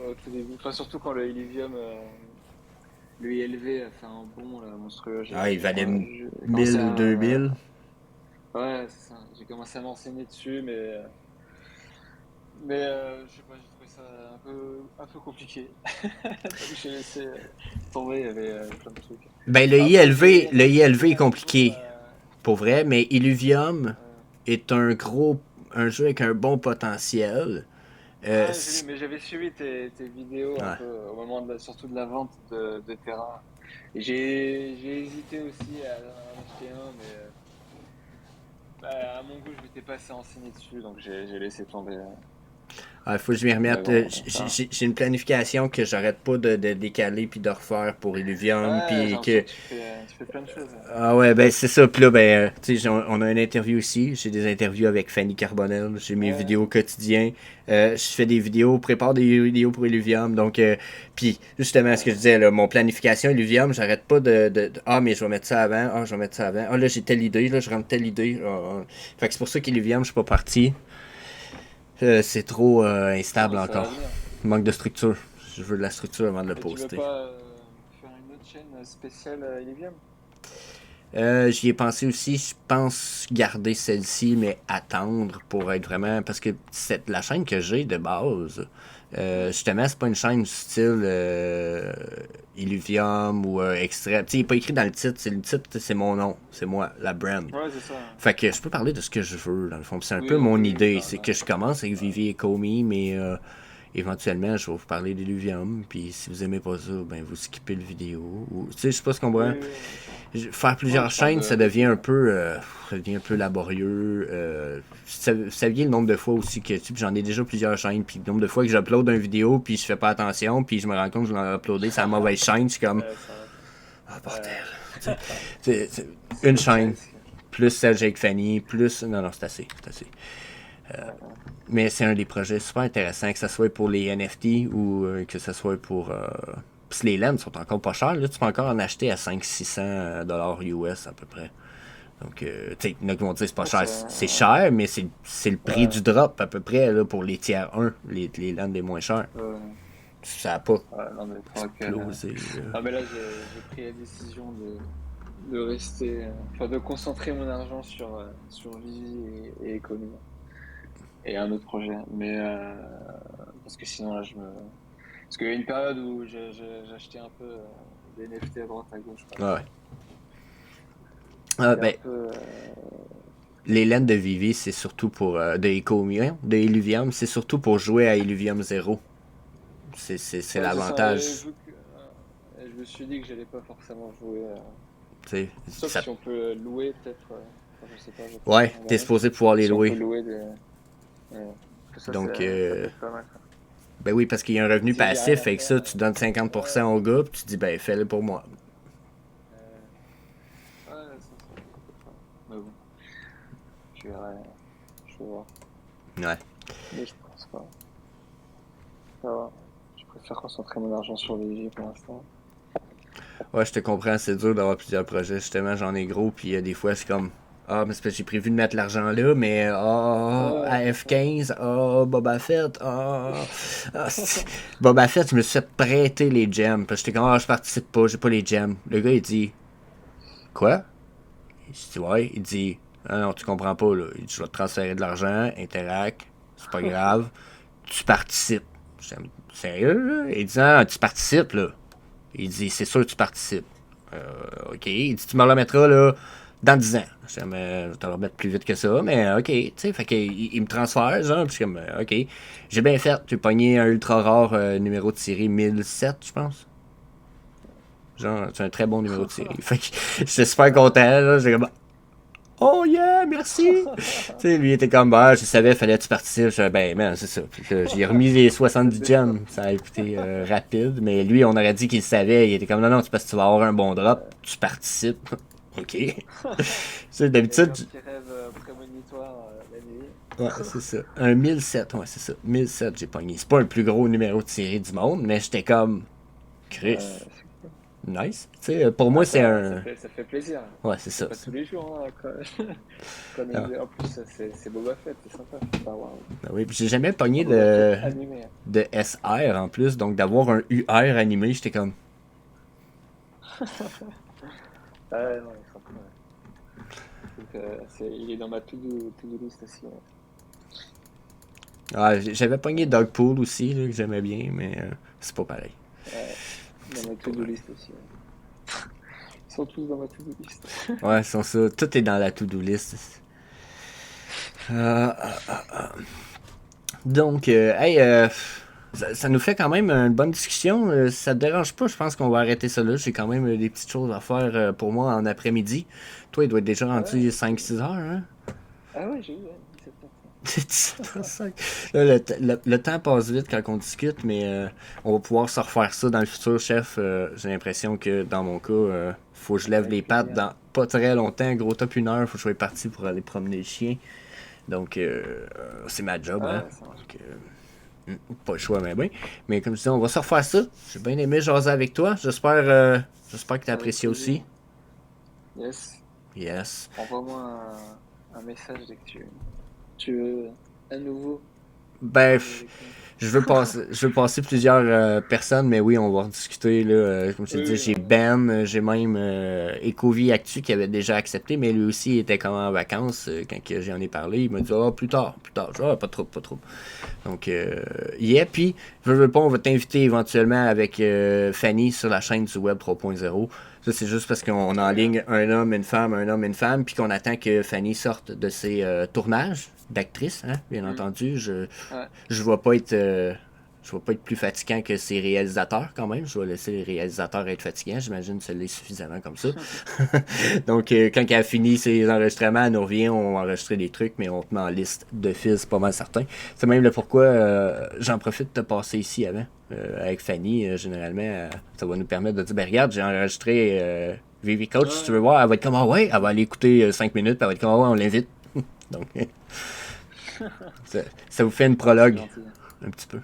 au tout début. Enfin, surtout quand le Illuvium, le ILV a fait un bond là, monstrueux.
Ah, il valait
J'ai commencé
1000 ou 2000.
ouais, c'est ça. J'ai commencé à m'enseigner dessus, mais je sais pas, j'ai trouvé ça un peu compliqué. Donc j'ai laissé tomber, il y avait plein de trucs.
Ben,
Après,
Le ILV est
j'aimerais trop.
compliqué, pour vrai, mais Illuvium
Ouais.
est un jeu avec un bon potentiel.
Ouais, j'ai vu, mais j'avais suivi tes vidéos un
Ouais.
peu au moment surtout de la vente de terrain. Et j'ai hésité aussi à en acheter un, mais bah, à mon goût, je m'étais pas assez renseigné dessus, donc j'ai laissé tomber.
Il faut que je m'y
Mais
remette.
bon, ça.
J'ai une planification que j'arrête pas de décaler puis de refaire pour Illuvium.
Ouais, j'ai
Puis
l'impression
que.
que tu fais plein de choses.
Ah ouais, ben c'est ça. Puis là, ben, tu sais, on a une interview aussi. J'ai des interviews avec Fanny Carbonel. J'ai mes
Ouais,
vidéos quotidiens. Je fais des vidéos, prépare des vidéos pour Illuvium. Donc, puis justement, ce que je
ouais.
disais, là, mon planification Illuvium, j'arrête pas ah, mais je vais mettre ça avant. Ah, je vais mettre ça avant. Ah, là, j'ai telle idée. Là, je rentre telle idée. Fait que c'est pour ça qu'Illuvium, je suis pas parti. C'est trop
Non,
instable
mais ça va
encore.
venir.
Manque de structure. Je veux de la structure avant de le
Et tu veux
poster.
pas faire une autre chaîne spéciale Illivium?
J'y ai pensé aussi, je pense garder celle-ci, mais attendre pour être vraiment. Parce que la chaîne que j'ai de base, justement, c'est pas une chaîne du style Illuvium ou Extrait. Tu sais, il n'est pas écrit dans le titre, le titre, c'est mon nom, c'est moi, la brand.
Ouais, c'est ça.
Fait que je peux parler de ce que je veux, dans le fond. Puis c'est un peu
Oui,
mon
oui, oui,
idée,
ça,
c'est
ouais.
que je commence avec
Ouais.
Vivi et Comey, mais éventuellement, je vais vous parler d'Illuvium. Puis si vous aimez pas ça, ben vous skippez le vidéo. Ou, tu sais, je sais pas ce qu'on
Oui,
voit.
oui, oui, d'accord.
Faire
Ouais,
plusieurs
je parle
chaînes,
de tout, quoi.
ça devient un peu laborieux. Vous saviez le nombre de fois aussi que puis j'en ai déjà plusieurs chaînes, puis le nombre de fois que j'upload une vidéo, puis je fais pas attention, puis je me rends compte que je l'ai uploadé sur la mauvaise chaîne, je suis comme,
Ça arrête.
ah bordel.
Ouais.
Tu sais, c'est une
C'est
chaîne,
risque.
plus celle avec Fanny, plus. Non, non, c'est assez. C'est assez.
Ouais, ouais.
Mais c'est un des projets super intéressants, que ce soit pour les NFT ou que ce soit pour. Parce que les laines sont encore pas chères. Là, tu peux encore en acheter à 500-600 dollars US à peu près. Donc, tu sais, il y en a qui vont dire c'est pas
Ouais,
cher. C'est cher, mais c'est le prix
ouais,
du drop à peu près là, pour les tiers 1, les laines les moins chères.
ouais.
Ça a pas
Ouais, non, mais il faudra que.
explosé.
Ah, mais là, j'ai pris la décision de rester. Enfin, de concentrer mon argent sur Vivi et Ecomi. Et un autre projet. Mais. Parce que sinon, là, je me. Parce qu'il y a une période où j'achetais un peu des NFT à droite à gauche, quoi.
Ouais.
C'était un
Ben,
peu.
les laines de Vivi, c'est surtout pour. De Ecomium, de Illuvium, c'est surtout pour jouer à Illuvium 0. C'est
Ouais, c'est ça. Et
l'avantage.
vu que. Je me suis dit que j'allais pas forcément jouer.
Tu sais,
Sauf
ça.
si on peut louer, peut-être. Enfin, je sais pas, j'ai pas
Ouais, t'es
regardé.
supposé pouvoir les
Si on peut
louer.
louer des. Que ça,
Donc,
ça peut être pas mal, ça.
ben oui, parce qu'il y a un revenu
Si j'ai rien
passif,
à
avec ça,
faire.
tu donnes 50%
Ouais,
au gars, puis tu dis, ben fais-le pour moi.
euh, ouais, ça peut être pas mal. Mais bon, je verrai. Je vais voir.
Ouais.
Mais je pense pas. Ça va. Je préfère concentrer mon argent sur les J pour l'instant.
Ouais, je te comprends, c'est dur d'avoir plusieurs projets. Justement, j'en ai gros, puis des fois, c'est comme, ah, mais c'est parce que j'ai prévu de mettre l'argent là, mais
Ouais, c'est ça.
AF15, Boba Fett, Boba Fett, je me suis fait prêter les gems. Parce que j'étais comme, je participe pas, j'ai pas les gems. Le gars, il dit, quoi? Je dis, ouais. Il dit, ah non, tu comprends pas, là. Il dit, je vais te transférer de l'argent, Interac, c'est pas grave, tu participes. Je dis, sérieux, là? Il dit, ah, tu participes, là. Il dit, c'est sûr que tu participes. Ok. Il dit, tu me le remettras, là, dans 10 ans. Je dis, mais je vais te le remettre plus vite que ça, mais ok. Tu sais, fait qu'il me transfère, genre, puis je suis comme, ok. J'ai bien fait. J'ai pogné un ultra rare numéro de série 1007, je pense. Genre, c'est un très bon numéro de série. Fait que j'étais super content, là. J'ai comme, oh yeah, merci! Tu sais, lui il était comme, bah, je savais, fallait que tu participes. Je disais, ben, man, c'est ça. Puis là, j'ai remis les
Tête
70
d'effort.
gems. Ça a été rapide. Mais lui, on aurait dit qu'il savait. Il était comme, non, non, c'est parce que tu vas avoir un bon drop.
Ouais.
Tu participes. Ok. Tu sais,
Il a eu
d'habitude,
un petit rêve prémonitoire la nuit.
ouais, c'est ça. Un 1007, ouais, c'est ça. 1007, j'ai pogné. C'est pas le plus gros numéro de série du monde, mais j'étais comme,
Ouais,
Chris, nice. Tu sais, pour moi,
ah,
c'est
ça
un.
fait, ça fait plaisir.
Ouais, c'est
C'est
ça.
pas tous les jours, hein, qu'on
Ah,
en plus, c'est Boba Fett, c'est sympa. Enfin, wow.
ben oui, puis j'ai jamais pogné
Boba Fett animé.
de SR en plus, donc d'avoir un UR animé, j'étais comme,
Ouais, non, il est sympa. Ouais. Donc, il est dans ma to-do list aussi. Ouais.
ah, j'avais pogné Dogpool aussi, là, que j'aimais bien, mais c'est pas pareil.
Ouais, dans
C'est
ma
pas
to-do
pareil.
list aussi. Ouais. Ils sont tous dans ma to-do list.
Ouais, c'est ça. Tout est dans la to-do list. Euh, donc, hey, ça nous fait quand même une bonne discussion. Si ça te dérange pas, je pense qu'on va arrêter ça là. J'ai quand même des petites choses à faire pour moi en après-midi. Toi, il doit être déjà rendu
Ouais,
5-6 heures, hein?
ah ouais, j'ai eu 17h.
C'est 17h05. Là, le temps passe vite quand on discute, mais on va pouvoir se refaire ça dans le futur, chef. J'ai l'impression que dans mon cas, faut que je lève les
Avec
pattes
plaisir.
dans pas très longtemps, gros top 1 heure, faut que je sois parti pour aller promener le chien. Donc, c'est ma job, hein.
Ouais, ça marche.
Donc, pas le choix, mais bien. Mais comme je disais, on va se refaire ça. J'ai bien aimé jaser avec toi. J'espère que tu as
Avec
apprécié
plaisir.
aussi.
Yes.
Yes.
Envoie-moi un message dès que tu veux à nouveau.
Ben,
avec,
je veux passer plusieurs personnes, mais oui, on va en discuter. Là, comme je te
Oui,
dis,
oui,
j'ai Ben, j'ai même Ecovi Actu qui avait déjà accepté, mais lui aussi était comme en vacances quand que j'en ai parlé. Il m'a dit plus tard, plus tard. Je dis, pas trop, pas trop. Donc, yeah, puis, je veux pas, on va t'inviter éventuellement avec Fanny sur la chaîne du Web 3.0. Ça, c'est juste parce qu'on
très bien.
enligne un homme, une femme, puis qu'on attend que Fanny sorte de ses tournages d'actrice, hein, bien
Mhm.
entendu.
Ouais.
Je vais pas être. Je vais pas être plus fatigant que ses réalisateurs quand même. Je vais laisser les réalisateurs être fatigants. J'imagine que ça l'est suffisamment comme ça. Donc, quand elle a fini ses enregistrements, elle nous revient, on va enregistrer des trucs, mais on te met en liste de fils, pas mal certain. C'est même le pourquoi j'en profite de te passer ici avant. Avec Fanny, généralement, ça va nous permettre de dire, ben regarde, j'ai enregistré Vivi Coach, si tu veux
Ouais.
voir, elle va être comme, ah ouais, elle va aller écouter 5 minutes, puis elle va être comme, ah ouais, on l'invite. Donc, ça vous fait une
Ah, c'est
prologue,
gentil.
un petit peu.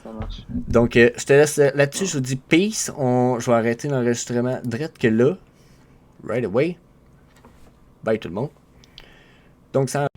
Ça marche.
Donc, je te laisse là-dessus, je
Bon.
vous dis peace. Je vais arrêter l'enregistrement direct que là, right away. Bye tout le monde. Donc, ça